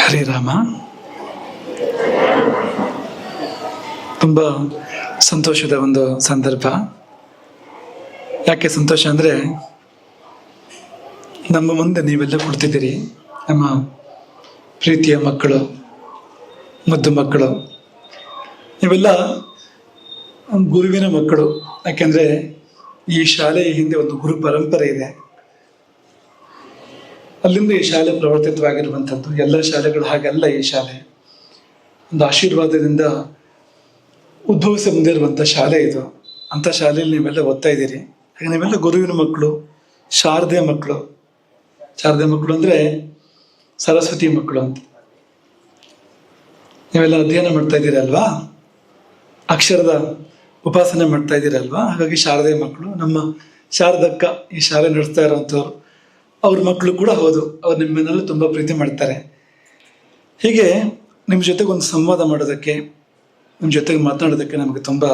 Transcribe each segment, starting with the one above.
ಹರೇ ರಾಮ. ತುಂಬ ಸಂತೋಷದ ಒಂದು ಸಂದರ್ಭ. ಯಾಕೆ ಸಂತೋಷ ಅಂದರೆ, ನಮ್ಮ ಮುಂದೆ ನೀವೆಲ್ಲ ಕೊಡ್ತಿದ್ದೀರಿ, ನಮ್ಮ ಪ್ರೀತಿಯ ಮಕ್ಕಳು, ಮುದ್ದು ಮಕ್ಕಳು, ನೀವೆಲ್ಲ ಗುರುವಿನ ಮಕ್ಕಳು. ಯಾಕೆಂದರೆ ಈ ಶಾಲೆಯ ಹಿಂದೆ ಒಂದು ಗುರು ಪರಂಪರೆ ಇದೆ. ಅಲ್ಲಿಂದ ಈ ಶಾಲೆ ಪ್ರವರ್ತಿತವಾಗಿರುವಂಥದ್ದು. ಎಲ್ಲ ಶಾಲೆಗಳು ಹಾಗಲ್ಲ. ಈ ಶಾಲೆ ಒಂದು ಆಶೀರ್ವಾದದಿಂದ ಉದ್ಭವಿಸಿ ಬಂದಿರುವಂಥ ಶಾಲೆ ಇದು. ಅಂಥ ಶಾಲೆಯಲ್ಲಿ ನೀವೆಲ್ಲ ಓದ್ತಾ ಇದ್ದೀರಿ. ಹಾಗೆ ನೀವೆಲ್ಲ ಗುರುವಿನ ಮಕ್ಕಳು, ಶಾರದೆ ಮಕ್ಕಳು. ಶಾರದೆ ಮಕ್ಕಳು ಅಂದರೆ ಸರಸ್ವತಿ ಮಕ್ಕಳು ಅಂತ. ನೀವೆಲ್ಲ ಅಧ್ಯಯನ ಮಾಡ್ತಾ ಇದ್ದೀರಿ ಅಲ್ವಾ, ಅಕ್ಷರದ ಉಪಾಸನೆ ಮಾಡ್ತಾ ಇದ್ದೀರಿ ಅಲ್ವಾ. ಹಾಗಾಗಿ ಶಾರದೆ ಮಕ್ಕಳು. ನಮ್ಮ ಶಾರದಕ್ಕ ಈ ಶಾಲೆ ನಡೆಸ್ತಾ ಇರೋವಂಥವ್ರು, ಅವ್ರ ಮಕ್ಕಳು ಕೂಡ ಹೌದು. ಅವ್ರು ನಿಮ್ಮನ್ನೆಲ್ಲ ತುಂಬ ಪ್ರೀತಿ ಮಾಡ್ತಾರೆ. ಹೀಗೆ ನಿಮ್ಮ ಜೊತೆಗೆ ಒಂದು ಸಂವಾದ ಮಾಡೋದಕ್ಕೆ, ನಿಮ್ಮ ಜೊತೆಗೆ ಮಾತನಾಡೋದಕ್ಕೆ ನಮಗೆ ತುಂಬ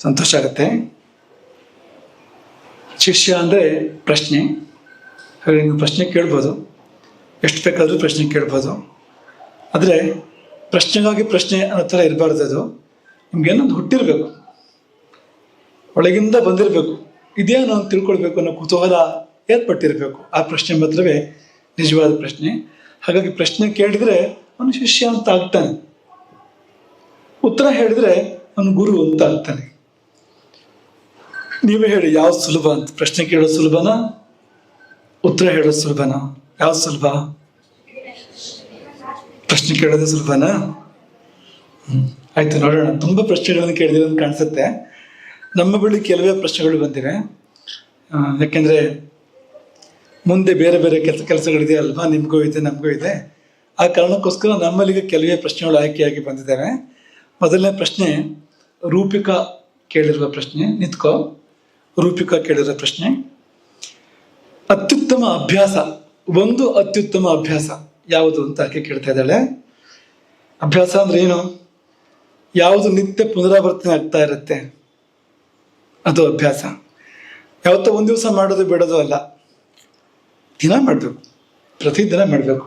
ಸಂತೋಷ ಆಗುತ್ತೆ. ಶಿಷ್ಯ ಅಂದರೆ ಪ್ರಶ್ನೆ. ಹಾಗೆ ನೀವು ಪ್ರಶ್ನೆ ಕೇಳ್ಬೋದು, ಎಷ್ಟು ಬೇಕಾದರೂ ಪ್ರಶ್ನೆ ಕೇಳ್ಬೋದು. ಆದರೆ ಪ್ರಶ್ನೆಗಾಗಿ ಪ್ರಶ್ನೆ ಅನ್ನೋ ಥರ ಇರಬಾರ್ದು. ಅದು ನಿಮ್ಗೇನೊಂದು ಹುಟ್ಟಿರಬೇಕು, ಒಳಗಿಂದ ಬಂದಿರಬೇಕು. ಇದೇನು ಅಂತ ತಿಳ್ಕೊಳ್ಬೇಕು ಅನ್ನೋ ಕುತೂಹಲ ಏರ್ಪಟ್ಟಿರಬೇಕು. ಆ ಪ್ರಶ್ನೆ ಮಾತ್ರವೇ ನಿಜವಾದ ಪ್ರಶ್ನೆ. ಹಾಗಾಗಿ ಪ್ರಶ್ನೆ ಕೇಳಿದರೆ ಅವನು ಶಿಷ್ಯ ಅಂತ ಆಗ್ತಾನೆ, ಉತ್ತರ ಹೇಳಿದ್ರೆ ಅವನು ಗುರು ಅಂತ ಆಗ್ತಾನೆ. ನೀವೇ ಹೇಳಿ, ಯಾವ್ದು ಸುಲಭ ಅಂತ? ಪ್ರಶ್ನೆ ಕೇಳೋದು ಸುಲಭನಾ, ಉತ್ತರ ಹೇಳೋದು ಸುಲಭನಾ? ಯಾವ್ದು ಸುಲಭ? ಪ್ರಶ್ನೆ ಕೇಳೋದು ಸುಲಭನಾ? ಆಯ್ತು, ನೋಡೋಣ. ತುಂಬ ಪ್ರಶ್ನೆಗಳನ್ನು ಕೇಳಿದಿರೋ ಅಂತ ಕಾಣಿಸುತ್ತೆ. ನಮ್ಮ ಬಳಿ ಕೆಲವೇ ಪ್ರಶ್ನೆಗಳು ಬಂದಿವೆ. ಯಾಕೆಂದರೆ ಮುಂದೆ ಬೇರೆ ಬೇರೆ ಕೆಲಸಗಳಿದೆ ಅಲ್ವಾ, ನಿಮಗೂ ಇದೆ ನಮಗೂ ಇದೆ. ಆ ಕಾರಣಕ್ಕೋಸ್ಕರ ನಮ್ಮಲ್ಲಿಗೆ ಕೆಲವೇ ಪ್ರಶ್ನೆಗಳು ಆಯ್ಕೆಯಾಗಿ ಬಂದಿದ್ದಾವೆ. ಮೊದಲನೇ ಪ್ರಶ್ನೆ ರೂಪಿಕಾ ಕೇಳಿರುವ ಪ್ರಶ್ನೆ. ನಿಂತ್ಕೋ. ರೂಪಿಕಾ ಕೇಳಿರೋ ಪ್ರಶ್ನೆ, ಅತ್ಯುತ್ತಮ ಅಭ್ಯಾಸ, ಒಂದು ಅತ್ಯುತ್ತಮ ಅಭ್ಯಾಸ ಯಾವುದು ಅಂತ ಆಕೆ ಕೇಳ್ತಾ ಇದ್ದಾಳೆ. ಅಭ್ಯಾಸ ಅಂದ್ರೆ ಏನು? ಯಾವುದು ನಿತ್ಯ ಪುನರಾವರ್ತನೆ ಆಗ್ತಾ ಇರುತ್ತೆ, ಅದು ಅಭ್ಯಾಸ. ಯಾವತ್ತೋ ಒಂದು ದಿವಸ ಮಾಡೋದು ಬಿಡೋದು ಅಲ್ಲ, ದಿನ ಮಾಡಬೇಕು, ಪ್ರತಿದಿನ ಮಾಡಬೇಕು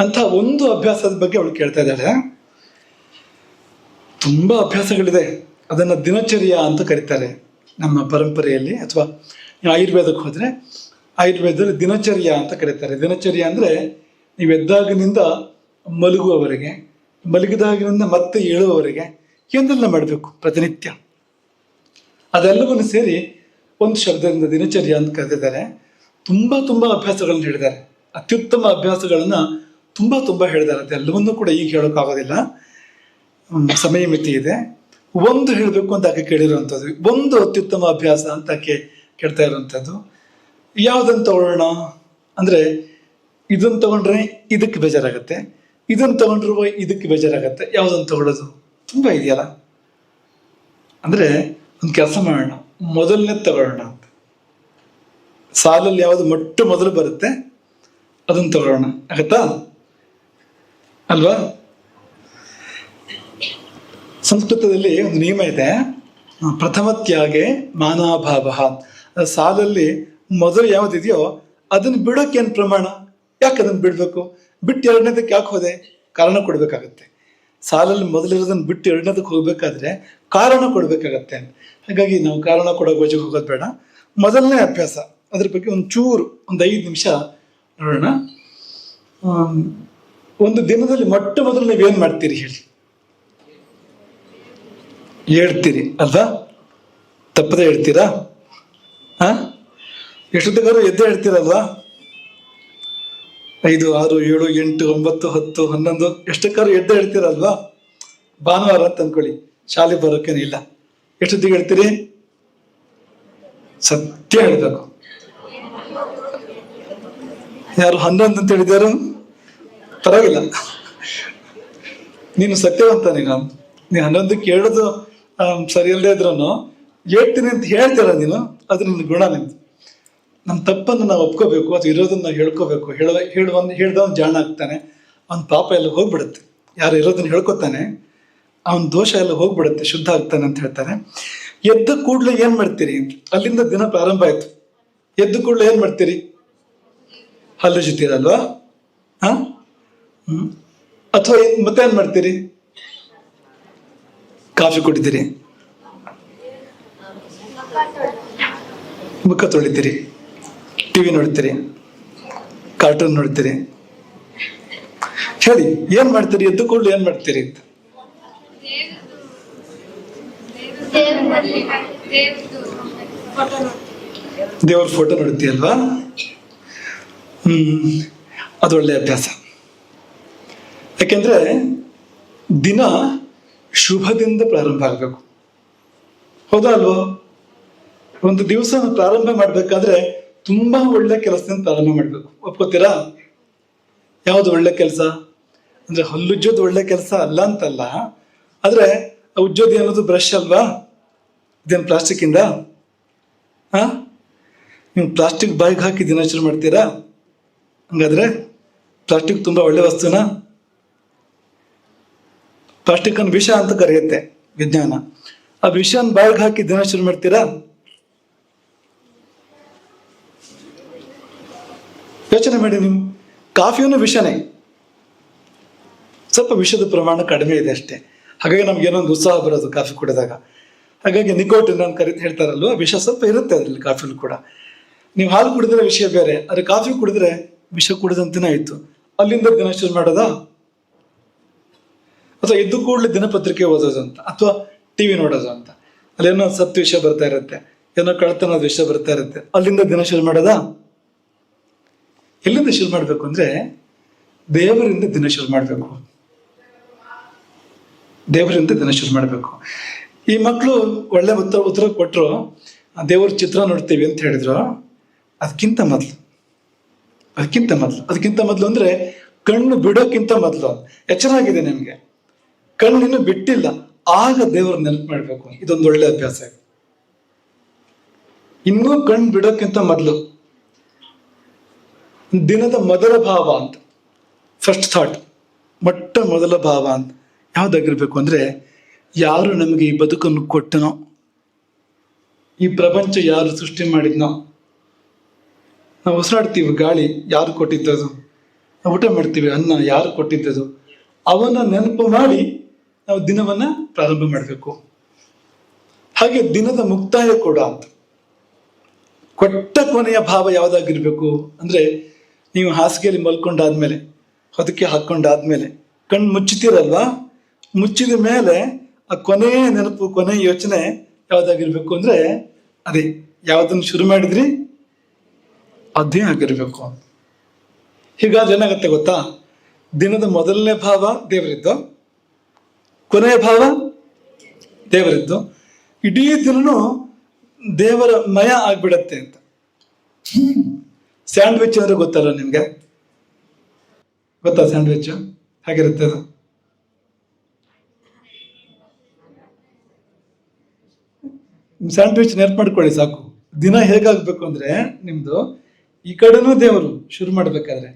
ಅಂತ ಒಂದು ಅಭ್ಯಾಸದ ಬಗ್ಗೆ ಅವಳು ಕೇಳ್ತಾ ಇದ್ದಾಳೆ. ತುಂಬ ಅಭ್ಯಾಸಗಳಿದೆ, ಅದನ್ನು ದಿನಚರ್ಯ ಅಂತ ಕರೀತಾರೆ ನಮ್ಮ ಪರಂಪರೆಯಲ್ಲಿ. ಅಥವಾ ಆಯುರ್ವೇದಕ್ಕೆ ಹೋದರೆ ಆಯುರ್ವೇದದಲ್ಲಿ ದಿನಚರ್ಯ ಅಂತ ಕರೀತಾರೆ. ದಿನಚರ್ಯ ಅಂದರೆ ನೀವು ಎದ್ದಾಗಿನಿಂದ ಮಲಗುವವರೆಗೆ, ಮಲಗಿದಾಗಿನಿಂದ ಮತ್ತೆ ಏಳುವವರೆಗೆ ಏನೆಲ್ಲ ಮಾಡಬೇಕು ಪ್ರತಿನಿತ್ಯ, ಅದೆಲ್ಲವನ್ನು ಸೇರಿ ಒಂದು ಶಬ್ದದಿಂದ ದಿನಚರ್ಯ ಅಂತ ಕರೆದಿದ್ದಾರೆ. ತುಂಬ ತುಂಬ ಅಭ್ಯಾಸಗಳನ್ನು ಹೇಳಿದ್ದಾರೆ. ಅತ್ಯುತ್ತಮ ಅಭ್ಯಾಸಗಳನ್ನು ತುಂಬ ಹೇಳಿದ್ದಾರೆ. ಅದೆಲ್ಲವನ್ನೂ ಕೂಡ ಈಗ ಹೇಳೋಕ್ಕಾಗೋದಿಲ್ಲ, ಸಮಯ ಮಿತಿ ಇದೆ. ಒಂದು ಹೇಳಬೇಕು ಅಂತ ಆಕೆ ಕೇಳಿರುವಂಥದ್ದು, ಒಂದು ಅತ್ಯುತ್ತಮ ಅಭ್ಯಾಸ ಅಂತ ಆಕೆ ಕೇಳ್ತಾ ಇರುವಂಥದ್ದು. ಯಾವುದನ್ನು ತಗೊಳ್ಳೋಣ ಅಂದರೆ, ಇದನ್ನು ತಗೊಂಡ್ರೆ ಇದಕ್ಕೆ ಬೇಜಾರಾಗತ್ತೆ, ಇದನ್ನು ತಗೊಂಡ್ರೂ ಇದಕ್ಕೆ ಬೇಜಾರಾಗತ್ತೆ, ಯಾವುದನ್ನು ತಗೊಳ್ಳೋದು? ತುಂಬ ಇದೆಯಲ್ಲ. ಅಂದರೆ ಒಂದು ಕೆಲಸ ಮಾಡೋಣ, ಮೊದಲನೇ ತಗೊಳ್ಳೋಣ ಅಂತ. ಸಾಲಲ್ಲಿ ಯಾವುದು ಮೊದಲು ಬರುತ್ತೆ ಅದನ್ನು ತಗೊಳ್ಳೋಣ, ಆಗತ್ತಾ ಅಲ್ವಾ? ಸಂಸ್ಕೃತದಲ್ಲಿ ಒಂದು ನಿಯಮ ಇದೆ, ಪ್ರಥಮ ತ್ಯಾಗೆ ಮಾನಾಭಾವ. ಸಾಲಲ್ಲಿ ಮೊದಲು ಯಾವುದಿದೆಯೋ ಅದನ್ನು ಬಿಡೋಕ್ಕೇನು ಪ್ರಮಾಣ? ಯಾಕೆ ಅದನ್ನು ಬಿಡಬೇಕು? ಬಿಟ್ಟು ಎರಡನೇದಕ್ಕೆ ಯಾಕೆ ಹೋದೆ? ಕಾರಣ ಕೊಡಬೇಕಾಗತ್ತೆ. ಸಾಲಲ್ಲಿ ಮೊದಲಿರೋದನ್ನು ಬಿಟ್ಟು ಎರಡನೇದಕ್ಕೆ ಹೋಗ್ಬೇಕಾದ್ರೆ ಕಾರಣ ಕೊಡಬೇಕಾಗತ್ತೆ. ಹಾಗಾಗಿ ನಾವು ಕಾರಣ ಕೊಡೋ ಗೋಜಿಗೆ ಹೋಗೋದು ಬೇಡ. ಮೊದಲನೇ ಅಭ್ಯಾಸ, ಅದ್ರ ಬಗ್ಗೆ ಒಂದು 5 ನಿಮಿಷ ನೋಡೋಣ. ಒಂದು ದಿನದಲ್ಲಿ ಮೊದಲು ನೀವೇನು ಮಾಡ್ತೀರಿ ಹೇಳಿ? ಹೇಳ್ತೀರಿ ಅಲ್ವಾ? ತಪ್ಪದೆ ಹೇಳ್ತೀರಾ? ಎಷ್ಟೊತ್ತಿಗಾರು ಎದ್ದೇ ಹೇಳ್ತೀರಲ್ವಾ? 5, 6, 7, 8, 9, 10, 11 ಎಷ್ಟಕ್ಕಾರು ಎದ್ದೇ ಹೇಳ್ತೀರಲ್ವಾ? ಭಾನುವಾರ ಅಂತ ಅಂದ್ಕೊಳ್ಳಿ, ಶಾಲೆ ಬರೋಕ್ಕೇನಿಲ್ಲ. ಎಷ್ಟೊತ್ತಿಗೆ ಹೇಳ್ತೀರಿ? ಸತ್ಯ ಹೇಳ್ಬೇಕು. ಯಾರು 11 ಅಂತ ಹೇಳಿದಾರು? ಪರವಾಗಿಲ್ಲ, ನೀನು ಸತ್ಯವಂತ. ನೀನು 11ಕ್ಕೆ ಹೇಳೋದು ಸರಿಯಲ್ಲದೆ ಇದ್ರೂ ಹೇಳ್ತೀನಿ ಅಂತ ಹೇಳ್ತೀರ ನೀನು, ಅದು ನಿನ್ನ ಗುಣ. ನಿಂದು ನಮ್ಮ ತಪ್ಪನ್ನು ನಾವು ಒಪ್ಕೋಬೇಕು, ಅದು ಇರೋದನ್ನ ನಾವು ಹೇಳ್ಕೋಬೇಕು. ಹೇಳ್ದವನು ಜಾಣ ಆಗ್ತಾನೆ, ಅವನ ಪಾಪ ಎಲ್ಲ ಹೋಗ್ಬಿಡುತ್ತೆ. ಯಾರು ಇರೋದನ್ನ ಹೇಳ್ಕೊತಾನೆ ಅವನ ದೋಷ ಎಲ್ಲ ಹೋಗ್ಬಿಡುತ್ತೆ, ಶುದ್ಧ ಆಗ್ತಾನೆ ಅಂತ ಹೇಳ್ತಾರೆ. ಎದ್ದ ಕೂಡಲೇ ಏನ್ ಮಾಡ್ತೀರಿ? ಅಲ್ಲಿಂದ ದಿನ ಪ್ರಾರಂಭ ಆಯ್ತು. ಎದ್ದ ಕೂಡಲೇ ಏನ್ ಮಾಡ್ತೀರಿ? ಹಲ್ಲು ಜುತ್ತೀರಲ್ವಾ? ಹ್ಮ್ ಅಥವಾ ಮತ್ತೆ ಏನ್ ಮಾಡ್ತೀರಿ? ಕಾಫಿ ಕುಡಿತೀರಿ, ಮುಖ ತೊಳಿತೀರಿ, ಟಿವಿ ನೋಡ್ತೀರಿ, ಕಾರ್ಟೂನ್ ನೋಡ್ತೀರಿ. ಹೇಳಿ, ಏನ್ ಮಾಡ್ತೀರಿ? ಎದ್ದು ಕೂಡಲೇ ಏನ್ ಮಾಡ್ತೀರಿ ಅಂತ? ದೇವ್ರ ಫೋಟೋ ನೋಡ್ತೀಯಲ್ವಾ? ಅದು ಒಳ್ಳೆ ಅಭ್ಯಾಸ. ಯಾಕೆಂದ್ರೆ ದಿನ ಶುಭದಿಂದ ಪ್ರಾರಂಭ ಆಗ್ಬೇಕು, ಹೌದಾ ಅಲ್ವೋ? ಒಂದು ದಿವಸ ಪ್ರಾರಂಭ ಮಾಡ್ಬೇಕಾದ್ರೆ ತುಂಬಾ ಒಳ್ಳೆ ಕೆಲಸದಿಂದ ಪ್ರಾರಂಭ ಮಾಡ್ಬೇಕು. ಒಪ್ಕೋತೀರಾ? ಯಾವ್ದು ಒಳ್ಳೆ ಕೆಲಸ ಅಂದ್ರೆ ಹಲ್ಲುಜ್ಜೋದು ಒಳ್ಳೆ ಕೆಲಸ ಅಲ್ಲ ಅಂತಲ್ಲ, ಆದ್ರೆ ಉಜ್ಜೋದು ಅನ್ನೋದು ಬ್ರಷ್ ಅಲ್ವಾ? ಇದೇನು ಪ್ಲಾಸ್ಟಿಕ್ ಇಂದ? ನೀವು ಪ್ಲಾಸ್ಟಿಕ್ ಬಾಯಿಗೆ ಹಾಕಿ ದಿನ ಶುರು ಮಾಡ್ತೀರಾ? ಹಂಗಾದ್ರೆ ಪ್ಲಾಸ್ಟಿಕ್ ತುಂಬಾ ಒಳ್ಳೆ ವಸ್ತುನಾ? ಪ್ಲಾಸ್ಟಿಕ್ ಅನ್ನು ವಿಷ ಅಂತ ಕರೆಯುತ್ತೆ ವಿಜ್ಞಾನ. ಆ ವಿಷನ ಬಾಯಿಗೆ ಹಾಕಿ ದಿನ ಶುರು ಮಾಡ್ತೀರಾ? ಯೋಚನೆ ಮಾಡಿ ನೀವು. ಕಾಫಿಯನ್ನು ವಿಷನೇ, ಸ್ವಲ್ಪ ವಿಷದ ಪ್ರಮಾಣ ಕಡಿಮೆ ಇದೆ ಅಷ್ಟೇ. ಹಾಗಾಗಿ ನಮ್ಗೆ ಏನೊಂದು ಉತ್ಸಾಹ ಬರೋದು ಕಾಫಿ ಕುಡಿದಾಗ. ಹಾಗಾಗಿ ನಿಕೋಟಿನ್ ಅಂತ ಹೇಳ್ತಾರಲ್ವ, ವಿಷ ಸ್ವಲ್ಪ ಇರುತ್ತೆ ಅದರಲ್ಲಿ ಕಾಫಿಲಿ ಕೂಡ. ನೀವು ಹಾಲು ಕುಡಿದ್ರೆ ವಿಷಯ ಬೇರೆ, ಆದ್ರೆ ಕಾಫಿ ಕುಡಿದ್ರೆ ವಿಷ ಕುಡಿದಂತೆನೇ ಆಯ್ತು. ಅಲ್ಲಿಂದ ದಿನ ಶುರು ಮಾಡೋದಾ? ಅಥವಾ ಎದ್ದು ಕೂಡಲೇ ದಿನಪತ್ರಿಕೆ ಓದೋದು ಅಂತ, ಅಥವಾ ಟಿವಿ ನೋಡೋದು ಅಂತ, ಅಲ್ಲೇನೋ ಸತ್ತು ವಿಷಯ ಬರ್ತಾ ಇರುತ್ತೆ, ಏನೋ ಕಳ್ತನದ ವಿಷಯ ಬರ್ತಾ ಇರುತ್ತೆ, ಅಲ್ಲಿಂದ ದಿನ ಶುರು ಮಾಡೋದಾ? ಎಲ್ಲಿಂದ ಶುರು ಮಾಡ್ಬೇಕು ಅಂದ್ರೆ ದೇವರಿಂದ ದಿನ ಶುರು ಮಾಡ್ಬೇಕು. ದೇವರಿಂದ ದಿನ ಶುರು ಮಾಡ್ಬೇಕು. ಈ ಮಕ್ಕಳು ಒಳ್ಳೆ ಉತ್ತರ ಕೊಟ್ಟರು, ದೇವರ ಚಿತ್ರ ನೋಡ್ತೀವಿ ಅಂತ ಹೇಳಿದ್ರು. ಅದಕ್ಕಿಂತ ಮೊದಲು ಅಂದ್ರೆ ಕಣ್ಣು ಬಿಡೋಕ್ಕಿಂತ ಮೊದಲು ಎಚ್ಚರ ಆಗಿದೆ ನಿಮ್ಗೆ, ಕಣ್ಣಿನ್ನು ಬಿಟ್ಟಿಲ್ಲ, ಆಗ ದೇವರ ನೆನಪು ಮಾಡ್ಬೇಕು. ಇದೊಂದು ಒಳ್ಳೆ ಅಭ್ಯಾಸ. ಇನ್ನೂ ಕಣ್ಣು ಬಿಡೋಕ್ಕಿಂತ ಮೊದಲು ದಿನದ ಮೊದಲ ಭಾವ ಅಂತ, ಫಸ್ಟ್ ಥಾಟ್, ಮೊದಲ ಭಾವ ಅಂತ ಯಾವ್ದಾಗಿರ್ಬೇಕು ಅಂದ್ರೆ, ಯಾರು ನಮಗೆ ಈ ಬದುಕನ್ನು ಕೊಟ್ಟನೋ, ಈ ಪ್ರಪಂಚ ಯಾರು ಸೃಷ್ಟಿ ಮಾಡಿದ್ನೋ, ನಾವು ಉಸಿರಾಡ್ತೀವಿ ಗಾಳಿ ಯಾರು ಕೊಟ್ಟಿದ್ದದು, ನಾವು ಊಟ ಮಾಡ್ತೀವಿ ಅನ್ನ ಯಾರು ಕೊಟ್ಟಿದ್ದದು, ಅವನ ನೆನಪು ಮಾಡಿ ನಾವು ದಿನವನ್ನ ಪ್ರಾರಂಭ ಮಾಡಬೇಕು. ಹಾಗೆ ದಿನದ ಮುಕ್ತಾಯ ಕೂಡ ಅಂತ, ಕೊಟ್ಟ ಕೊನೆಯ ಭಾವ ಯಾವ್ದಾಗಿರ್ಬೇಕು ಅಂದ್ರೆ, ನೀವು ಹಾಸಿಗೆಯಲ್ಲಿ ಮಲ್ಕೊಂಡಾದ್ಮೇಲೆ, ಹೊದಕ್ಕೆ ಹಾಕೊಂಡಾದ್ಮೇಲೆ ಕಣ್ಣು ಮುಚ್ಚುತ್ತೀರಲ್ವಾ, ಮುಚ್ಚಿದ ಮೇಲೆ ಆ ಕೊನೆಯ ನೆನಪು, ಕೊನೆಯ ಯೋಚನೆ ಯಾವ್ದಾಗಿರ್ಬೇಕು ಅಂದ್ರೆ, ಅದೇ ಯಾವ್ದನ್ನು ಶುರು ಮಾಡಿದ್ರಿ ಅದೇ ಆಗಿರ್ಬೇಕು. ಹೀಗಾದ್ರೆ ಏನಾಗತ್ತೆ ಗೊತ್ತಾ? ದಿನದ ಮೊದಲನೇ ಭಾವ ದೇವರಿದ್ದು, ಕೊನೆಯ ಭಾವ ದೇವರಿದ್ದು, ಇಡೀ ದಿನನೂ ದೇವರ ಮಯ ಆಗ್ಬಿಡತ್ತೆ ಅಂತ. ಸ್ಯಾಂಡ್ವಿಚ್ ಅಂದ್ರೆ ಗೊತ್ತಲ್ಲ ನಿಮ್ಗೆ? ಗೊತ್ತಾ ಸ್ಯಾಂಡ್ವಿಚ್ ಹೇಗಿರುತ್ತೆ ಅದು? ಸ್ಯಾಂಡ್ವಿಚ್ ನೆನಪು ಮಾಡ್ಕೊಳ್ಳಿ ಸಾಕು. ದಿನ ಹೇಗಾಗ್ಬೇಕು ಅಂದ್ರೆ, ನಿಮ್ದು ಈ ಕಡೆನೂ ದೇವರು ಶುರು ಮಾಡ್ಬೇಕಾದ್ರೆ,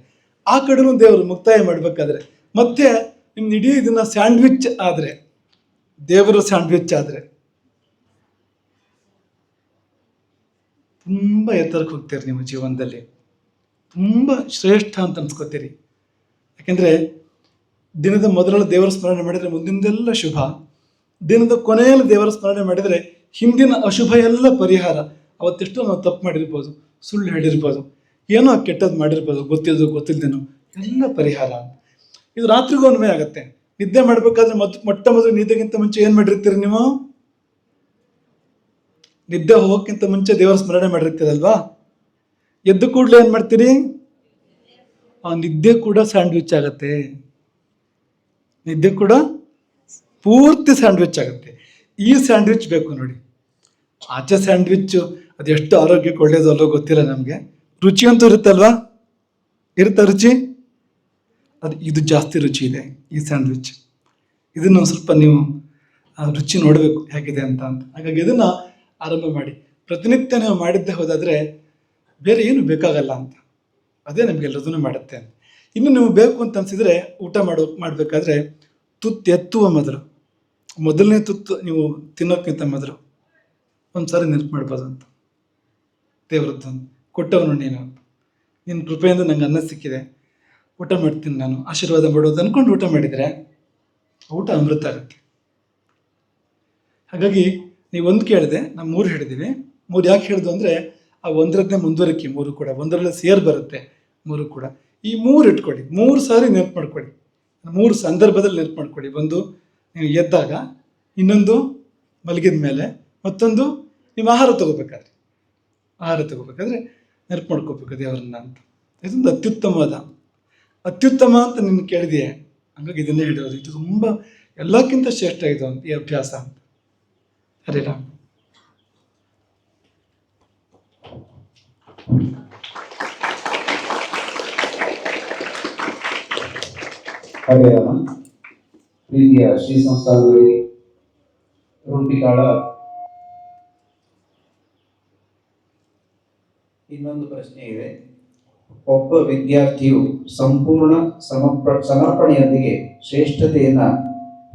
ಆ ಕಡೆನೂ ದೇವರು ಮುಕ್ತಾಯ ಮಾಡ್ಬೇಕಾದ್ರೆ, ಮತ್ತೆ ನಿಮ್ದು ಇಡೀ ದಿನ ಸ್ಯಾಂಡ್ವಿಚ್ ಆದ್ರೆ, ದೇವರು ಸ್ಯಾಂಡ್ವಿಚ್ ಆದ್ರೆ ತುಂಬಾ ಎತ್ತರಕ್ಕೆ ಹೋಗ್ತೀರಿ. ನಿಮ್ಮ ಜೀವನದಲ್ಲಿ ತುಂಬಾ ಶ್ರೇಷ್ಠ ಅಂತ ಅನ್ಸ್ಕೋತೀರಿ. ಯಾಕೆಂದ್ರೆ ದಿನದ ಮೊದಲಲ್ಲಿ ದೇವರ ಸ್ಮರಣೆ ಮಾಡಿದ್ರೆ ಮುಂದಿನದೆಲ್ಲ ಶುಭ, ದಿನದ ಕೊನೆಯಲ್ಲಿ ದೇವರ ಸ್ಮರಣೆ ಮಾಡಿದ್ರೆ ಹಿಂದಿನ ಅಶುಭ ಎಲ್ಲ ಪರಿಹಾರ. ಅವತ್ತೆಷ್ಟೋ ನಾವು ತಪ್ಪು ಮಾಡಿರ್ಬೋದು, ಸುಳ್ಳು ಹೇಳಿರ್ಬೋದು, ಏನೋ ಕೆಟ್ಟದ್ದು ಮಾಡಿರ್ಬೋದು, ಗೊತ್ತಿಲ್ದೇನೋ ಎಲ್ಲ ಪರಿಹಾರ. ಇದು ರಾತ್ರಿಗೂ ಅನ್ವಯ ಆಗತ್ತೆ. ನಿದ್ದೆ ಮಾಡ್ಬೇಕಾದ್ರೆ ಮೊಟ್ಟ ಮೊದಲು ನಿದ್ದೆಗಿಂತ ಮುಂಚೆ ಏನ್ ಮಾಡಿರ್ತೀರಿ ನೀವು? ನಿದ್ದೆ ಹೋಗೋಕ್ಕಿಂತ ಮುಂಚೆ ದೇವರ ಸ್ಮರಣೆ ಮಾಡಿರ್ತೀರಲ್ವಾ? ಎದ್ದು ಕೂಡಲೇ ಏನ್ ಮಾಡ್ತೀರಿ? ಆ ನಿದ್ದೆ ಕೂಡ ಸ್ಯಾಂಡ್ವಿಚ್ ಆಗತ್ತೆ. ನಿದ್ದೆ ಕೂಡ ಪೂರ್ತಿ ಸ್ಯಾಂಡ್ವಿಚ್ ಆಗುತ್ತೆ. ಈ ಸ್ಯಾಂಡ್ವಿಚ್ ಬೇಕು ನೋಡಿ. ಆಚೆ ಸ್ಯಾಂಡ್ವಿಚ್ ಅದೆಷ್ಟು ಆರೋಗ್ಯಕ್ಕೆ ಒಳ್ಳೇದು ಅಲ್ಲೋ ಗೊತ್ತಿಲ್ಲ ನಮ್ಗೆ. ರುಚಿ ಅಂತೂ ಇರುತ್ತಲ್ವಾ? ಇರುತ್ತಾ ರುಚಿ? ಇದು ಜಾಸ್ತಿ ರುಚಿ ಇದೆ ಈ ಸ್ಯಾಂಡ್ವಿಚ್. ಇದನ್ನು ಸ್ವಲ್ಪ ನೀವು ರುಚಿ ನೋಡಬೇಕು ಹೇಗಿದೆ ಅಂತ. ಹಾಗಾಗಿ ಇದನ್ನ ಆರಂಭ ಮಾಡಿ. ಪ್ರತಿನಿತ್ಯ ನೀವು ಮಾಡಿದ್ದೇ ಹೋದಾದ್ರೆ ಬೇರೆ ಏನು ಬೇಕಾಗಲ್ಲ ಅಂತ. ಅದೇ ನಿಮ್ಗೆ ಎಲ್ಲದನ್ನು ಮಾಡುತ್ತೆ ಅಂತ. ಇನ್ನು ನೀವು ಬೇಕು ಅಂತ ಅನ್ಸಿದ್ರೆ ಊಟ ಮಾಡ್ಬೇಕಾದ್ರೆ ತುತ್ತು ಎತ್ತುವ ಮೊದಲನೇ ತುತ್ತು ನೀವು ತಿನ್ನೋಕ್ಕಿಂತ ಮೊದಲು ಒಂದ್ಸಾರಿ ನೆನಪು ಮಾಡ್ಬೋದು ಅಂತ, ದೇವರದ್ದು ಕೊಟ್ಟವನು ನೀನು, ನಿನ್ನ ಕೃಪೆಯಿಂದ ನಂಗೆ ಅನ್ನ ಸಿಕ್ಕಿದೆ, ಊಟ ಮಾಡ್ತೀನಿ ನಾನು, ಆಶೀರ್ವಾದ ಮಾಡೋದು ಅಂದ್ಕೊಂಡು ಊಟ ಮಾಡಿದರೆ ಊಟ ಅಮೃತ ಆಗುತ್ತೆ. ಹಾಗಾಗಿ ನೀವು ಒಂದು ಕೇಳಿದೆ, ನಾವು 3 ಹೇಳಿದ್ದೀವಿ. 3 ಯಾಕೆ ಹೇಳಿದ್ವು ಅಂದರೆ ಆ ಒಂದರದ್ದೇ ಮುಂದುವರಿಕೆ, 3 ಕೂಡ ಒಂದರಲ್ಲಿ ಸೇರ್ ಬರುತ್ತೆ 3 ಕೂಡ. ಈ 3 ಇಟ್ಕೊಳ್ಳಿ, 3 ಸಾರಿ ನೆನಪು ಮಾಡ್ಕೊಳ್ಳಿ, 3 ಸಂದರ್ಭದಲ್ಲಿ ನೆನಪು ಮಾಡ್ಕೊಳ್ಳಿ. ಒಂದು ನೀವು ಎದ್ದಾಗ, ಇನ್ನೊಂದು ಮಲಗಿದ ಮೇಲೆ, ಮತ್ತೊಂದು ನೀವು ಆಹಾರ ತಗೋಬೇಕಾದ್ರೆ ನೆನಪು ಮಾಡ್ಕೋಬೇಕು ದೇವರನ್ನ ಅಂತ. ಇದೊಂದು ಅತ್ಯುತ್ತಮ ಅಂತ ನಿನ್ನ ಕೇಳಿದೆಯೇ, ಹಾಗಾಗಿ ಇದನ್ನೇ ಹೇಳಿರೋದು. ಇದು ತುಂಬ ಎಲ್ಲಕ್ಕಿಂತ ಶ್ರೇಷ್ಠ ಇದು ಅಂತ ಈ ಅಭ್ಯಾಸ ಅಂತ. ಹರೇ ರಾಮ್. ಹರೇ ರಾಮ. ಪ್ರೀತಿಯ ಶ್ರೀ ಸಂಸ್ಥಾನದಲ್ಲಿ ರೂಪಿಕಾಳ ಇನ್ನೊಂದು ಪ್ರಶ್ನೆ ಇದೆ. ಒಬ್ಬ ವಿದ್ಯಾರ್ಥಿಯು ಸಂಪೂರ್ಣ ಸಮರ್ಪಣೆಯೊಂದಿಗೆ ಶ್ರೇಷ್ಠತೆಯನ್ನ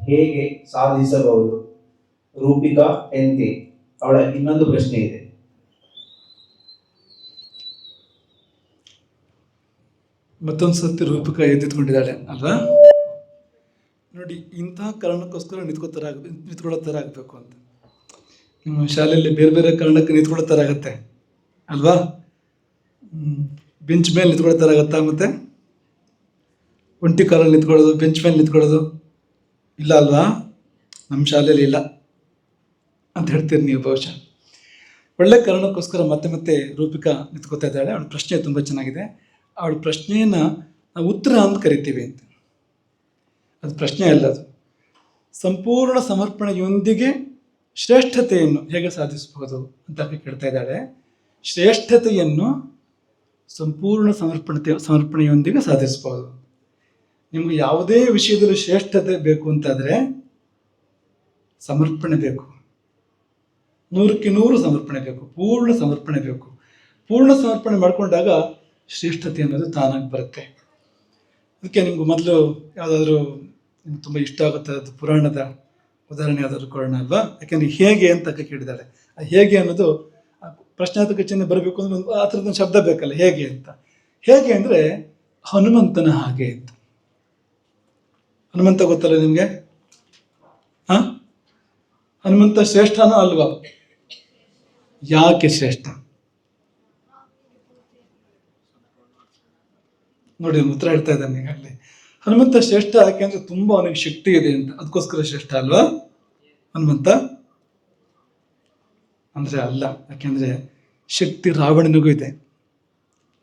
ಹೇಗೆ ಸಾಧಿಸಬಹುದು? ರೂಪಿಕಾ ಎಂತೆ ಅವಳ ಇನ್ನೊಂದು ಪ್ರಶ್ನೆ ಇದೆ. ಮತ್ತೊಂದು ಸರ್ತಿ ರೂಪಿಕಾ ಎದ್ದಿಟ್ಕೊಂಡಿದ್ದಾಳೆ ಅಲ್ವಾ? ನೋಡಿ, ಇಂತಹ ಕಾರಣಕ್ಕೋಸ್ಕರ ನಿಂತ್ಕೊಳ್ಳೋ ಥರ ಆಗಬೇಕು ಅಂತ. ನಿಮ್ಮ ಶಾಲೆಯಲ್ಲಿ ಬೇರೆ ಬೇರೆ ಕಾರಣಕ್ಕೆ ನಿಂತ್ಕೊಳ್ಳೋ ಥರ ಆಗುತ್ತೆ ಅಲ್ವಾ? ಬೆಂಚ್ ಮೇಲೆ ನಿಂತ್ಕೊಳ್ಳೋ ಥರ ಆಗುತ್ತಾ? ಮತ್ತು ಒಂಟಿ ಕಾಲಲ್ಲಿ ನಿಂತ್ಕೊಳ್ಳೋದು, ಬೆಂಚ್ ಮೇಲೆ ನಿಂತ್ಕೊಳ್ಳೋದು ಇಲ್ಲ ಅಲ್ವಾ? ನಮ್ಮ ಶಾಲೆಯಲ್ಲಿ ಇಲ್ಲ ಅಂತ ಹೇಳ್ತೀರಿ ನೀವು ಬಹುಶಃ. ಒಳ್ಳೆ ಕಾರಣಕ್ಕೋಸ್ಕರ ಮತ್ತೆ ರೂಪಿಕಾ ನಿಂತ್ಕೋತಾ ಇದ್ದಾಳೆ. ಅವಳ ಪ್ರಶ್ನೆ ತುಂಬ ಚೆನ್ನಾಗಿದೆ. ಅವಳ ಪ್ರಶ್ನೆಯನ್ನು ನಾವು ಉತ್ತರ ಅಂತ ಕರಿತೀವಿ ಅಂತ. ಅದು ಪ್ರಶ್ನೆ ಅಲ್ಲ, ಅದು ಸಂಪೂರ್ಣ ಸಮರ್ಪಣೆಯೊಂದಿಗೆ ಶ್ರೇಷ್ಠತೆಯನ್ನು ಹೇಗೆ ಸಾಧಿಸಬಹುದು ಅಂತ ಕೇಳ್ತಾ ಇದ್ದಾಳೆ. ಶ್ರೇಷ್ಠತೆಯನ್ನು ಸಂಪೂರ್ಣ ಸಮರ್ಪಣೆಯೊಂದಿಗೆ ಸಾಧಿಸಬಹುದು. ನಿಮಗೆ ಯಾವುದೇ ವಿಷಯದಲ್ಲಿ ಶ್ರೇಷ್ಠತೆ ಬೇಕು ಅಂತಾದರೆ ಸಮರ್ಪಣೆ ಬೇಕು, 100ಕ್ಕೆ 100 ಸಮರ್ಪಣೆ ಬೇಕು, ಪೂರ್ಣ ಸಮರ್ಪಣೆ ಬೇಕು. ಪೂರ್ಣ ಸಮರ್ಪಣೆ ಮಾಡಿಕೊಂಡಾಗ ಶ್ರೇಷ್ಠತೆ ಅನ್ನೋದು ತಾನಾಗಿ ಬರುತ್ತೆ. ಅದಕ್ಕೆ ನಿಮ್ಗೆ ಮೊದಲು ಯಾವುದಾದ್ರೂ ನಿಮ್ಗೆ ತುಂಬ ಇಷ್ಟ ಆಗುತ್ತೆ ಅದು ಪುರಾಣದ ಉದಾಹರಣೆ ಯಾವ್ದಾದ್ರು ಕೊಡೋಣ ಅಲ್ವಾ? ಯಾಕೆಂದರೆ ಹೇಗೆ ಅಂತ ಕೇಳಿದ್ದಾಳೆ. ಆ ಹೇಗೆ ಅನ್ನೋದು ಪ್ರಶ್ನಾರ್ಥಕ ಚಿಹ್ನೆ ಬರಬೇಕು ಅಂದ್ರೆ ಆ ಥರದ್ದು ಶಬ್ದ ಬೇಕಲ್ಲ, ಹೇಗೆ ಅಂತ. ಹೇಗೆ ಅಂದರೆ ಹನುಮಂತನ ಹಾಗೆ ಅಂತ. ಹನುಮಂತ ಗೊತ್ತಲ್ಲ ನಿಮಗೆ? ಹನುಮಂತ ಶ್ರೇಷ್ಠನೋ ಅಲ್ವಾ? ಯಾಕೆ ಶ್ರೇಷ್ಠ ನೋಡಿ, ಉತ್ತರ ಹೇಳ್ತಾ ಇದ್ದಾನೆ ಈಗಾಗಲೇ. ಹನುಮಂತ ಶ್ರೇಷ್ಠ ಯಾಕೆಂದ್ರೆ ತುಂಬ ಅವನಿಗೆ ಶಕ್ತಿ ಇದೆ ಅಂತ, ಅದಕ್ಕೋಸ್ಕರ ಶ್ರೇಷ್ಠ ಅಲ್ವಾ ಹನುಮಂತ? ಅಂದರೆ ಅಲ್ಲ, ಯಾಕೆಂದರೆ ಶಕ್ತಿ ರಾವಣನಿಗೂ ಇದೆ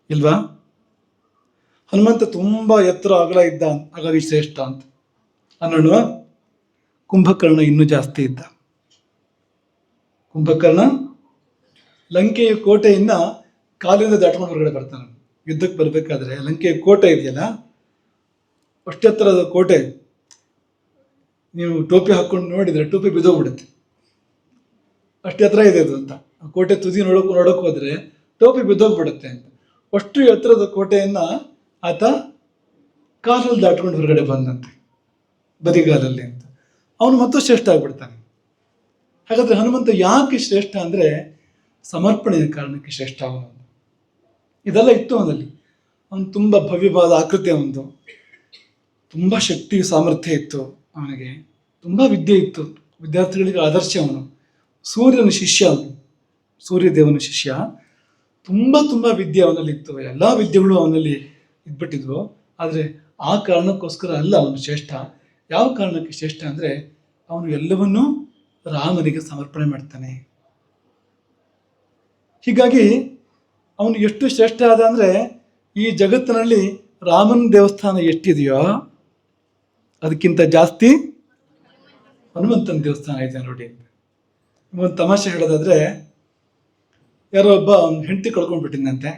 ಇಲ್ವಾ? ಹನುಮಂತ ತುಂಬ ಎತ್ತರ ಅಗಲ ಇದ್ದ, ಹಾಗಾಗಿ ಶ್ರೇಷ್ಠ ಅಂತ ಅನ್ನೋಣ. ಕುಂಭಕರ್ಣ ಇನ್ನೂ ಜಾಸ್ತಿ ಇದ್ದ. ಕುಂಭಕರ್ಣ ಲಂಕೆಯ ಕೋಟೆಯಿಂದ ಕಾಲಿಂದ ದಾಟ್ಕೊಂಡು ಹೊರಗಡೆ ಬರ್ತಾನೆ. ಯುದ್ಧಕ್ಕೆ ಬರಬೇಕಾದ್ರೆ ಲಂಕೆಯ ಕೋಟೆ ಇದೆಯಲ್ಲ, ಅಷ್ಟೆತ್ತರದ ಕೋಟೆ, ನೀವು ಟೋಪಿ ಹಾಕ್ಕೊಂಡು ನೋಡಿದರೆ ಟೋಪಿ ಬಿದ್ದೋಗ್ಬಿಡುತ್ತೆ, ಅಷ್ಟು ಎತ್ತರ ಇದೆ ಅದು ಅಂತ. ಆ ಕೋಟೆ ತುದಿ ನೋಡೋಕೆ ಹೋದರೆ ಟೋಪಿ ಬಿದ್ದೋಗ್ಬಿಡುತ್ತೆ ಅಂತ. ಅಷ್ಟು ಎತ್ತರದ ಕೋಟೆಯನ್ನು ಆತ ಕಾಲಲ್ಲಿ ದಾಟ್ಕೊಂಡು ಹೊರಗಡೆ ಬಂದಂತೆ, ಬದಿಗಾಲಲ್ಲಿ ಅಂತ. ಅವನು ಮತ್ತು ಶ್ರೇಷ್ಠ ಆಗ್ಬಿಡ್ತಾನೆ. ಹಾಗಾದರೆ ಹನುಮಂತ ಯಾಕೆ ಶ್ರೇಷ್ಠ ಅಂದರೆ ಸಮರ್ಪಣೆಯ ಕಾರಣಕ್ಕೆ ಶ್ರೇಷ್ಠ ಅವನು. ಇದೆಲ್ಲ ಇತ್ತು ಅವನಲ್ಲಿ. ಅವನು ತುಂಬ ಭವ್ಯವಾದ ಆಕೃತಿ, ಅವನದು ತುಂಬ ಶಕ್ತಿ ಸಾಮರ್ಥ್ಯ ಇತ್ತು, ಅವನಿಗೆ ತುಂಬ ವಿದ್ಯೆ ಇತ್ತು, ವಿದ್ಯಾರ್ಥಿಗಳಿಗೆ ಆದರ್ಶ. ಅವನು ಸೂರ್ಯನ ಶಿಷ್ಯ, ಅವನು ಸೂರ್ಯದೇವನ ಶಿಷ್ಯ. ತುಂಬ ವಿದ್ಯೆ ಅವನಲ್ಲಿತ್ತು, ಎಲ್ಲ ವಿದ್ಯೆಗಳು ಅವನಲ್ಲಿ ಇದ್ಬಿಟ್ಟಿದ್ವು. ಆದರೆ ಆ ಕಾರಣಕ್ಕೋಸ್ಕರ ಅಲ್ಲ ಅವನು ಶ್ರೇಷ್ಠ. ಯಾವ ಕಾರಣಕ್ಕೆ ಶ್ರೇಷ್ಠ ಅಂದರೆ ಅವನು ಎಲ್ಲವನ್ನೂ ರಾಮನಿಗೆ ಸಮರ್ಪಣೆ ಮಾಡ್ತಾನೆ. ಹೀಗಾಗಿ ಅವನು ಎಷ್ಟು ಶ್ರೇಷ್ಠ ಆದ ಅಂದರೆ ಈ ಜಗತ್ತಿನಲ್ಲಿ ರಾಮನ ದೇವಸ್ಥಾನ ಎಷ್ಟಿದೆಯೋ ಅದಕ್ಕಿಂತ ಜಾಸ್ತಿ ಹನುಮಂತನ ದೇವಸ್ಥಾನ ಇದೆ ನೋಡಿ. ಒಂದು ತಮಾಷೆ ಹೇಳೋದಾದರೆ, ಯಾರೋ ಒಬ್ಬ ಹೆಂಡತಿ ಕಳ್ಕೊಂಡ್ಬಿಟ್ಟಿದ್ದಂತೆ.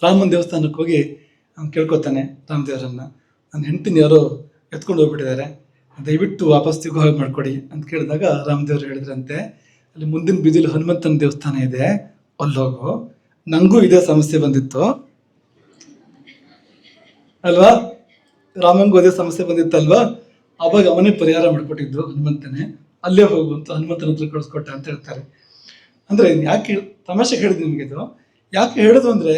ರಾಮನ ದೇವಸ್ಥಾನಕ್ಕೆ ಹೋಗಿ ಅವ್ನು ಕೇಳ್ಕೊತಾನೆ ರಾಮದೇವರನ್ನು, ನನ್ನ ಹೆಂಡತಿನ ಯಾರೋ ಎತ್ಕೊಂಡು ಹೋಗ್ಬಿಟ್ಟಿದ್ದಾರೆ, ದಯವಿಟ್ಟು ವಾಪಸ್ ಸಿಗೋ ಹಾಗೆ ಮಾಡಿಕೊಡಿ ಅಂತ ಕೇಳಿದಾಗ ರಾಮದೇವರು ಹೇಳಿದ್ರಂತೆ, ಅಲ್ಲಿ ಮುಂದಿನ ಬೀದಿಲಿ ಹನುಮಂತನ ದೇವಸ್ಥಾನ ಇದೆ, ಅಲ್ಲೋಗು. ನನಗೂ ಇದೇ ಸಮಸ್ಯೆ ಬಂದಿತ್ತು ಅಲ್ವಾ, ರಾಮಂಗೂ ಅದೇ ಸಮಸ್ಯೆ ಬಂದಿತ್ತಲ್ವಾ, ಆವಾಗ ಅವನೇ ಪರಿಹಾರ ಮಾಡಿಕೊಟ್ಟಿದ್ದು ಹನುಮಂತನೇ, ಅಲ್ಲೇ ಹೋಗುವಂತ ಹನುಮಂತನ ಹತ್ರ ಕಳಿಸ್ಕೊಟ್ಟ ಅಂತ ಹೇಳ್ತಾರೆ. ಅಂದರೆ ಯಾಕೆ ತಮಾಷೆ ಹೇಳಿದ್ರು ನಿಮಗಿದು, ಯಾಕೆ ಹೇಳೋದು ಅಂದರೆ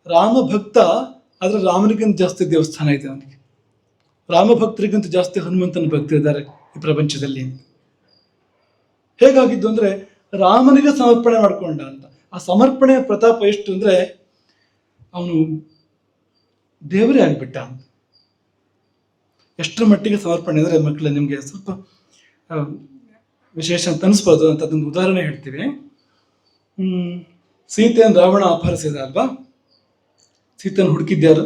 ರಾಮ ಭಕ್ತ ಆದರೆ ರಾಮನಿಗಿಂತ ಜಾಸ್ತಿ ದೇವಸ್ಥಾನ ಇದೆ ಅವನಿಗೆ. ರಾಮಭಕ್ತರಿಗಿಂತ ಜಾಸ್ತಿ ಹನುಮಂತನ ಭಕ್ತರಿದ್ದಾರೆ ಈ ಪ್ರಪಂಚದಲ್ಲಿ. ಹೇಗಾಗಿದ್ದು ಅಂದರೆ ರಾಮನಿಗೆ ಸಮರ್ಪಣೆ ಮಾಡಿಕೊಂಡ ಅಂತ. ಆ ಸಮರ್ಪಣೆಯ ಪ್ರತಾಪ ಎಷ್ಟು ಅಂದರೆ ಅವನು ದೇವರೇ ಆಗಿಬಿಟ್ಟ ಅಂತ. ಎಷ್ಟರ ಮಟ್ಟಿಗೆ ಸಮರ್ಪಣೆ ಅಂದರೆ ಮಕ್ಕಳು ನಿಮಗೆ ಸ್ವಲ್ಪ ವಿಶೇಷ ಅಂತ ಅನಿಸ್ಬೋದು ಅಂತ ಅದೊಂದು ಉದಾಹರಣೆ ಹೇಳ್ತೀವಿ. ಸೀತೆಯನ್ನು ರಾವಣ ಅಪಹರಿಸಿದ ಅಲ್ವಾ? ಸೀತೆಯನ್ನು ಹುಡುಕಿದ್ಯಾರು?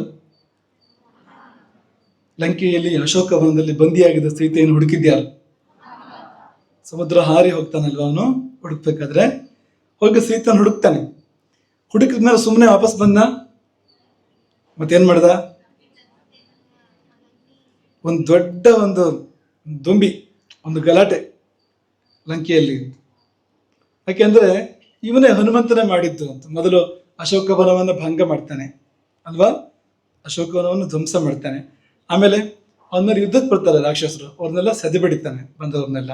ಲಂಕೆಯಲ್ಲಿ ಅಶೋಕವನದಲ್ಲಿ ಬಂದಿಯಾಗಿದ್ದ ಸೀತೆಯನ್ನು ಹುಡುಕಿದ್ಯಾರು? ಸಮುದ್ರ ಹಾರಿ ಹೋಗ್ತಾನಲ್ವ ಅವನು ಹುಡುಕ್ಬೇಕಾದ್ರೆ. ಹೋಗಿ ಸೀತೆಯನ್ನು ಹುಡುಕ್ತಾನೆ. ಹುಡುಕಿದ ಮೇಲೆ ಸುಮ್ಮನೆ ವಾಪಸ್ ಬಂದ. ಮತ್ತೇನು ಮಾಡ್ದ? ಒಂದು ದೊಡ್ಡ ಒಂದು ದುಂಬಿ, ಒಂದು ಗಲಾಟೆ ಲಂಕೆಯಲ್ಲಿ. ಯಾಕೆಂದ್ರೆ ಇವನೇ ಹನುಮಂತನೇ ಮಾಡಿದ್ದು ಅಂತ. ಮೊದಲು ಅಶೋಕವನವನ್ನು ಭಂಗ ಮಾಡ್ತಾನೆ ಅಲ್ವಾ? ಅಶೋಕವನವನ್ನು ಧ್ವಂಸ ಮಾಡ್ತಾನೆ. ಆಮೇಲೆ ಅವನ ಮೇಲೆ ಯುದ್ಧಕ್ಕೆ ಬರ್ತಾರೆ ರಾಕ್ಷಸರು, ಅವ್ರನ್ನೆಲ್ಲ ಸದೆಬಡಿತಾನೆ ಬಂದವ್ರನ್ನೆಲ್ಲ.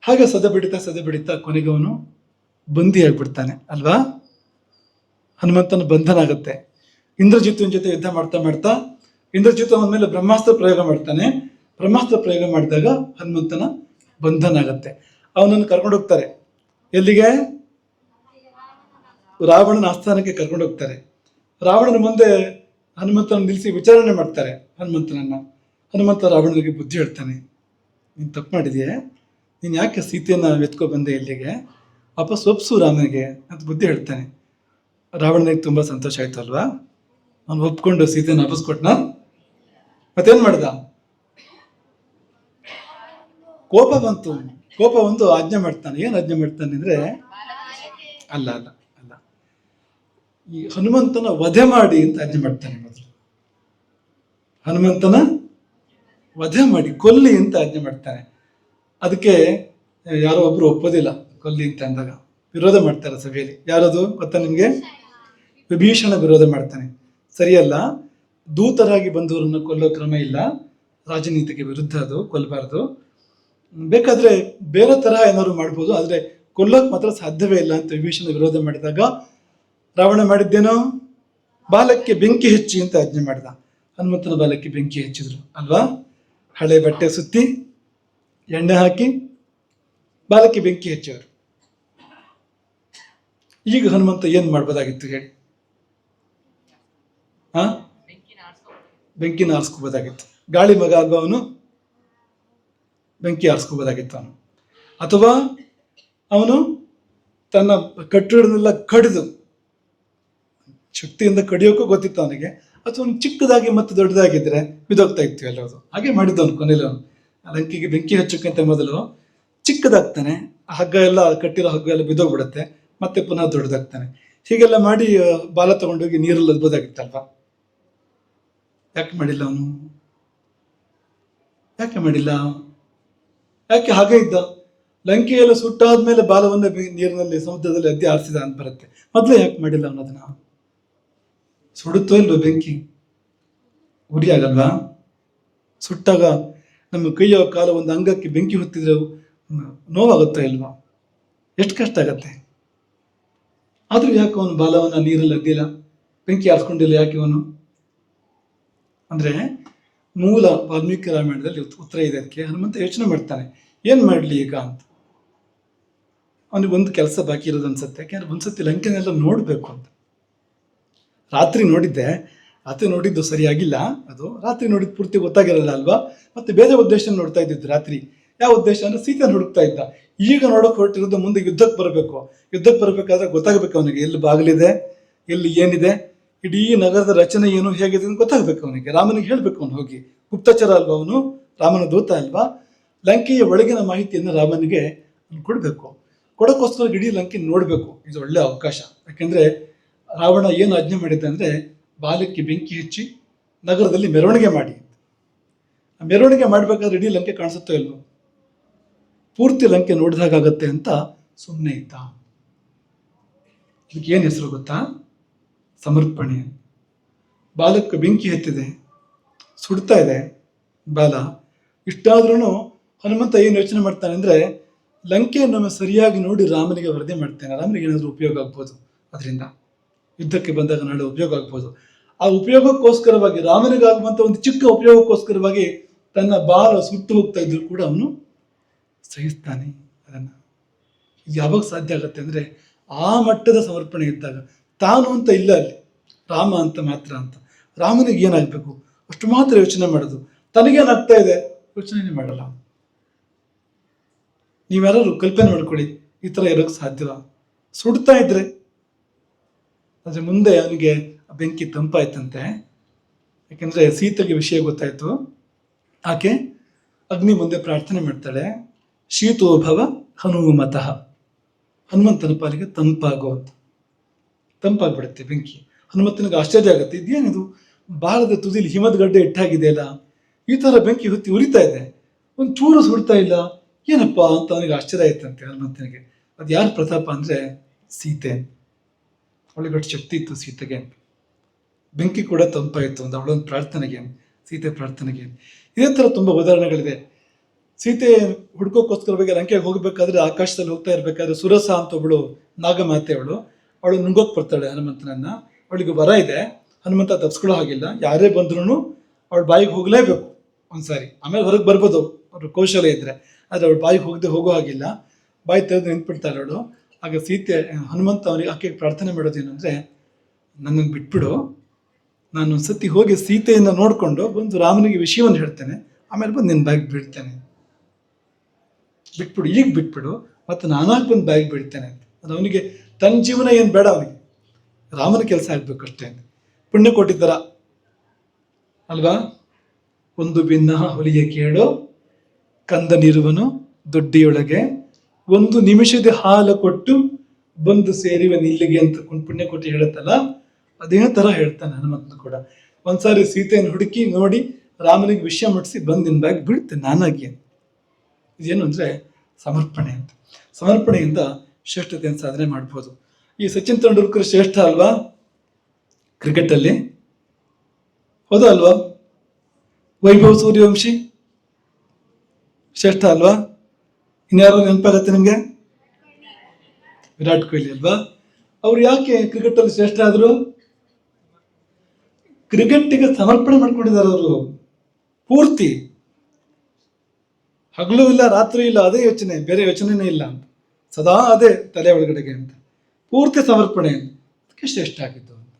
ಹಾಗೆ ಸದೆಬಡಿತಾ ಕೊನೆಗೆ ಅವನು ಬಂದಿ ಆಗ್ಬಿಡ್ತಾನೆ ಅಲ್ವಾ? ಹನುಮಂತನ ಬಂಧನ ಆಗುತ್ತೆ. ಇಂದ್ರಜಿತನ ಜೊತೆ ಯುದ್ಧ ಮಾಡ್ತಾ ಮಾಡ್ತಾ ಇಂದ್ರಜಿತ್ ಅವನ ಮೇಲೆ ಬ್ರಹ್ಮಾಸ್ತ್ರ ಪ್ರಯೋಗ ಮಾಡ್ತಾನೆ. ಬ್ರಹ್ಮಾಸ್ತ್ರ ಪ್ರಯೋಗ ಮಾಡಿದಾಗ ಹನುಮಂತನ ಬಂಧನ ಆಗತ್ತೆ. ಅವನನ್ನು ಕರ್ಕೊಂಡು ಹೋಗ್ತಾರೆ. ಎಲ್ಲಿಗೆ? ರಾವಣನ ಆಸ್ಥಾನಕ್ಕೆ ಕರ್ಕೊಂಡು ಹೋಗ್ತಾರೆ. ರಾವಣನ ಮುಂದೆ ಹನುಮಂತನ ನಿಲ್ಲಿಸಿ ವಿಚಾರಣೆ ಮಾಡ್ತಾರೆ ಹನುಮಂತನನ್ನ. ಹನುಮಂತ ರಾವಣನಿಗೆ ಬುದ್ಧಿ ಹೇಳ್ತಾನೆ, ನೀನು ತಪ್ಪು ಮಾಡಿದೆಯೇ, ನೀನು ಯಾಕೆ ಸೀತೆಯನ್ನು ಎತ್ಕೊ ಬಂದೆ ಇಲ್ಲಿಗೆ, ವಾಪಸ್ ಒಪ್ಸು ರಾಮನಿಗೆ ಅಂತ ಬುದ್ಧಿ ಹೇಳ್ತಾನೆ. ರಾವಣನಿಗೆ ತುಂಬ ಸಂತೋಷ ಆಯ್ತು ಅಲ್ವಾ? ಅವನು ಒಪ್ಕೊಂಡು ಸೀತೆಯನ್ನು ವಾಪಸ್ ಕೊಟ್ಟನ. ಮತ್ತೇನು ಮಾಡ್ದ? ಕೋಪ ಬಂತು ಆಜ್ಞೆ ಮಾಡ್ತಾನೆ. ಏನು ಆಜ್ಞೆ ಮಾಡ್ತಾನೆ ಅಂದರೆ ಅಲ್ಲ ಅಲ್ಲ ಅಲ್ಲ ಈ ಹನುಮಂತನ ವಧೆ ಮಾಡಿ ಅಂತ ಆಜ್ಞೆ ಮಾಡ್ತಾನೆ. ಮೊದಲು ಹನುಮಂತನ ವಧೆ ಮಾಡಿ ಕೊಲ್ಲಿ ಅಂತ ಆಜ್ಞೆ ಮಾಡ್ತಾನೆ. ಅದಕ್ಕೆ ಯಾರೋ ಒಬ್ರು ಒಪ್ಪೋದಿಲ್ಲ. ಕೊಲ್ಲಿ ಅಂತ ಅಂದಾಗ ವಿರೋಧ ಮಾಡ್ತಾರೆ ಸಭೆಯಲ್ಲಿ. ಯಾರದು ಗೊತ್ತಾ ನಿಮಗೆ? ವಿಭೀಷಣ ವಿರೋಧ ಮಾಡ್ತಾನೆ. ಸರಿಯಲ್ಲ, ದೂತರಾಗಿ ಬಂದವರನ್ನು ಕೊಲ್ಲೋ ಕ್ರಮ ಇಲ್ಲ, ರಾಜನೀತಿಗೆ ವಿರುದ್ಧ, ಅದು ಕೊಲ್ಲಬಾರ್ದು. ಬೇಕಾದ್ರೆ ಬೇರೆ ತರಹ ಏನಾದ್ರು ಮಾಡ್ಬೋದು, ಆದರೆ ಕೊಲ್ಲೋಕೆ ಮಾತ್ರ ಸಾಧ್ಯವೇ ಇಲ್ಲ ಅಂತ ವಿಭೀಷಣ ವಿರೋಧ ಮಾಡಿದಾಗ ರಾವಣ ಮಾಡಿದ್ದೇನೋ, ಬಾಲಕ್ಕೆ ಬೆಂಕಿ ಹಚ್ಚಿ ಅಂತ ಆಜ್ಞೆ ಮಾಡಿದ. ಹನುಮಂತನ ಬಾಲಕ್ಕೆ ಬೆಂಕಿ ಹಚ್ಚಿದ್ರು ಅಲ್ವಾ? ಹಳೆ ಬಟ್ಟೆ ಸುತ್ತಿ ಎಣ್ಣೆ ಹಾಕಿ ಬಾಲಕ್ಕೆ ಬೆಂಕಿ ಹಚ್ಚೋರು. ಈಗ ಹನುಮಂತ ಏನು ಮಾಡ್ಬೋದಾಗಿತ್ತು ಹೇಳಿ? ಬೆಂಕಿನ ಆರಿಸ್ಕೋಬೋದಾಗಿತ್ತು. ಗಾಳಿ ಮಗ ಅಲ್ವಾ ಅವನು? ಬೆಂಕಿ ಆರಿಸ್ಕೋಬೋದಾಗಿತ್ತು ಅವನು. ಅಥವಾ ಅವನು ತನ್ನ ಕಟ್ಟಡನೆಲ್ಲ ಕಡಿದು, ಶಕ್ತಿಯಿಂದ ಕಡಿಯೋಕ್ಕೂ ಗೊತ್ತಿತ್ತು ಅವನಿಗೆ. ಅಥವಾ ಅವನು ಚಿಕ್ಕದಾಗಿ ಮತ್ತೆ ದೊಡ್ಡದಾಗಿದ್ದರೆ ಬಿದೋಗ್ತಾ ಇತ್ತು ಎಲ್ಲದು. ಹಾಗೆ ಮಾಡಿದ್ದವನು ಕೊನೆಯಲ್ಲಿ. ಅವನು ಲಂಕೆಗೆ ಬೆಂಕಿ ಹಚ್ಚೋಕ್ಕಿಂತ ಮೊದಲು ಚಿಕ್ಕದಾಗ್ತಾನೆ. ಹಗ್ಗ ಎಲ್ಲ ಕಟ್ಟಿರೋ ಹಗ್ಗ ಎಲ್ಲ ಬಿದೋಗ್ಬಿಡುತ್ತೆ, ಮತ್ತೆ ಪುನಃ ದೊಡ್ಡದಾಗ್ತಾನೆ. ಹೀಗೆಲ್ಲ ಮಾಡಿ ಬಾಲ ತಗೊಂಡೋಗಿ ನೀರಲ್ಲಿ ಅದ್ಬೋದಾಗಿತ್ತಲ್ವಾ? ಯಾಕೆ ಮಾಡಿಲ್ಲ ಅವನು? ಯಾಕೆ ಹಾಗೆ ಇದ್ದ? ಲಂಕೆಯೆಲ್ಲ ಸುಟ್ಟಾದ್ಮೇಲೆ ಬಾಲವನ್ನ ನೀರಿನಲ್ಲಿ ಸಮುದ್ರದಲ್ಲಿ ಅದ್ದಿ ಆರಿಸಿದ ಅಂತ ಬರುತ್ತೆ. ಮೊದಲೇ ಯಾಕೆ ಮಾಡಿಲ್ಲ ಅವನು ಅದನ್ನ? ಸುಡುತ್ತೋ ಇಲ್ವೋ ಬೆಂಕಿ? ಉರಿ ಆಗಲ್ವಾ? ಸುಟ್ಟಾಗ ನಮ್ಮ ಕೈಯೋ ಕಾಲ ಒಂದು ಅಂಗಕ್ಕೆ ಬೆಂಕಿ ಹೊತ್ತಿದ್ರೆ ನೋವಾಗುತ್ತೋ ಇಲ್ವಾ? ಎಷ್ಟು ಕಷ್ಟ ಆಗತ್ತೆ. ಆದ್ರೂ ಯಾಕೆ ಅವನು ಬಾಲವನ್ನ ನೀರಲ್ಲಿ ಅದ್ದಿಲ್ಲ, ಬೆಂಕಿ ಆರಿಸ್ಕೊಂಡಿಲ್ಲ ಯಾಕೆ ಅವನು? ಅಂದ್ರೆ ಮೂಲ ವಾಲ್ಮೀಕಿ ರಾಮಾಯಣದಲ್ಲಿ ಉತ್ತರ ಇದೆ ಅದಕ್ಕೆ. ಹನುಮಂತ ಯೋಚನೆ ಮಾಡ್ತಾನೆ, ಏನ್ ಮಾಡ್ಲಿ ಈಗ ಅಂತ. ಅವನಿಗೆ ಒಂದು ಕೆಲಸ ಬಾಕಿ ಇರೋದು ಅನ್ಸುತ್ತೆ. ಯಾಕೆಂದ್ರೆ ಒಂದ್ಸತಿ ಲಂಕೆನೆಲ್ಲ ನೋಡ್ಬೇಕು ಅಂತ. ರಾತ್ರಿ ನೋಡಿದ್ದು ಸರಿಯಾಗಿಲ್ಲ. ಅದು ರಾತ್ರಿ ನೋಡಿದ್ ಪೂರ್ತಿ ಗೊತ್ತಾಗಿರಲ್ಲ ಅಲ್ವಾ? ಮತ್ತೆ ಬೇರೆ ಉದ್ದೇಶ ನೋಡ್ತಾ ಇದ್ದಿದ್ದು ರಾತ್ರಿ. ಯಾವ ಉದ್ದೇಶ ಅಂದ್ರೆ ಸೀತೆ ಹುಡುಕ್ತಾ ಇದ್ದ. ಈಗ ನೋಡಕ್ ಹೊರಟಿರೋದು ಮುಂದೆ ಯುದ್ಧಕ್ಕೆ ಬರಬೇಕಾದ್ರೆ ಗೊತ್ತಾಗಬೇಕು ಅವನಿಗೆ, ಎಲ್ಲಿ ಬಾಗಿಲಿದೆ, ಎಲ್ಲಿ ಏನಿದೆ, ಇಡೀ ನಗರದ ರಚನೆ ಏನು ಹೇಗಿದೆ ಅಂತ ಗೊತ್ತಾಗಬೇಕು ಅವನಿಗೆ. ರಾಮನಿಗೆ ಹೇಳ್ಬೇಕು ಅವನು ಹೋಗಿ. ಗುಪ್ತಚರ ಅಲ್ವಾ ಅವನು, ರಾಮನ ದೂತ ಅಲ್ವಾ? ಲಂಕೆಯ ಒಳಗಿನ ಮಾಹಿತಿಯನ್ನು ರಾಮನಿಗೆ ಕೊಡಬೇಕು. ಕೊಡೋಕ್ಕೋಸ್ಕರ ಇಡೀ ಲಂಕೆ ನೋಡಬೇಕು. ಇದು ಒಳ್ಳೆ ಅವಕಾಶ. ಯಾಕೆಂದ್ರೆ ರಾವಣ ಏನು ಆಜ್ಞೆ ಮಾಡಿದ್ದ ಅಂದ್ರೆ ಬಾಲಕ್ಕೆ ಬೆಂಕಿ ಹಚ್ಚಿ ನಗರದಲ್ಲಿ ಮೆರವಣಿಗೆ ಮಾಡಿ. ಆ ಮೆರವಣಿಗೆ ಮಾಡ್ಬೇಕಾದ್ರೆ ಇಡೀ ಲಂಕೆ ಕಾಣಿಸುತ್ತೋ ಇಲ್ವೋ? ಪೂರ್ತಿ ಲಂಕೆ ನೋಡಿದಾಗತ್ತೆ ಅಂತ ಸುಮ್ಮನೆ ಇದ್ದ. ಇದಕ್ಕೆ ಏನು ಹೆಸರು ಗೊತ್ತಾ? ಸಮರ್ಪಣೆ. ಬಾಲಕ್ಕೆ ಬೆಂಕಿ ಹತ್ತಿದೆ, ಸುಡ್ತಾ ಇದೆ ಬಾಲ. ಇಷ್ಟಾದ್ರೂ ಹನುಮಂತ ಏನು ಯೋಚನೆ ಮಾಡ್ತಾನೆ ಅಂದ್ರೆ ಲಂಕೆಯನ್ನು ಸರಿಯಾಗಿ ನೋಡಿ ರಾಮನಿಗೆ ವರದಿ ಮಾಡ್ತಾನೆ. ರಾಮನಿಗೆ ಏನಾದರೂ ಉಪಯೋಗ ಆಗ್ಬೋದು ಅದರಿಂದ. ಯುದ್ಧಕ್ಕೆ ಬಂದಾಗ ನಾಳೆ ಉಪಯೋಗ ಆಗ್ಬೋದು. ಆ ಉಪಯೋಗಕ್ಕೋಸ್ಕರವಾಗಿ ರಾಮನಿಗಾಗುವಂಥ ಒಂದು ಚಿಕ್ಕ ಉಪಯೋಗಕ್ಕೋಸ್ಕರವಾಗಿ ತನ್ನ ಬಾಲ ಸುಟ್ಟು ಹೋಗ್ತಾ ಇದ್ರು ಕೂಡ ಅವನು ಸಹಿಸ್ತಾನೆ. ಅದನ್ನು ಇದು ಯಾವಾಗ ಸಾಧ್ಯ ಆಗುತ್ತೆ ಅಂದರೆ ಆ ಮಟ್ಟದ ಸಮರ್ಪಣೆ ಇದ್ದಾಗ. ತಾನು ಅಂತ ಇಲ್ಲ ಅಲ್ಲಿ, ರಾಮ ಅಂತ ಮಾತ್ರ ಅಂತ. ರಾಮನಿಗೆ ಏನಾಗಬೇಕು ಅಷ್ಟು ಮಾತ್ರ ಯೋಚನೆ ಮಾಡೋದು. ತನಗೇನಾಗ್ತಾ ಇದೆ ಯೋಚನೆ ಮಾಡಲ್ಲ. ನೀವ್ಯಾರು ಕಲ್ಪನೆ ಮಾಡ್ಕೊಳ್ಳಿ, ಈ ಥರ ಇರೋಕ್ಕೆ ಸಾಧ್ಯವ? ಸುಡ್ತಾ ಇದ್ರೆ ಆದರೆ ಮುಂದೆ ಅವನಿಗೆ ಬೆಂಕಿ ತಂಪಾಯ್ತಂತೆ. ಯಾಕೆಂದರೆ ಸೀತೆಗೆ ವಿಷಯ ಗೊತ್ತಾಯ್ತು. ಆಕೆ ಅಗ್ನಿ ಮುಂದೆ ಪ್ರಾರ್ಥನೆ ಮಾಡ್ತಾಳೆ, ಶೀತೋಭವ ಹನುಮತಃ, ಹನುಮಂತನ ಪಾಲಿಗೆ ತಂಪಾಗೋ ಅಂತ. ತಂಪಾಗ್ಬಿಡುತ್ತೆ ಬೆಂಕಿ. ಹನುಮಂತನಿಗೆ ಆಶ್ಚರ್ಯ ಆಗುತ್ತೆ, ಇದೇನಿದು ಬಾಲದ ತುದಿಲಿ ಹಿಮದ ಗಡ್ಡೆ ಇಟ್ಟಾಗಿದೆಯಲ್ಲ, ಈ ಥರ ಬೆಂಕಿ ಹೊತ್ತಿ ಉರಿತಾ ಇದೆ, ಒಂದು ಚೂರು ಸುಡ್ತಾ ಇಲ್ಲ, ಏನಪ್ಪ ಅಂತ ಅವನಿಗೆ ಆಶ್ಚರ್ಯ ಆಯ್ತಂತೆ ಹನುಮಂತನಿಗೆ. ಅದು ಯಾರ ಪ್ರತಾಪ ಅಂದರೆ ಸೀತೆ. ಅವಳಿಗಟ್ಟು ಶಕ್ತಿ ಇತ್ತು ಸೀತೆಗೆ. ಬೆಂಕಿ ಕೂಡ ತಂಪಾಯಿತು ಒಂದು ಅವಳೊಂದು ಪ್ರಾರ್ಥನೆಗೆ, ಸೀತೆ ಪ್ರಾರ್ಥನೆಗೆ. ಇದೇ ಥರ ತುಂಬ ಉದಾಹರಣೆಗಳಿದೆ. ಸೀತೆ ಹುಡ್ಕೋಕ್ಕೋಸ್ಕರವಾಗಿ ಲಂಕೆಗೆ ಹೋಗಬೇಕಾದ್ರೆ ಆಕಾಶದಲ್ಲಿ ಹೋಗ್ತಾ ಇರಬೇಕಾದ್ರೆ ಸುರಸ ಅಂತ ಒಬ್ಬಳು ನಾಗಮಾತೆ, ಅವಳು ನುಂಗೋಕ್ ಬರ್ತಾಳೆ ಹನುಮಂತನನ್ನ. ಅವಳಿಗೆ ವರ ಇದೆ, ಹನುಮಂತ ತಪ್ಸ್ಕೊಳ್ಳೋ ಹಾಗಿಲ್ಲ, ಯಾರೇ ಬಂದ್ರೂ ಅವಳ ಬಾಯಿಗೆ ಹೋಗಲೇಬೇಕು ಒಂದ್ಸಾರಿ, ಆಮೇಲೆ ಹೊರಗೆ ಬರ್ಬೋದು ಅವ್ರ ಕೌಶಲ್ಯ ಇದ್ರೆ. ಆದರೆ ಅವಳು ಬಾಯಿಗೆ ಹೋಗೋ ಹಾಗಿಲ್ಲ, ಬಾಯಿ ತೆಗೆದು ನಿಂತ್ಬಿಡ್ತಾಳೆ ಅವಳು. ಆಗ ಸೀತೆ ಹನುಮಂತ ಅವನಿಗೆ ಆಕೆಗೆ ಪ್ರಾರ್ಥನೆ ಮಾಡೋದೇನು ಅಂದರೆ, ನನ್ನನ್ನು ಬಿಟ್ಬಿಡು, ನಾನು ಒಂದ್ಸತಿ ಹೋಗಿ ಸೀತೆಯನ್ನು ನೋಡಿಕೊಂಡು ಬಂದು ರಾಮನಿಗೆ ವಿಷಯವನ್ನು ಹೇಳ್ತೇನೆ, ಆಮೇಲೆ ಬಂದು ನಿನ್ನ ಬಾಯಿಗೆ ಬೀಳ್ತೇನೆ, ಬಿಟ್ಬಿಡು, ಈಗ ಬಿಟ್ಬಿಡು, ಮತ್ತು ನಾನಾಗಿ ಬಂದು ಬಾಯಿಗೆ ಬೀಳ್ತೇನೆ ಅಂತ. ಅದು ಅವನಿಗೆ ತನ್ನ ಜೀವನ ಏನು ಬೇಡ, ಅವನಿಗೆ ರಾಮನ ಕೆಲಸ ಆಗಬೇಕು ಅಷ್ಟೇ. ಪುಣ್ಯ ಕೊಟ್ಟಿದ್ದರ ಅಲ್ವಾ? ಒಂದು ಭಿನ್ನ ಹೊಲಿಗೆ ಕೇಳು ಕಂದನಿರುವನು ದೊಡ್ಡಿಯೊಳಗೆ, ಒಂದು ನಿಮಿಷದ ಹಾಲು ಕೊಟ್ಟು ಬಂದು ಸೇರಿವ ನಿಲ್ಲಿಗೆ ಅಂತ ಪುಣ್ಯ ಕೊಟ್ಟು ಹೇಳುತ್ತಲ್ಲ, ಅದೇ ಥರ ಹೇಳ್ತಾನೆ ಹನುಮಂತನು ಕೂಡ. ಒಂದ್ಸಾರಿ ಸೀತೆಯನ್ನು ಹುಡುಕಿ ನೋಡಿ ರಾಮನಿಗೆ ವಿಷಯ ಮುಟ್ಟಿಸಿ ಬಂದು ನಿನ್ನ ಬ್ಯಾಗ್ ಬೀಳುತ್ತೆ ನಾನಾಗಿ. ಇದೇನು ಅಂದರೆ ಸಮರ್ಪಣೆ ಅಂತ. ಸಮರ್ಪಣೆಯಿಂದ ಶ್ರೇಷ್ಠತೆಯನ್ನು ಸಾಧನೆ ಮಾಡ್ಬೋದು. ಈ ಸಚಿನ್ ತೆಂಡೂಲ್ಕರ್ ಶ್ರೇಷ್ಠ ಅಲ್ವಾ ಕ್ರಿಕೆಟಲ್ಲಿ? ಹೌದಾ ಅಲ್ವಾ? ವೈಭವ್ ಸೂರ್ಯವಂಶಿ ಶ್ರೇಷ್ಠ ಅಲ್ವಾ? ಇನ್ಯಾರು ನೆನಪಾಗತ್ತೆ ನಿಮಗೆ? ವಿರಾಟ್ ಕೊಹ್ಲಿ ಅಲ್ವಾ? ಅವ್ರು ಯಾಕೆ ಕ್ರಿಕೆಟಲ್ಲಿ ಶ್ರೇಷ್ಠ ಆದರು? ಕ್ರಿಕೆಟ್ಟಿಗೆ ಸಮರ್ಪಣೆ ಮಾಡ್ಕೊಂಡಿದ್ದಾರೆ ಅವರು ಪೂರ್ತಿ. ಹಗಲು ಇಲ್ಲ ರಾತ್ರಿ ಇಲ್ಲ ಅದೇ ಯೋಚನೆ, ಬೇರೆ ಯೋಚನೆನೇ ಇಲ್ಲ ಅಂತ, ಸದಾ ಅದೇ ತಲೆ ಒಳಗಡೆಗೆ ಅಂತ ಪೂರ್ತಿ ಸಮರ್ಪಣೆ. ಅದಕ್ಕೆ ಶ್ರೇಷ್ಠ ಆಗಿದ್ದು ಅಂತ.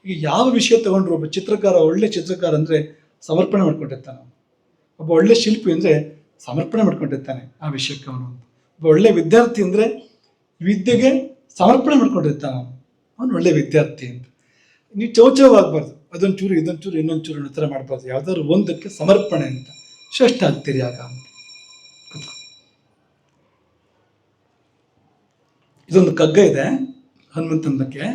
ಈಗ ಯಾವ ವಿಷಯ ತಗೊಂಡ್ರು, ಒಬ್ಬ ಚಿತ್ರಕಾರ, ಒಳ್ಳೆ ಚಿತ್ರಕಾರ ಅಂದರೆ ಸಮರ್ಪಣೆ ಮಾಡ್ಕೊಂಡಿರ್ತಾನೆ. ಒಬ್ಬ ಒಳ್ಳೆ ಶಿಲ್ಪಿ ಅಂದರೆ ಸಮರ್ಪಣೆ ಮಾಡ್ಕೊಂಡಿರ್ತಾನೆ ಆ ವಿಷಯಕ್ಕೆ ಅವನು. ಒಬ್ಬ ಒಳ್ಳೆ ವಿದ್ಯಾರ್ಥಿ ಅಂದರೆ ವಿದ್ಯೆಗೆ ಸಮರ್ಪಣೆ ಮಾಡ್ಕೊಂಡಿರ್ತಾನೆ ಅವನು ಒಳ್ಳೆ ವಿದ್ಯಾರ್ಥಿ ಅಂತ. ನೀವು ಚೌಚವಾಗಬಾರ್ದು, ಅದೊಂದು ಚೂರು ಇದೊಂದು ಚೂರು ಇನ್ನೊಂದು ಚೂರು ಅನ್ನೋ ಥರ ಮಾಡಬಾರ್ದು. ಯಾವುದಾದ್ರು ಒಂದಕ್ಕೆ ಸಮರ್ಪಣೆ ಅಂತ ಶ್ರೇಷ್ಠ ಆಗ್ತೀರಿ ಆಗ ಅಂತ. ಇದೊಂದು ಕಗ್ಗ ಇದೆ ಹನುಮಂತನ ಬಗ್ಗೆ.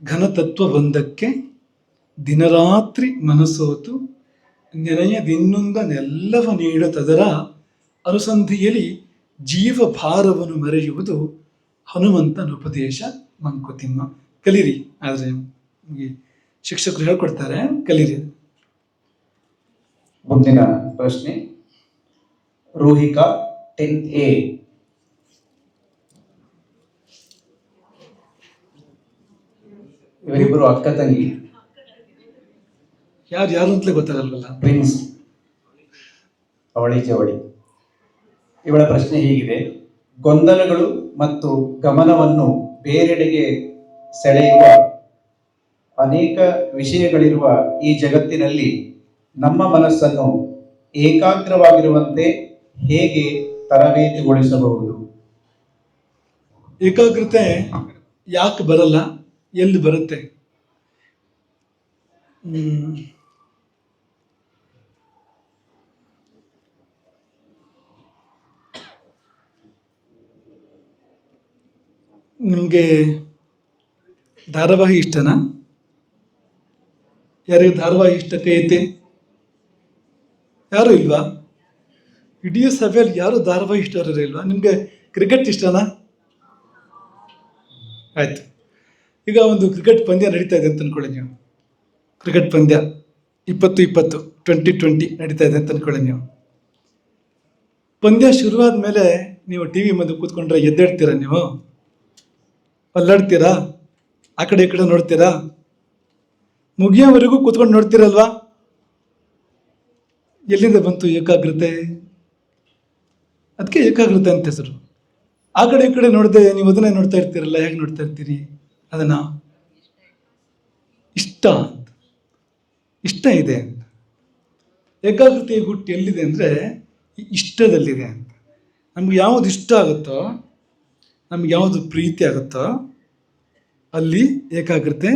ಘನತತ್ವ ಒಂದಕ್ಕೆ ದಿನರಾತ್ರಿ ಮನಸೋತು ನೆನೆಯದಿನ್ನೊಂದನ್ನೆಲ್ಲವ ನೀಡುತ್ತದರ ಅನುಸಂಧಿಯಲ್ಲಿ ಜೀವ ಭಾರವನ್ನು ಮರೆಯುವುದು ಹನುಮಂತನ ಉಪದೇಶ ಮಂಕುತಿಮ್ಮ. ಕಲೀರಿ, ಆದರೆ ಶಿಕ್ಷಕರು ಹೇಳ್ಕೊಡ್ತಾರೆ, ಕಲೀರಿ. ಮುಂದಿನ ಪ್ರಶ್ನೆ ರೋಹಿಕಾ 10A. ಇವರಿಬ್ಬರು ಅಕ್ಕ ತಂಗಿ, ಯಾರು ಅಂತಲೇ ಗೊತ್ತಾಗಲ್ವಲ್ಲ. ಟ್ವಿನ್ಸ್, ಅವಳಿ ಜವಳಿ. ಇವಳ ಪ್ರಶ್ನೆ ಹೀಗಿದೆ: ಗೊಂದಲಗಳು ಮತ್ತು ಗಮನವನ್ನು ಬೇರೆಡೆಗೆ ಸೆಳೆಯುವ ಅನೇಕ ವಿಷಯಗಳಿರುವ ಈ ಜಗತ್ತಿನಲ್ಲಿ ನಮ್ಮ ಮನಸ್ಸನ್ನು ಏಕಾಗ್ರವಾಗಿರುವಂತೆ ಹೇಗೆ ತರಬೇತಿಗೊಳಿಸಬಹುದು? ಏಕಾಗ್ರತೆ ಯಾಕೆ ಬರಲ್ಲ, ಎಲ್ಲಿ ಬರುತ್ತೆ? ನಿಮಗೆ ಧಾರಾವಾಹಿ ಇಷ್ಟನಾ? ಯಾರಿಗೆ ಧಾರಾವಾಹಿ ಇಷ್ಟತೆ ಐತೆ? ಯಾರು ಇಲ್ವಾ? ಇಡೀ ಸಭೆಯಲ್ಲಿ ಯಾರು ಧಾರಾವಾಹಿ ಇಷ್ಟ ಇಲ್ವಾ? ನಿಮಗೆ ಕ್ರಿಕೆಟ್ ಇಷ್ಟನಾ? ಆಯ್ತು, ಈಗ ಒಂದು ಕ್ರಿಕೆಟ್ ಪಂದ್ಯ ನಡೀತಾ ಇದೆ ಅಂತ ಅನ್ಕೊಳ್ಳಿ ನೀವು. ಕ್ರಿಕೆಟ್ ಪಂದ್ಯ 2020 2020 ನಡೀತಾ ಇದೆ ಅಂತ ಅನ್ಕೊಳ್ಳಿ ನೀವು. ಪಂದ್ಯ ಶುರುವಾದ ಮೇಲೆ ನೀವು ಟಿ ವಿ ಮುಂದೆ ಕೂತ್ಕೊಂಡ್ರೆ ಎದ್ದೇಳ್ತೀರಾ? ನೀವು ಅಲ್ಲಾಡ್ತೀರಾ? ಆ ಕಡೆ ಈ ಕಡೆ ನೋಡ್ತೀರಾ? ಮುಗಿಯೋವರೆಗೂ ಕೂತ್ಕೊಂಡು ನೋಡ್ತೀರಲ್ವಾ? ಎಲ್ಲಿಂದ ಬಂತು ಏಕಾಗ್ರತೆ? ಅದಕ್ಕೆ ಏಕಾಗ್ರತೆ ಅಂತ ಹೆಸರು. ಆ ಕಡೆ ಈ ಕಡೆ ನೋಡದೆ ನೀವು ಅದನ್ನೇ ನೋಡ್ತಾ ಇರ್ತೀರಲ್ಲ, ಹೇಗೆ ನೋಡ್ತಾ ಇರ್ತೀರಿ ಅದನ್ನ? ಇಷ್ಟ ಅಂತ, ಇಷ್ಟ ಇದೆ ಅಂತ. ಏಕಾಗ್ರತೆಯ ಗುಟ್ಟು ಎಲ್ಲಿದೆ ಅಂದರೆ ಇಷ್ಟದಲ್ಲಿದೆ ಅಂತ. ನಮ್ಗೆ ಯಾವುದು ಇಷ್ಟ ಆಗುತ್ತೋ, ನಮ್ಗೆ ಯಾವುದು ಪ್ರೀತಿ ಆಗುತ್ತೋ ಅಲ್ಲಿ ಏಕಾಗ್ರತೆ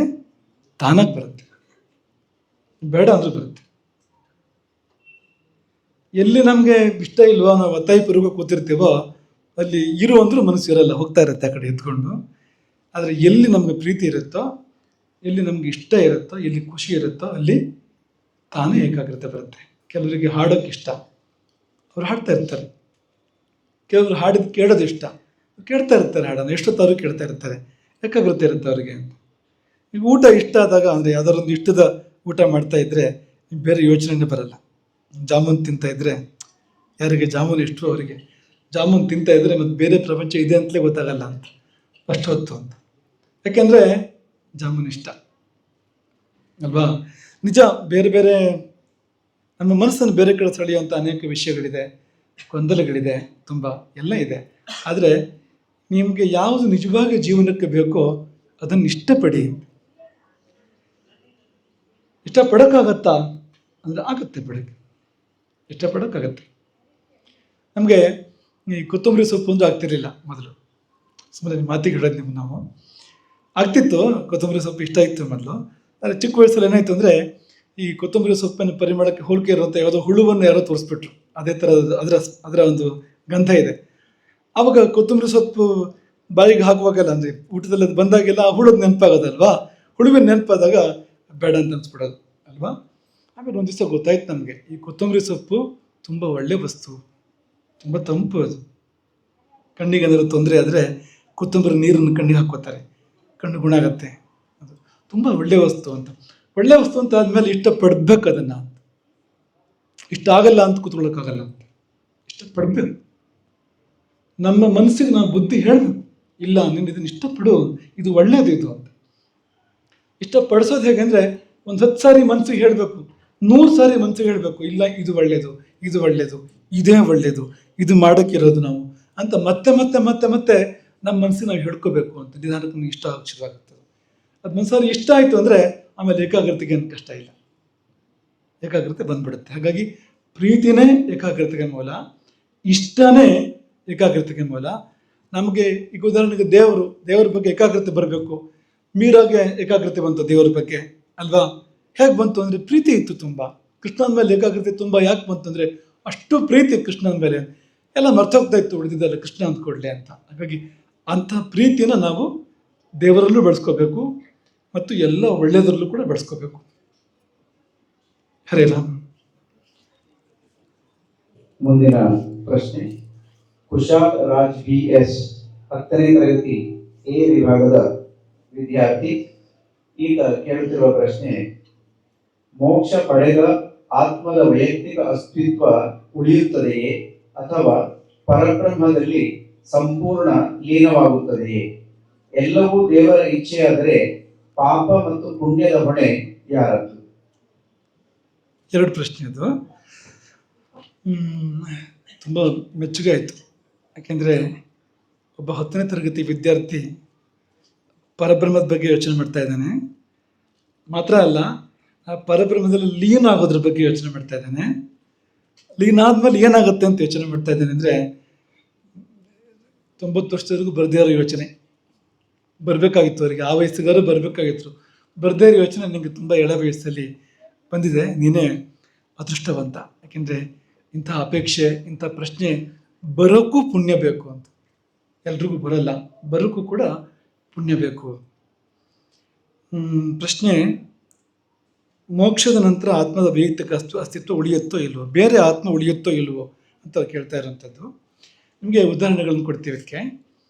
ತಾನಾಗಿ ಬರುತ್ತೆ, ಬೇಡ ಅಂದ್ರೂ ಬರುತ್ತೆ. ಎಲ್ಲಿ ನಮಗೆ ಇಷ್ಟ ಇಲ್ವೋ, ನಾವು ಒತ್ತಾಯಪೂರ್ವಕ ಕೂತಿರ್ತೀವೋ ಅಲ್ಲಿ ಇರು ಅಂದ್ರೂ ಮನಸ್ಸು ಇರಲ್ಲ, ಹೋಗ್ತಾ ಇರುತ್ತೆ ಆ ಕಡೆ ಎತ್ಕೊಂಡು. ಆದರೆ ಎಲ್ಲಿ ನಮಗೆ ಪ್ರೀತಿ ಇರುತ್ತೋ, ಎಲ್ಲಿ ನಮ್ಗೆ ಇಷ್ಟ ಇರುತ್ತೋ, ಎಲ್ಲಿ ಖುಷಿ ಇರುತ್ತೋ ಅಲ್ಲಿ ತಾನೇ ಏಕಾಗ್ರತೆ ಬರುತ್ತೆ. ಕೆಲವರಿಗೆ ಹಾಡೋಕ್ಕೆ ಇಷ್ಟ, ಅವ್ರು ಹಾಡ್ತಾ ಇರ್ತಾರೆ. ಕೆಲವರು ಹಾಡಿದ ಕೇಳೋದು ಇಷ್ಟ, ಕೇಳ್ತಾ ಇರ್ತಾರೆ ಹಾಡನ್ನು, ಎಷ್ಟೊತ್ತಾದ್ರೂ ಕೇಳ್ತಾ ಇರ್ತಾರೆ, ಏಕಾಗ್ರತೆ ಇರುತ್ತೆ ಅವರಿಗೆ. ಈಗ ಊಟ ಇಷ್ಟ ಆದಾಗ, ಅಂದರೆ ಯಾವ್ದಾರೊಂದು ಇಷ್ಟದ ಊಟ ಮಾಡ್ತಾ ಇದ್ರೆ ಬೇರೆ ಯೋಚನೆನೇ ಬರಲ್ಲ. ಜಾಮೂನ್ ತಿಂತಾ ಇದ್ರೆ, ಯಾರಿಗೆ ಜಾಮೂನ್ ಇಷ್ಟು ಅವರಿಗೆ ಜಾಮೂನ್ ತಿಂತಾ ಇದ್ರೆ ಮತ್ತು ಬೇರೆ ಪ್ರಪಂಚ ಇದೆ ಅಂತಲೇ ಗೊತ್ತಾಗಲ್ಲ ಅಂತ ಅಷ್ಟು ಹೊತ್ತು ಅಂತ. ಯಾಕೆಂದರೆ ಜಾಮೂನ್ ಇಷ್ಟ ಅಲ್ವಾ? ನಿಜ, ಬೇರೆ ಬೇರೆ ನಮ್ಮ ಮನಸ್ಸನ್ನು ಬೇರೆ ಕಡೆ ಸೆಳೆಯುವಂಥ ಅನೇಕ ವಿಷಯಗಳಿದೆ, ಗೊಂದಲಗಳಿದೆ, ತುಂಬ ಎಲ್ಲ ಇದೆ. ಆದರೆ ನಿಮಗೆ ಯಾವುದು ನಿಜವಾಗಿ ಜೀವನಕ್ಕೆ ಬೇಕೋ ಅದನ್ನು ಇಷ್ಟಪಡಿ. ಇಷ್ಟಪಡೋಕ್ಕಾಗತ್ತಾ ಅಂದರೆ ಆಗುತ್ತೆ, ಬೆಳಗ್ಗೆ ಇಷ್ಟಪಡೋಕ್ಕಾಗತ್ತೆ. ನಮಗೆ ಈ ಕೊತ್ತಂಬರಿ ಸೊಪ್ಪು ಒಂದು ಆಗ್ತಿರಲಿಲ್ಲ ಮೊದಲು, ಸುಮ್ಮನೆ ಮಾತಿಗೆ ಹೇಳೋದು ನಿಮ್ಗೆ. ನಾವು ಆಗ್ತಿತ್ತು, ಕೊತ್ತಂಬರಿ ಸೊಪ್ಪು ಇಷ್ಟ ಇತ್ತು ಮೊದಲು. ಆದರೆ ಚಿಕ್ಕ ವಯಸ್ಸಲ್ಲಿ ಏನಾಯಿತು ಅಂದರೆ, ಈ ಕೊತ್ತಂಬರಿ ಸೊಪ್ಪಿನ ಪರಿಮಳಕ್ಕೆ ಹೋಲಿಕೆ ಇರುವಂಥ ಯಾವುದೋ ಹುಳುವನ್ನು ಯಾರೋ ತೋರಿಸ್ಬಿಟ್ರು, ಅದೇ ಥರ ಅದರ ಒಂದು ಗಂಧ ಇದೆ. ಆವಾಗ ಕೊತ್ತಂಬರಿ ಸೊಪ್ಪು ಬಾಯಿಗೆ ಹಾಕುವಾಗೆಲ್ಲ, ಅಂದರೆ ಊಟದಲ್ಲಿ ಅದು ಬಂದಾಗೆಲ್ಲ ಆ ಹುಳದ ನೆನಪಾಗೋದಲ್ವಾ? ಹುಳುವಿನ ನೆನಪಾದಾಗ ಬೇಡ ಅಂತ ಅನ್ಸ್ಬಿಡೋದು ಅಲ್ವಾ? ಆಮೇಲೆ ಒಂದು ದಿವಸ ಗೊತ್ತಾಯ್ತು ನಮಗೆ, ಈ ಕೊತ್ತಂಬರಿ ಸೊಪ್ಪು ತುಂಬ ಒಳ್ಳೆ ವಸ್ತು, ತುಂಬ ತಂಪು ಅದು. ಕಣ್ಣಿಗೆ ಏನಾದರೂ ತೊಂದರೆ ಆದರೆ ಕೊತ್ತಂಬರಿ ನೀರನ್ನು ಕಣ್ಣಿಗೆ ಹಾಕ್ಕೋತಾರೆ, ಕಣ್ಣು ಗುಣ ಆಗತ್ತೆ, ಅದು ತುಂಬ ಒಳ್ಳೆ ವಸ್ತು ಅಂತ. ಒಳ್ಳೆ ವಸ್ತು ಅಂತ ಆದಮೇಲೆ ಇಷ್ಟಪಡ್ಬೇಕು ಅದನ್ನು. ಇಷ್ಟ ಆಗಲ್ಲ ಅಂತ ಕೂತ್ಕೊಳ್ಳೋಕ್ಕಾಗಲ್ಲ ಅಂತ, ಇಷ್ಟಪಡ್ಬೇಕು. ನಮ್ಮ ಮನಸ್ಸಿಗೆ ನಾವು ಬುದ್ಧಿ ಹೇಳಬೇಕು, ಇಲ್ಲ ನೀನು ಇದನ್ನು ಇಷ್ಟಪಡು, ಇದು ಒಳ್ಳೇದು ಇದು ಅಂತ. ಇಷ್ಟಪಡಿಸೋದು ಹೇಗೆ ಅಂದರೆ, ಒಂದು 10 ಸಾರಿ ಮನಸ್ಸಿಗೆ ಹೇಳಬೇಕು, 100 ಸಾರಿ ಮನಸ್ಸಿಗೆ ಹೇಳಬೇಕು, ಇಲ್ಲ ಇದು ಒಳ್ಳೆಯದು, ಇದು ಒಳ್ಳೆಯದು, ಇದೇ ಒಳ್ಳೆಯದು, ಇದು ಮಾಡೋಕ್ಕಿರೋದು ನಾವು ಅಂತ ಮತ್ತೆ ಮತ್ತೆ ಮತ್ತೆ ಮತ್ತೆ ನಮ್ಮ ಮನಸ್ಸಿಗೆ ನಾವು ಹೇಳ್ಕೋಬೇಕು ಅಂತ. ನಿಧಾನಕ್ಕೆ ನಮ್ಗೆ ಇಷ್ಟ ಆಗೋಕ್ಕೆ ಶುರುವಾಗುತ್ತೆ. ಅದು ಒಂದ್ಸಾರಿ ಇಷ್ಟ ಆಯಿತು ಅಂದರೆ ಆಮೇಲೆ ಏಕಾಗ್ರತೆಗೆ ಏನು ಕಷ್ಟ ಇಲ್ಲ, ಏಕಾಗ್ರತೆ ಬಂದ್ಬಿಡುತ್ತೆ. ಹಾಗಾಗಿ ಪ್ರೀತಿನೇ ಏಕಾಗ್ರತೆಗೆ ಮೂಲ, ಇಷ್ಟನೇ ಏಕಾಗ್ರತೆಗೆ ಮೂಲ. ನಮಗೆ ಈಗ ಉದಾಹರಣೆಗೆ ದೇವರ ಬಗ್ಗೆ ಏಕಾಗ್ರತೆ ಬರಬೇಕು. ಮೀರಾಗೆ ಏಕಾಗ್ರತೆ ಬಂತು ದೇವರ ಬಗ್ಗೆ ಅಲ್ವಾ? ಹೇಗೆ ಬಂತು ಅಂದರೆ ಪ್ರೀತಿ ಇತ್ತು ತುಂಬ. ಕೃಷ್ಣನ ಮೇಲೆ ಏಕಾಗ್ರತೆ ತುಂಬ ಯಾಕೆ ಬಂತು ಅಂದರೆ ಅಷ್ಟು ಪ್ರೀತಿ ಕೃಷ್ಣನ ಮೇಲೆ, ಎಲ್ಲ ಮರ್ತೋಗ್ತಾ ಇತ್ತು ಉಳಿದಿದ್ದಲ್ಲ ಕೃಷ್ಣ ಅಂದ್ಕೊಡ್ಲಿ ಅಂತ. ಹಾಗಾಗಿ ಅಂಥ ಪ್ರೀತಿನ ನಾವು ದೇವರಲ್ಲೂ ಬೆಳೆಸ್ಕೋಬೇಕು ಮತ್ತು ಎಲ್ಲ ಒಳ್ಳೆಯದರಲ್ಲೂ ಕೂಡ ಬೆಳೆಸ್ಕೋಬೇಕು. ಹರೇ ರಾಮ್. ಮುಂದಿನ ಪ್ರಶ್ನೆ, ಕುಶಾಲ್ ರಾಜ್ BS 10ನೇ ತರಗತಿ ಎ ವಿಭಾಗದ ವಿದ್ಯಾರ್ಥಿ. ಈಗ ಕೇಳುತ್ತಿರುವ ಪ್ರಶ್ನೆ, ಮೋಕ್ಷ ಪಡೆದ ಆತ್ಮದ ವೈಯಕ್ತಿಕ ಅಸ್ತಿತ್ವ ಉಳಿಯುತ್ತದೆಯೇ ಅಥವಾ ಪರಬ್ರಹ್ಮದಲ್ಲಿ ಸಂಪೂರ್ಣ ಲೀನವಾಗುತ್ತದೆಯೇ? ಎಲ್ಲವೂ ದೇವರ ಇಚ್ಛೆಯಾದರೆ ಪಾಪ ಮತ್ತು ಪುಣ್ಯದ ಹೊಣೆ ಯಾರದ್ದು? ಎರಡು ಪ್ರಶ್ನೆ ಅದು. ತುಂಬ ಮೆಚ್ಚುಗೆ ಆಯಿತು. ಯಾಕೆಂದರೆ ಒಬ್ಬ 10ನೇ ತರಗತಿ ವಿದ್ಯಾರ್ಥಿ ಪರಬ್ರಹ್ಮದ ಬಗ್ಗೆ ಯೋಚನೆ ಮಾಡ್ತಾ ಇದ್ದಾನೆ. ಮಾತ್ರ ಅಲ್ಲ, ಆ ಪರಬ್ರಹ್ಮದಲ್ಲಿ ಲೀನ ಆಗೋದ್ರ ಬಗ್ಗೆ ಯೋಚನೆ ಮಾಡ್ತಾ ಇದ್ದಾನೆ. ಲೀನ ಆದ್ಮೇಲೆ ಏನಾಗುತ್ತೆ ಅಂತ ಯೋಚನೆ ಮಾಡ್ತಾ ಇದ್ದಾನೆ. ಅಂದರೆ 90 ವರ್ಷದವರೆಗೂ ಬರದೇ ಇರೋ ಯೋಚನೆ ಬರಬೇಕಾಗಿತ್ತು ಅವರಿಗೆ, ಆ ವಯಸ್ಸಿಗಾರು ಬರಬೇಕಾಗಿತ್ತು. ಬರದೇ ಇರೋ ಯೋಚನೆ ನಿಮಗೆ ತುಂಬ ಎಳ ವಯಸ್ಸಲ್ಲಿ ಬಂದಿದೆ. ನೀನೇ ಅದೃಷ್ಟವಂತ. ಯಾಕೆಂದರೆ ಇಂಥ ಅಪೇಕ್ಷೆ, ಇಂಥ ಪ್ರಶ್ನೆ ಬರೋಕ್ಕೂ ಪುಣ್ಯ ಬೇಕು ಅಂತ. ಎಲ್ರಿಗೂ ಬರಲ್ಲ, ಬರೋಕ್ಕೂ ಕೂಡ ಪುಣ್ಯ ಬೇಕು. ಪ್ರಶ್ನೆ, ಮೋಕ್ಷದ ನಂತರ ಆತ್ಮದ ವೈಯಕ್ತಿಕ ಅಸ್ತಿತ್ವ ಉಳಿಯುತ್ತೋ ಇಲ್ವೋ, ಬೇರೆ ಆತ್ಮ ಉಳಿಯುತ್ತೋ ಇಲ್ವೋ ಅಂತ ಕೇಳ್ತಾ ಇರೋಂಥದ್ದು. ನಿಮಗೆ ಉದಾಹರಣೆಗಳನ್ನು ಕೊಡ್ತೀವಿ ಇದಕ್ಕೆ.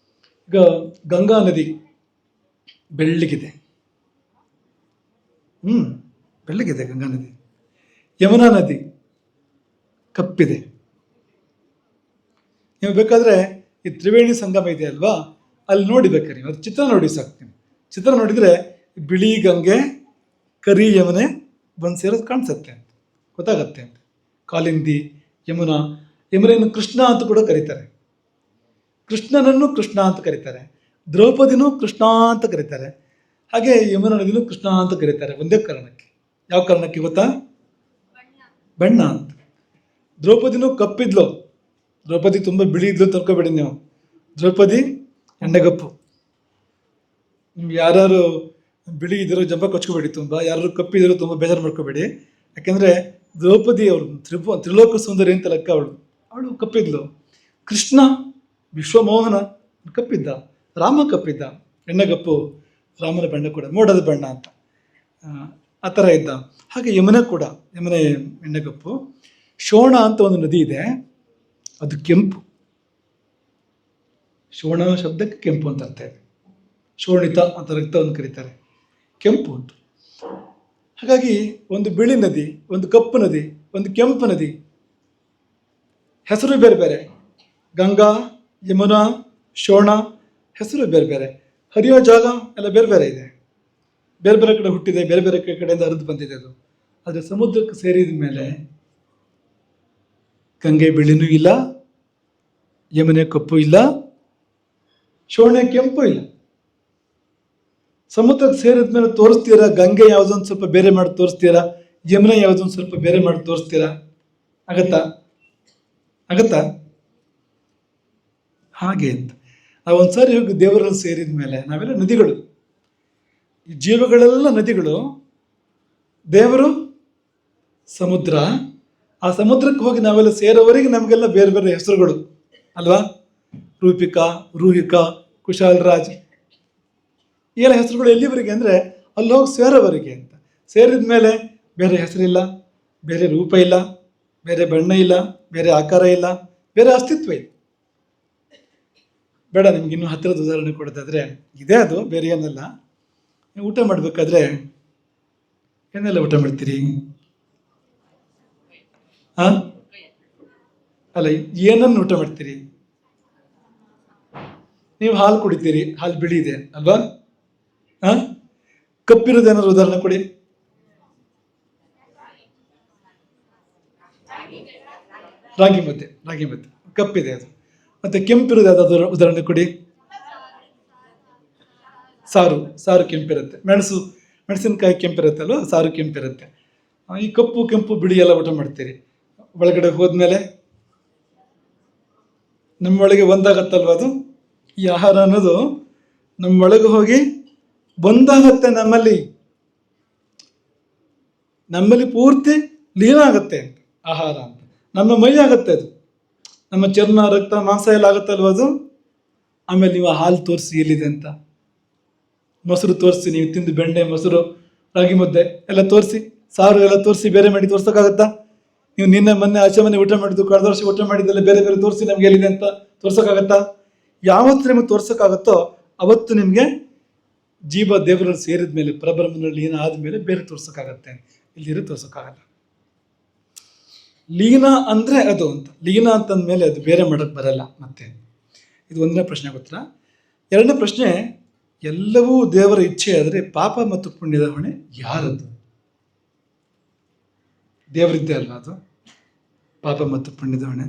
ಈಗ ಗಂಗಾ ನದಿ ಬೆಳ್ಳಗಿದೆ, ಬೆಳ್ಳಗಿದೆ ಗಂಗಾ ನದಿ. ಯಮುನಾ ನದಿ ಕಪ್ಪಿದೆ. ನೀವು ಬೇಕಾದರೆ ಈ ತ್ರಿವೇಣಿ ಸಂಗಮ ಇದೆ ಅಲ್ವಾ, ಅಲ್ಲಿ ನೋಡಿ ಬೇಕಾರೆ ನೀವು ಅದು ಚಿತ್ರ ನೋಡಿ ಸಾಕ್ತೀನಿ. ಚಿತ್ರ ನೋಡಿದರೆ ಬಿಳಿ ಗಂಗೆ ಕರಿ ಯಮುನೆ ಬಂದು ಸೇರೋದು ಕಾಣಿಸುತ್ತೆ ಅಂತ ಗೊತ್ತಾಗತ್ತೆ ಅಂತ. ಕಾಲಿಂದಿ, ಯಮುನಾ, ಯಮುನೆಯನ್ನು ಕೃಷ್ಣ ಅಂತ ಕೂಡ ಕರೀತಾರೆ, ಕೃಷ್ಣನನ್ನು ಕೃಷ್ಣ ಅಂತ ಕರೀತಾರೆ, ದ್ರೌಪದಿನೂ ಕೃಷ್ಣ ಅಂತ ಕರೀತಾರೆ, ಹಾಗೆ ಯಮುನಾ ನದಿನೂ ಕೃಷ್ಣ ಅಂತ ಕರೀತಾರೆ. ಒಂದೇ ಕಾರಣಕ್ಕೆ. ಯಾವ ಕಾರಣಕ್ಕೆ ಗೊತ್ತಾ? ಬಣ್ಣ ಅಂತ. ದ್ರೌಪದಿನೂ ಕಪ್ಪಿದ್ಲು, ದ್ರೌಪದಿ ತುಂಬ ಬಿಳಿ ಇದ್ಲು ತರ್ಕೋಬೇಡಿ ನೀವು. ದ್ರೌಪದಿ ಎಣ್ಣೆಗಪ್ಪು. ನಿಮ್ಗೆ ಯಾರು ಬಿಳಿ ಇದ್ದರೂ ಜಂಬ ಕೊಚ್ಕೋಬೇಡಿ, ತುಂಬ ಯಾರು ಕಪ್ಪಿದ್ರು ತುಂಬ ಬೇಜಾರು ಮಾಡ್ಕೋಬೇಡಿ. ಯಾಕೆಂದರೆ ದ್ರೌಪದಿ ಅವರು ತ್ರಿಲೋಕ ಸುಂದರಿ ಅಂತ ಲೆಕ್ಕ. ಅವಳು ಕಪ್ಪಿದ್ಲು. ಕೃಷ್ಣ ವಿಶ್ವಮೋಹನ ಕಪ್ಪಿದ್ದ, ರಾಮ ಕಪ್ಪಿದ್ದ, ಎಣ್ಣೆಗಪ್ಪು. ರಾಮನ ಬಣ್ಣ ಕೂಡ ಮೋಡದ ಬಣ್ಣ ಅಂತ ಆ ಥರ ಇದ್ದ. ಹಾಗೆ ಯಮುನೆ ಕೂಡ, ಯಮುನೆ ಎಣ್ಣೆಗಪ್ಪು. ಶೋಣ ಅಂತ ಒಂದು ನದಿ ಇದೆ, ಅದು ಕೆಂಪು. ಶೋಣ ಶಬ್ದಕ್ಕೆ ಕೆಂಪು ಅಂತ ಅರ್ಥ ಇದೆ. ಶೋಣಿತ ಅಂತ ರಕ್ತವನ್ನು ಕರೀತಾರೆ, ಕೆಂಪು ಅಂತ. ಹಾಗಾಗಿ ಒಂದು ಬಿಳಿ ನದಿ, ಒಂದು ಕಪ್ಪು ನದಿ, ಒಂದು ಕೆಂಪು ನದಿ, ಹೆಸರು ಬೇರೆ ಬೇರೆ. ಗಂಗಾ, ಯಮುನಾ, ಶೋಣ ಹೆಸರು ಬೇರೆ ಬೇರೆ. ಹರಿಯೋ ಜಾಗ ಎಲ್ಲ ಬೇರೆ ಬೇರೆ ಇದೆ, ಬೇರೆ ಬೇರೆ ಕಡೆ ಹುಟ್ಟಿದೆ, ಬೇರೆ ಬೇರೆ ಕಡೆಯಿಂದ ಹರಿದು ಬಂದಿದೆ ಅದು. ಆದರೆ ಸಮುದ್ರಕ್ಕೆ ಸೇರಿದ ಮೇಲೆ ಗಂಗೆ ಬಿಳಿನೂ ಇಲ್ಲ, ಯಮುನೆ ಕಪ್ಪು ಇಲ್ಲ, ಶೋಣೆ ಕೆಂಪು ಇಲ್ಲ. ಸಮುದ್ರಕ್ಕೆ ಸೇರಿದ ಮೇಲೆ ತೋರಿಸ್ತೀರಾ ಗಂಗೆ ಯಾವುದೊಂದು ಸ್ವಲ್ಪ ಬೇರೆ ಮಾಡಿ ತೋರಿಸ್ತೀರಾ, ಯಮುನೆ ಯಾವುದೊಂದು ಸ್ವಲ್ಪ ಬೇರೆ ಮಾಡಿ ತೋರಿಸ್ತೀರಾ? ಆಗತ್ತಾ? ಹಾಗೆ ಅಂತ ನಾವು ಒಂದ್ಸಾರಿ ಹೋಗಿ ದೇವರಲ್ಲಿ ಸೇರಿದ ಮೇಲೆ ನಾವೆಲ್ಲ ನದಿಗಳು, ಈ ಜೀವಗಳೆಲ್ಲ ನದಿಗಳು, ದೇವರು ಸಮುದ್ರ. ಆ ಸಮುದ್ರಕ್ಕೆ ಹೋಗಿ ನಾವೆಲ್ಲ ಸೇರೋವರೆಗೆ ನಮಗೆಲ್ಲ ಬೇರೆ ಬೇರೆ ಹೆಸರುಗಳು ಅಲ್ವಾ? ರೂಪಿಕಾ, ರೂಹಿಕಾ, ಕುಶಾಲ್ ರಾಜ್, ಈ ಎಲ್ಲ ಹೆಸರುಗಳು ಎಲ್ಲಿವರೆಗೆ ಅಂದರೆ ಅಲ್ಲಿ ಹೋಗಿ ಸೇರೋವರೆಗೆ ಅಂತ. ಸೇರಿದ ಮೇಲೆ ಬೇರೆ ಹೆಸರಿಲ್ಲ, ಬೇರೆ ರೂಪ ಇಲ್ಲ, ಬೇರೆ ಬಣ್ಣ ಇಲ್ಲ, ಬೇರೆ ಆಕಾರ ಇಲ್ಲ, ಬೇರೆ ಅಸ್ತಿತ್ವ ಇಲ್ಲ. ಬೇಡ, ನಿಮ್ಗೆ ಇನ್ನೂ ಹತ್ತಿರದ ಉದಾಹರಣೆ ಕೊಡೋದಾದರೆ ಇದೇ, ಅದು ಬೇರೆ ಏನಲ್ಲ. ನೀವು ಊಟ ಮಾಡಬೇಕಾದ್ರೆ ಏನೆಲ್ಲ ಊಟ ಮಾಡ್ತೀರಿ? ಅಲ್ಲ, ಏನನ್ನು ಊಟ ಮಾಡ್ತೀರಿ? ನೀವು ಹಾಲು ಕುಡಿತೀರಿ, ಹಾಲು ಬಿಳಿ ಇದೆ ಅಲ್ವಾ? ಕಪ್ಪಿರೋದೇನಾದ್ರು ಉದಾಹರಣೆ ಕೊಡಿ. ರಾಗಿ ಮುದ್ದೆ ಕಪ್ಪಿದೆ ಅದು. ಮತ್ತೆ ಕೆಂಪಿರೋದು ಯಾವ್ದಾದ್ರು ಉದಾಹರಣೆ ಕೊಡಿ. ಸಾರು ಕೆಂಪಿರುತ್ತೆ, ಮೆಣಸಿನಕಾಯಿ ಕೆಂಪಿರುತ್ತೆ ಅಲ್ವಾ, ಸಾರು ಕೆಂಪಿರುತ್ತೆ. ಈ ಕಪ್ಪು ಕೆಂಪು ಬಿಳಿ ಎಲ್ಲ ಊಟ ಮಾಡ್ತೀರಿ. ಒಳಗಡೆ ಹೋದ್ಮೇಲೆ ನಮ್ಮೊಳಗೆ ಒಂದಾಗತ್ತಲ್ವ ಅದು. ಈ ಆಹಾರ ಅನ್ನೋದು ನಮ್ಮೊಳಗೆ ಹೋಗಿ ಒಂದಾಗತ್ತೆ, ನಮ್ಮಲ್ಲಿ ಪೂರ್ತಿ ಲೀನ ಆಗತ್ತೆ ಆಹಾರ ಅಂತ. ನಮ್ಮ ಮೈ ಆಗತ್ತೆ ಅದು, ನಮ್ಮ ಚರ್ಮ, ರಕ್ತ, ಮಾಂಸ ಎಲ್ಲ ಆಗುತ್ತಲ್ವ ಅದು. ಆಮೇಲೆ ನೀವು ಹಾಲು ತೋರಿಸಿ ಎಲ್ಲಿದೆ ಅಂತ, ಮೊಸರು ತೋರಿಸಿ, ನೀವು ತಿಂದು ಬೆಣ್ಣೆ, ಮೊಸರು, ರಾಗಿ ಮುದ್ದೆ ಎಲ್ಲ ತೋರಿಸಿ, ಸಾರು ಎಲ್ಲ ತೋರಿಸಿ ಬೇರೆ ಮಾಡಿ ತೋರ್ಸೋಕ್ಕಾಗತ್ತಾ? ನೀವು ನಿನ್ನೆ ಮೊನ್ನೆ ಆಚೆ ಮನೆ ಊಟ ಮಾಡಿದ್ದು, ಕಳೆದ ವರ್ಷ ಊಟ ಮಾಡಿದ್ದೆಲ್ಲ ಬೇರೆ ಬೇರೆ ತೋರಿಸಿ ನಮ್ಗೆ ಎಲ್ಲಿದೆ ಅಂತ ತೋರ್ಸೋಕ್ಕಾಗತ್ತಾ? ಯಾವತ್ತು ನಿಮಗೆ ತೋರ್ಸೋಕ್ಕಾಗತ್ತೋ ಅವತ್ತು ನಿಮಗೆ ಜೀವ ದೇವರಲ್ಲಿ ಸೇರಿದ ಮೇಲೆ, ಪರಬ್ರಹ್ಮನಲ್ಲಿ ಲೀನ ಆದಮೇಲೆ ಬೇರೆ ತೋರ್ಸೋಕ್ಕಾಗತ್ತೆ. ಇಲ್ಲಿರೋ ತೋರ್ಸೋಕ್ಕಾಗಲ್ಲ. ಲೀನ ಅಂದರೆ ಅದು ಅಂತ. ಲೀನ ಅಂತಂದಮೇಲೆ ಅದು ಬೇರೆ ಮಾಡೋಕ್ಕೆ ಬರಲ್ಲ. ಮತ್ತೆ ಇದು ಒಂದನೇ ಪ್ರಶ್ನೆ ಗೊತ್ತಾ? ಎರಡನೇ ಪ್ರಶ್ನೆ, ಎಲ್ಲವೂ ದೇವರ ಇಚ್ಛೆ ಆದರೆ ಪಾಪ ಮತ್ತು ಪುಣ್ಯದ ಹೊಣೆ ಯಾರದು? ದೇವರಿದ್ದೇ ಅಲ್ವಾ ಅದು? ಪಾಪ ಮತ್ತು ಪುಣ್ಯದ ಹೊಣೆ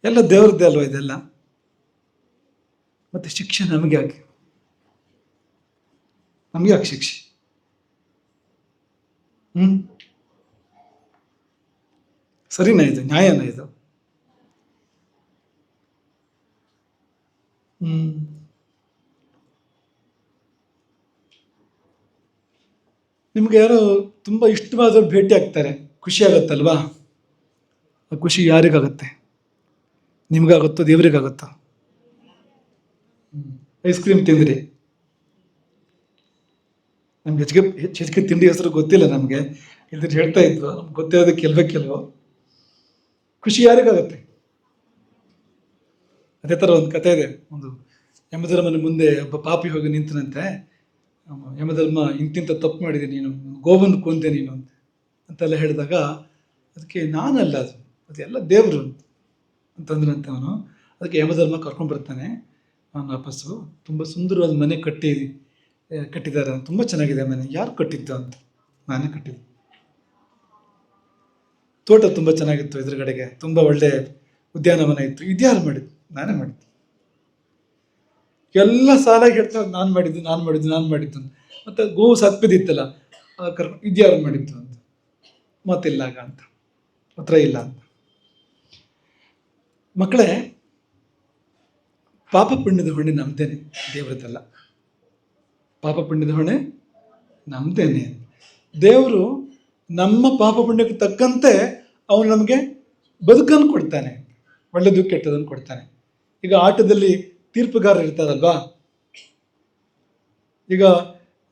ಎಲ್ಲ ದೇವರದ್ದೇ ಅಲ್ವಾ ಇದೆಲ್ಲ? ಮತ್ತೆ ಶಿಕ್ಷೆ ನಮಗೆ ಯಾಕೆ ಶಿಕ್ಷೆ? ಸರಿನಾ ಇದು? ನ್ಯಾಯನಾ ಇದು? ನಿಮ್ಗೆ ಯಾರೋ ತುಂಬ ಇಷ್ಟವಾದವ್ರು ಭೇಟಿ ಆಗ್ತಾರೆ, ಖುಷಿ ಆಗುತ್ತಲ್ವಾ? ಆ ಖುಷಿ ಯಾರಿಗಾಗತ್ತೆ? ನಿಮ್ಗಾಗುತ್ತೋ ದೇವರಿಗಾಗುತ್ತೋ? ಐಸ್ ಕ್ರೀಮ್ ತಿಂದ್ರಿ, ನಮ್ಗೆ ಹೆಚ್ಚಿಗೆ ತಿಂಡಿ ಹೆಸರು ಗೊತ್ತಿಲ್ಲ ನಮಗೆ, ಇಲ್ದಿರು ಹೇಳ್ತಾ ಇದ್ವು, ನಮ್ಗೆ ಗೊತ್ತಿರೋದಕ್ಕೆ ಕೆಲವೋ ಖುಷಿ ಯಾರಿಗಾಗತ್ತೆ? ಅದೇ ಥರ ಒಂದು ಕತೆ ಇದೆ. ಒಂದು ಯಮಧರ್ಮನ ಮುಂದೆ ಒಬ್ಬ ಪಾಪಿ ಹೋಗಿ ನಿಂತನಂತೆ. ಯಮಧರ್ಮ, ಇಂತಿಂತ ತಪ್ಪು ಮಾಡಿದೆ ನೀನು, ಗೋವನ್ನು ಕೊಂದೆ ನೀನು ಅಂತೆಲ್ಲ ಹೇಳಿದಾಗ, ಅದಕ್ಕೆ ನಾನಲ್ಲ, ಅದೆಲ್ಲ ದೇವರು ಅಂತಂದ್ರಂತೆ ಅವನು. ಅದಕ್ಕೆ ಯಮಧರ್ಮ ಕರ್ಕೊಂಡ್ಬರ್ತಾನೆ. ವಾಪಸ್ಸು ತುಂಬ ಸುಂದರವಾದ ಮನೆ ಕಟ್ಟಿದ್ದಾರೆ, ತುಂಬ ಚೆನ್ನಾಗಿದೆ ಮನೆ. ಯಾರು ಕಟ್ಟಿದ್ದು ಅಂತ. ನಾನೇ ಕಟ್ಟಿದ್ದು. ತೋಟ ತುಂಬ ಚೆನ್ನಾಗಿತ್ತು, ಎದುರುಗಡೆಗೆ ತುಂಬ ಒಳ್ಳೆ ಉದ್ಯಾನವನ ಇತ್ತು. ಇದ್ಯಾರು ಮಾಡಿದ್ದು? ನಾನೇ ಮಾಡಿದ್ದು. ಎಲ್ಲ ಸಾಲಾಗಿ ಹೇಳ್ತಾರೆ ನಾನು ಮಾಡಿದ್ದು ಅಂತ. ಮತ್ತು ಗೋವು ಸತ್ಪಿದಿತ್ತಲ್ಲ ಇದ್ಯಾರು ಮಾಡಿದ್ದು ಅಂತ. ಮತ್ತಿಲ್ಲ ಆಗ ಅಂತ ಉತ್ತರ ಇಲ್ಲ ಅಂತ. ಮಕ್ಕಳೇ, ಪಾಪ ಪುಣ್ಯದ ಹೊಣೆ ನಮ್ದೇನೆ, ದೇವರದ್ದಲ್ಲ. ಪಾಪ ಪುಣ್ಯದ ಹೊಣೆ ನಮ್ದೇನೆ. ದೇವರು ನಮ್ಮ ಪಾಪ ಪುಣ್ಯಕ್ಕೆ ತಕ್ಕಂತೆ ಅವನು ನಮಗೆ ಬದುಕನ್ನು ಕೊಡ್ತಾನೆ, ಒಳ್ಳೆದು ಕೆಟ್ಟದನ್ನು ಕೊಡ್ತಾನೆ. ಈಗ ಆಟದಲ್ಲಿ ತೀರ್ಪುಗಾರರು ಇರ್ತಾರಲ್ವಾ, ಈಗ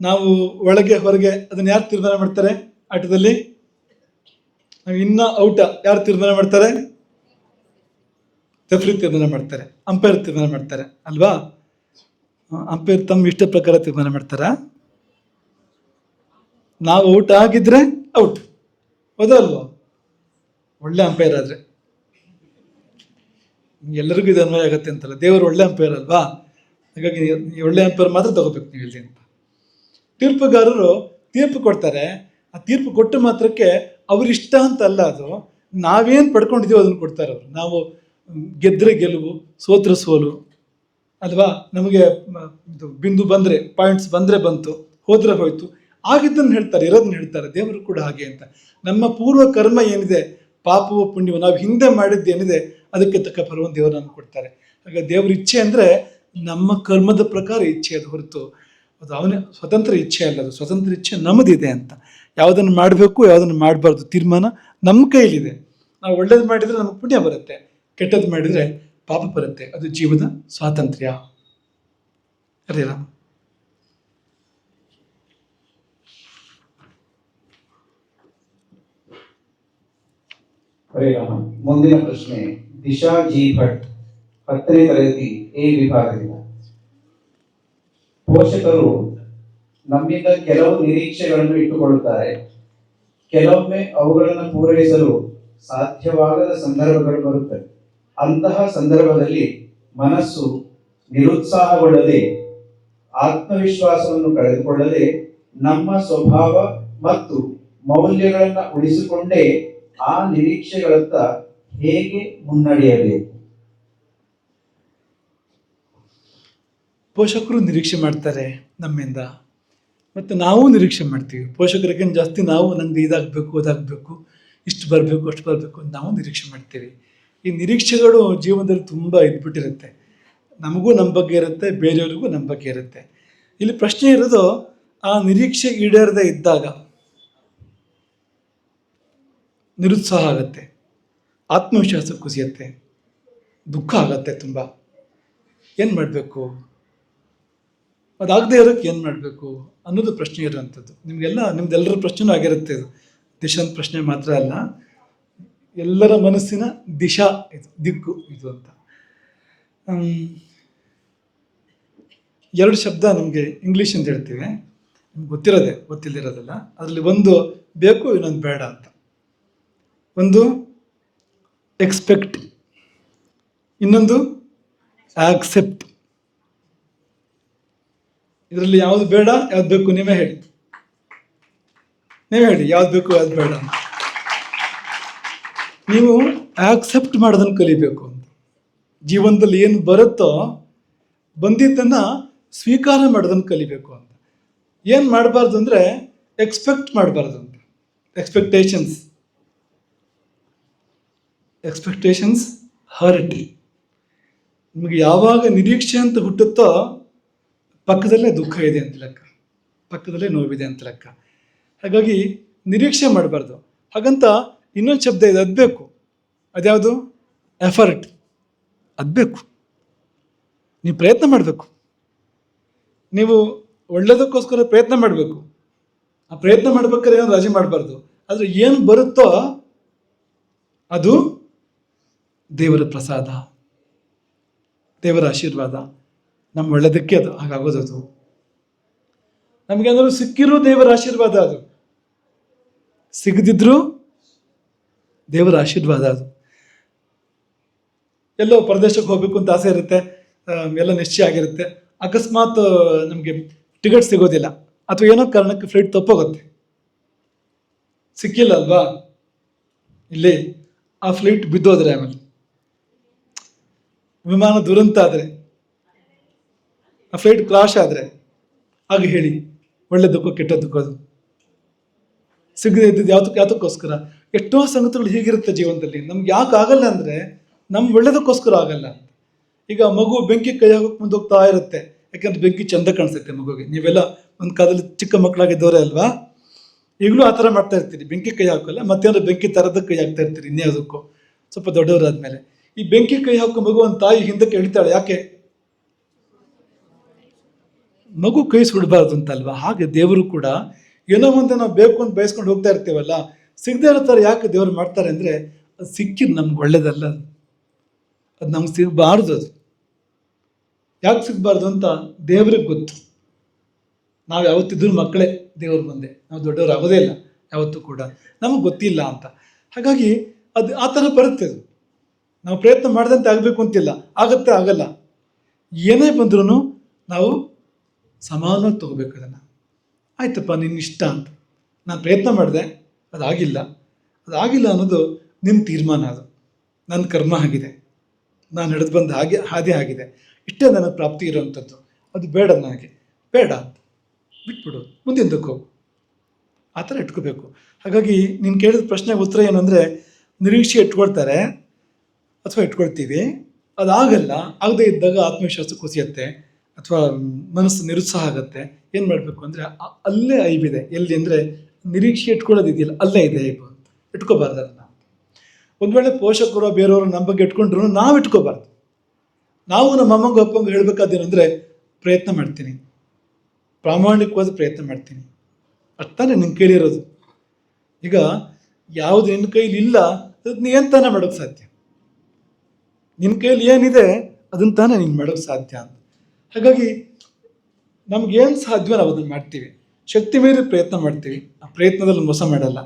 ನಾವು ಒಳಗೆ ಹೊರಗೆ ಅದನ್ನು ಯಾರು ತೀರ್ಮಾನ ಮಾಡ್ತಾರೆ? ಆಟದಲ್ಲಿ ನಾವು ಇನ್ನ ಔಟ ಯಾರು ತೀರ್ಮಾನ ಮಾಡ್ತಾರೆ? ರೆಫ್ರಿ ತೀರ್ಮಾನ ಮಾಡ್ತಾರೆ, ಅಂಪೈರ್ ತೀರ್ಮಾನ ಮಾಡ್ತಾರೆ ಅಲ್ವಾ? ಅಂಪೈರ್ ತಮ್ಮ ಇಷ್ಟ ಪ್ರಕಾರ ತೀರ್ಮಾನ ಮಾಡ್ತಾರ. ನಾವು ಔಟ್ ಆಗಿದ್ರೆ ಔಟ್, ಹೌದಲ್ವಾ? ಒಳ್ಳೆ ಅಂಪೈರ್ ಆದ್ರೆ. ಎಲ್ಲರಿಗೂ ಇದು ಅನ್ವಯ ಆಗತ್ತೆ ಅಂತಲ್ಲ, ದೇವರು ಒಳ್ಳೆ ಅಂಪೈರ್ ಅಲ್ವಾ? ಹಾಗಾಗಿ ಒಳ್ಳೆ ಅಂಪೈರ್ ಮಾತ್ರ ತಗೋಬೇಕು ನೀವು ಇಲ್ಲಿ ಅಂತ. ತೀರ್ಪುಗಾರರು ತೀರ್ಪು ಕೊಡ್ತಾರೆ. ಆ ತೀರ್ಪು ಕೊಟ್ಟ ಮಾತ್ರಕ್ಕೆ ಅವ್ರಿಷ್ಟ ಅಂತ ಅಲ್ಲ, ಅದು ನಾವೇನು ಪಡ್ಕೊಂಡಿದ್ದೀವೋ ಅದನ್ನು ಕೊಡ್ತಾರೆ ಅವರು. ನಾವು ಗೆದ್ರೆ ಗೆಲುವು, ಸೋತ್ರ ಸೋಲು ಅಲ್ವಾ? ನಮಗೆ ಇದು ಬಿಂದು ಬಂದರೆ, ಪಾಯಿಂಟ್ಸ್ ಬಂದರೆ ಬಂತು, ಹೋದ್ರೆ ಹೋಯ್ತು, ಆಗಿದ್ದನ್ನು ಹೇಳ್ತಾರೆ, ಇರೋದನ್ನ ಹೇಳ್ತಾರೆ. ದೇವರು ಕೂಡ ಹಾಗೆ ಅಂತ. ನಮ್ಮ ಪೂರ್ವ ಕರ್ಮ ಏನಿದೆ, ಪಾಪವು ಪುಣ್ಯವು, ನಾವು ಹಿಂದೆ ಮಾಡಿದ್ದೇನಿದೆ ಅದಕ್ಕೆ ತಕ್ಕ ಫಲವನ್ನು ದೇವರು ನಮ್ಗೆ ಕೊಡ್ತಾರೆ. ಹಾಗೆ ದೇವ್ರ ಇಚ್ಛೆ ಅಂದರೆ ನಮ್ಮ ಕರ್ಮದ ಪ್ರಕಾರ ಇಚ್ಛೆ, ಅದು ಹೊರತು ಅದು ಅವನ ಸ್ವತಂತ್ರ ಇಚ್ಛೆ ಅಲ್ಲ. ಅದು ಸ್ವತಂತ್ರ ಇಚ್ಛೆ ನಮ್ಮದಿದೆ ಅಂತ. ಯಾವುದನ್ನು ಮಾಡಬೇಕು, ಯಾವುದನ್ನು ಮಾಡಬಾರ್ದು ತೀರ್ಮಾನ ನಮ್ಮ ಕೈಲಿದೆ. ನಾವು ಒಳ್ಳೇದು ಮಾಡಿದರೆ ನಮಗೆ ಪುಣ್ಯ ಬರುತ್ತೆ, ಕೆಟ್ಟದ್ದು ಮಾಡಿದರೆ ಪಾಪ ಬರುತ್ತೆ. ಅದು ಜೀವದ ಸ್ವಾತಂತ್ರ್ಯ. ಹರೇ ರಾಮ. ಹರೇ ರಾಮ. ಮುಂದಿನ ಪ್ರಶ್ನೆ ದಿಶಾ ಜಿ ಭಟ್, 10ನೇ ತರಗತಿ ಎ ವಿಭಾಗದಿಂದ. ಪೋಷಕರು ನಮ್ಮಿಂದ ಕೆಲವು ನಿರೀಕ್ಷೆಗಳನ್ನು ಇಟ್ಟುಕೊಳ್ಳುತ್ತಾರೆ. ಕೆಲವೊಮ್ಮೆ ಅವುಗಳನ್ನು ಪೂರೈಸಲು ಸಾಧ್ಯವಾಗದ ಸಂದರ್ಭಗಳು ಬರುತ್ತವೆ. ಅಂತಹ ಸಂದರ್ಭದಲ್ಲಿ ಮನಸ್ಸು ನಿರುತ್ಸಾಹಗೊಳ್ಳದೆ, ಆತ್ಮವಿಶ್ವಾಸವನ್ನು ಕಳೆದುಕೊಳ್ಳದೆ, ನಮ್ಮ ಸ್ವಭಾವ ಮತ್ತು ಮೌಲ್ಯಗಳನ್ನು ಉಳಿಸಿಕೊಂಡೇ ಆ ನಿರೀಕ್ಷೆಗಳತ್ತ ಹೇಗೆ ಮುನ್ನಡೆಯಬೇಕು? ಪೋಷಕರು ನಿರೀಕ್ಷೆ ಮಾಡ್ತಾರೆ ನಮ್ಮಿಂದ, ಮತ್ತು ನಾವು ನಿರೀಕ್ಷೆ ಮಾಡ್ತೀವಿ. ಪೋಷಕರಿಗಿಂತ ಜಾಸ್ತಿ ನಾವು ನನಗೆ ಇದಾಗಬೇಕು, ಅದಾಗಬೇಕು, ಇಷ್ಟು ಬರಬೇಕು, ಅಷ್ಟು ಬರಬೇಕು ಅಂತ ನಾವು ನಿರೀಕ್ಷೆ ಮಾಡ್ತೀವಿ. ಈ ನಿರೀಕ್ಷೆಗಳು ಜೀವನದಲ್ಲಿ ತುಂಬ ಇದ್ಬಿಟ್ಟಿರುತ್ತೆ. ನಮಗೂ ನಮ್ಮ ಬಗ್ಗೆ ಇರುತ್ತೆ, ಬೇರೆಯವ್ರಿಗೂ ನಮ್ಮ ಬಗ್ಗೆ ಇರುತ್ತೆ. ಇಲ್ಲಿ ಪ್ರಶ್ನೆ ಇರೋದು, ಆ ನಿರೀಕ್ಷೆ ಈಡೇರದೇ ಇದ್ದಾಗ ನಿರುತ್ಸಾಹ ಆಗುತ್ತೆ, ಆತ್ಮವಿಶ್ವಾಸ ಕುಸಿಯುತ್ತೆ, ದುಃಖ ಆಗತ್ತೆ ತುಂಬ. ಏನು ಮಾಡಬೇಕು, ಅದಾಗದೇ ಇರೋಕ್ಕೆ ಏನು ಮಾಡಬೇಕು ಅನ್ನೋದು ಪ್ರಶ್ನೆ ಇರೋವಂಥದ್ದು. ನಿಮ್ದೆಲ್ಲರ ಪ್ರಶ್ನೆನೂ ಆಗಿರುತ್ತೆ. ಇದು ದಿಶಾಂತ ಪ್ರಶ್ನೆ ಮಾತ್ರ ಅಲ್ಲ, ಎಲ್ಲರ ಮನಸ್ಸಿನ ದಿಶಾ ಇದು, ದಿಕ್ಕು ಇದು ಅಂತ. 2 ಶಬ್ದ ನಮಗೆ ಇಂಗ್ಲೀಷ್ ಅಂತ ಹೇಳ್ತೀವಿ, ನಿಮ್ಗೆ ಗೊತ್ತಿರೋದೆ, ಗೊತ್ತಿಲ್ಲದಿರೋದಲ್ಲ. ಅದರಲ್ಲಿ ಒಂದು ಬೇಕು, ಇನ್ನೊಂದು ಬೇಡ ಅಂತ. ಒಂದು ಎಕ್ಸ್ಪೆಕ್ಟ್, ಇನ್ನೊಂದು ಆಕ್ಸೆಪ್ಟ್. ಇದರಲ್ಲಿ ಯಾವುದು ಬೇಡ, ಯಾವ್ದು ಬೇಕು? ನೀವೇ ಹೇಳಿ ಯಾವ್ದು ಬೇಕು, ಯಾವ್ದು ಬೇಡ ಅಂತ. ನೀವು ಆಕ್ಸೆಪ್ಟ್ ಮಾಡೋದನ್ನು ಕಲಿಬೇಕು ಅಂತ. ಜೀವನದಲ್ಲಿ ಏನು ಬರುತ್ತೋ ಬಂದಿದ್ದನ್ನು ಸ್ವೀಕಾರ ಮಾಡೋದನ್ನು ಕಲಿಬೇಕು ಅಂತ. ಏನು ಮಾಡಬಾರ್ದು ಅಂದರೆ ಎಕ್ಸ್ಪೆಕ್ಟ್ ಮಾಡಬಾರ್ದು ಅಂತ. Expectations hurt. ನಿಮಗೆ ಯಾವಾಗ ನಿರೀಕ್ಷೆ ಅಂತ ಹುಟ್ಟುತ್ತೋ ಪಕ್ಕದಲ್ಲೇ ದುಃಖ ಇದೆ ಅಂತ ಲೆಕ್ಕ, ಪಕ್ಕದಲ್ಲೇ ನೋವಿದೆ ಅಂತ ಲೆಕ್ಕ. ಹಾಗಾಗಿ ನಿರೀಕ್ಷೆ ಮಾಡಬಾರ್ದು. ಹಾಗಂತ ಇನ್ನೊಂದು ಶಬ್ದ ಇದೆ, ಅದು ಬೇಕು. ಅದ್ಯಾವುದು? ಎಫರ್ಟ್. ಅದು ಬೇಕು. ನೀವು ಪ್ರಯತ್ನ ಮಾಡಬೇಕು. ನೀವು ಒಳ್ಳೆಯದಕ್ಕೋಸ್ಕರ ಪ್ರಯತ್ನ ಮಾಡಬೇಕು. ಆ ಪ್ರಯತ್ನ ಮಾಡ್ಬೇಕಾದ್ರೆ ಏನು ರಾಜಿ ಮಾಡಬಾರ್ದು. ಆದರೆ ಏನು ಬರುತ್ತೋ ಅದು ದೇವರ ಪ್ರಸಾದ, ದೇವರ ಆಶೀರ್ವಾದ, ನಮ್ಮ ಒಳ್ಳೆಯದಕ್ಕೆ ಅದು ಹಾಗಾಗೋದದು. ನಮಗೇನಾದ್ರು ಸಿಕ್ಕಿರೂ ದೇವರ ಆಶೀರ್ವಾದ, ಅದು ಸಿಗದಿದ್ರೂ ದೇವರ ಆಶೀರ್ವಾದ. ಅದು ಎಲ್ಲೋ ಪ್ರದೇಶಕ್ಕೆ ಹೋಗ್ಬೇಕು ಅಂತ ಆಸೆ ಇರುತ್ತೆ, ಎಲ್ಲ ನಿಶ್ಚಯ ಆಗಿರುತ್ತೆ. ಅಕಸ್ಮಾತ್ ನಮಗೆ ಟಿಕೆಟ್ ಸಿಗೋದಿಲ್ಲ ಅಥವಾ ಏನೋ ಕಾರಣಕ್ಕೆ ಫ್ಲೈಟ್ ತಪ್ಪೋಗುತ್ತೆ, ಸಿಕ್ಕಿಲ್ಲ ಅಲ್ವಾ, ಇಲ್ಲಿ ಆ ಫ್ಲೈಟ್ ಬಿದ್ದೋದ್ರೆ, ಆಮೇಲೆ ವಿಮಾನ ದುರಂತ ಆದರೆ, ಆ ಫ್ಲೈಟ್ ಕ್ರಾಶ್ ಆದರೆ, ಆಗ ಹೇಳಿ ಒಳ್ಳೆದಕ್ಕೋ ಕೆಟ್ಟದ್ದಕ್ಕೋ ಅದು ಸಿಗದೆ ಇದ್ದಿದ್ದು ಯಾತಕ್ಕೋಸ್ಕರ. ಎಷ್ಟೋ ಸಂಗತಿಗಳು ಹೀಗಿರುತ್ತೆ ಜೀವನದಲ್ಲಿ. ನಮ್ಗೆ ಯಾಕೆ ಆಗಲ್ಲ ಅಂದರೆ ನಮ್ಮ ಒಳ್ಳೇದಕ್ಕೋಸ್ಕರ ಆಗಲ್ಲ. ಈಗ ಮಗು ಬೆಂಕಿ ಕೈ ಹಾಕೋಕೆ ಮುಂದೆ ಹೋಗ್ತಾ ಇರುತ್ತೆ, ಯಾಕಂದ್ರೆ ಬೆಂಕಿ ಚಂದ ಕಾಣಿಸುತ್ತೆ ಮಗುಗೆ. ನೀವೆಲ್ಲ ಒಂದು ಕಾಲದಲ್ಲಿ ಚಿಕ್ಕ ಮಕ್ಕಳಾಗಿದ್ದವರೇ ಅಲ್ವಾ, ಈಗಲೂ ಆ ಥರ ಮಾಡ್ತಾ ಇರ್ತೀರಿ. ಬೆಂಕಿ ಕೈ ಹಾಕೋಲ್ಲ, ಮತ್ತೇನಾದ್ರು ಬೆಂಕಿ ಥರದ ಕೈ ಹಾಕ್ತಾ ಇರ್ತೀರಿ ಇನ್ಯಾವುದಕ್ಕೂ ಸ್ವಲ್ಪ ದೊಡ್ಡವರಾದ್ಮೇಲೆ. ಈ ಬೆಂಕಿ ಕೈ ಹಾಕೋ ಮಗು ಒಂದು ತಾಯಿ ಹಿಂದಕ್ಕೆ ಎಳಿತಾಳೆ, ಯಾಕೆ? ಮಗು ಕೈ ಸುಡಬಾರ್ದು ಅಂತ ಅಲ್ವಾ. ಹಾಗೆ ದೇವರು ಕೂಡ ಏನೋ ಒಂದು ನಾವು ಬೇಕು ಅಂತ ಬಯಸ್ಕೊಂಡು ಹೋಗ್ತಾ ಇರ್ತೀವಲ್ಲ, ಸಿಗದೆ ಇರೋ ಥರ ಯಾಕೆ ದೇವರು ಮಾಡ್ತಾರೆ ಅಂದರೆ ಅದು ಸಿಕ್ಕಿದ್ದು ನಮ್ಗೆ ಒಳ್ಳೇದಲ್ಲ, ಅದು ನಮ್ಗೆ ಸಿಗಬಾರ್ದು. ಅದು ಯಾಕೆ ಸಿಗಬಾರ್ದು ಅಂತ ದೇವ್ರಿಗೆ ಗೊತ್ತು. ನಾವು ಯಾವತ್ತಿದ್ರೂ ಮಕ್ಕಳೇ ದೇವ್ರ ಮುಂದೆ, ನಾವು ದೊಡ್ಡವರು ಆಗೋದೇ ಇಲ್ಲ ಯಾವತ್ತೂ ಕೂಡ, ನಮಗೆ ಗೊತ್ತಿಲ್ಲ ಅಂತ. ಹಾಗಾಗಿ ಅದು ಆ ಥರ ಬರುತ್ತೆ. ಅದು ನಾವು ಪ್ರಯತ್ನ ಮಾಡಿದಂತೆ ಆಗಬೇಕು ಅಂತಿಲ್ಲ, ಆಗತ್ತೆ ಆಗಲ್ಲ. ಏನೇ ಬಂದ್ರೂ ನಾವು ಸಮಾನವಾಗಿ ತಗೋಬೇಕು ಅದನ್ನು. ಆಯ್ತಪ್ಪ ನಿನ್ನ ಇಷ್ಟ ಅಂತ ನಾನು ಪ್ರಯತ್ನ ಮಾಡಿದೆ, ಅದಾಗಿಲ್ಲ ಅನ್ನೋದು ನಿನ್ನ ತೀರ್ಮಾನ, ಅದು ನನ್ನ ಕರ್ಮ ಆಗಿದೆ, ನಾನು ನಡೆದು ಬಂದ ಹಾದಿ ಆಗಿದೆ, ಇಷ್ಟೇ ನನಗೆ ಪ್ರಾಪ್ತಿ ಇರೋವಂಥದ್ದು, ಅದು ಬೇಡ ನನಗೆ, ಬೇಡ ಅಂತ ಬಿಟ್ಬಿಡು, ಮುಂದಿನದಕ್ಕೆ ಹೋಗು, ಆ ಥರ ಇಟ್ಕೋಬೇಕು. ಹಾಗಾಗಿ ನೀನು ಕೇಳಿದ ಪ್ರಶ್ನೆಗೆ ಉತ್ತರ ಏನಂದರೆ, ನಿರೀಕ್ಷೆ ಇಟ್ಕೊಳ್ತಾರೆ ಅಥವಾ ಇಟ್ಕೊಳ್ತೀವಿ, ಅದಾಗಲ್ಲ. ಆಗದೇ ಇದ್ದಾಗ ಆತ್ಮವಿಶ್ವಾಸ ಕುಸಿಯುತ್ತೆ ಅಥವಾ ಮನಸ್ಸು ನಿರುತ್ಸಾಹ ಆಗುತ್ತೆ. ಏನು ಮಾಡಬೇಕು ಅಂದರೆ ಅಲ್ಲೇ ಐಬಿದೆ. ಎಲ್ಲಿ ಅಂದರೆ ನಿರೀಕ್ಷೆ ಇಟ್ಕೊಳ್ಳೋದಿದೆಯಲ್ಲ, ಅಲ್ಲೇ ಇದೆ ಐಬು ಅಂತ. ಇಟ್ಕೋಬಾರ್ದು ಅದನ್ನು. ಒಂದು ವೇಳೆ ಪೋಷಕರು ಬೇರೆಯವರು ನಮ್ಮ ಬಗ್ಗೆ ಇಟ್ಕೊಂಡ್ರು ನಾವು ಇಟ್ಕೋಬಾರ್ದು. ನಾವು ನಮ್ಮ ಅಮ್ಮಂಗೆ ಅಪ್ಪಂಗೆ ಹೇಳಬೇಕಾದೇನೆಂದರೆ ಪ್ರಯತ್ನ ಮಾಡ್ತೀನಿ, ಪ್ರಾಮಾಣಿಕವಾದ ಪ್ರಯತ್ನ ಮಾಡ್ತೀನಿ, ಅಷ್ಟಾನೆ ನಿನ್ನ ಕೈಲಿರೋದು. ಈಗ ಯಾವುದು ನಿನ್ನ ಕೈಲಿ ಇಲ್ಲ ಅದನ್ನ ಏನು ತಾನೇ ಮಾಡೋಕ್ಕೆ ಸಾಧ್ಯ? ನಿನ್ನ ಕೈಲಿ ಏನಿದೆ ಅದನ್ನು ತಾನೇ ನೀನು ಮಾಡೋಕ್ಕೆ ಸಾಧ್ಯ ಅಂತ. ಹಾಗಾಗಿ ನಮಗೇನು ಸಾಧ್ಯವೋ ನಾವು ಅದನ್ನು ಮಾಡ್ತೀವಿ, ಶಕ್ತಿ ಮೀರಿ ಪ್ರಯತ್ನ ಮಾಡ್ತೀವಿ. ಆ ಪ್ರಯತ್ನದಲ್ಲಿ ಮೋಸ ಮಾಡಲ್ಲ,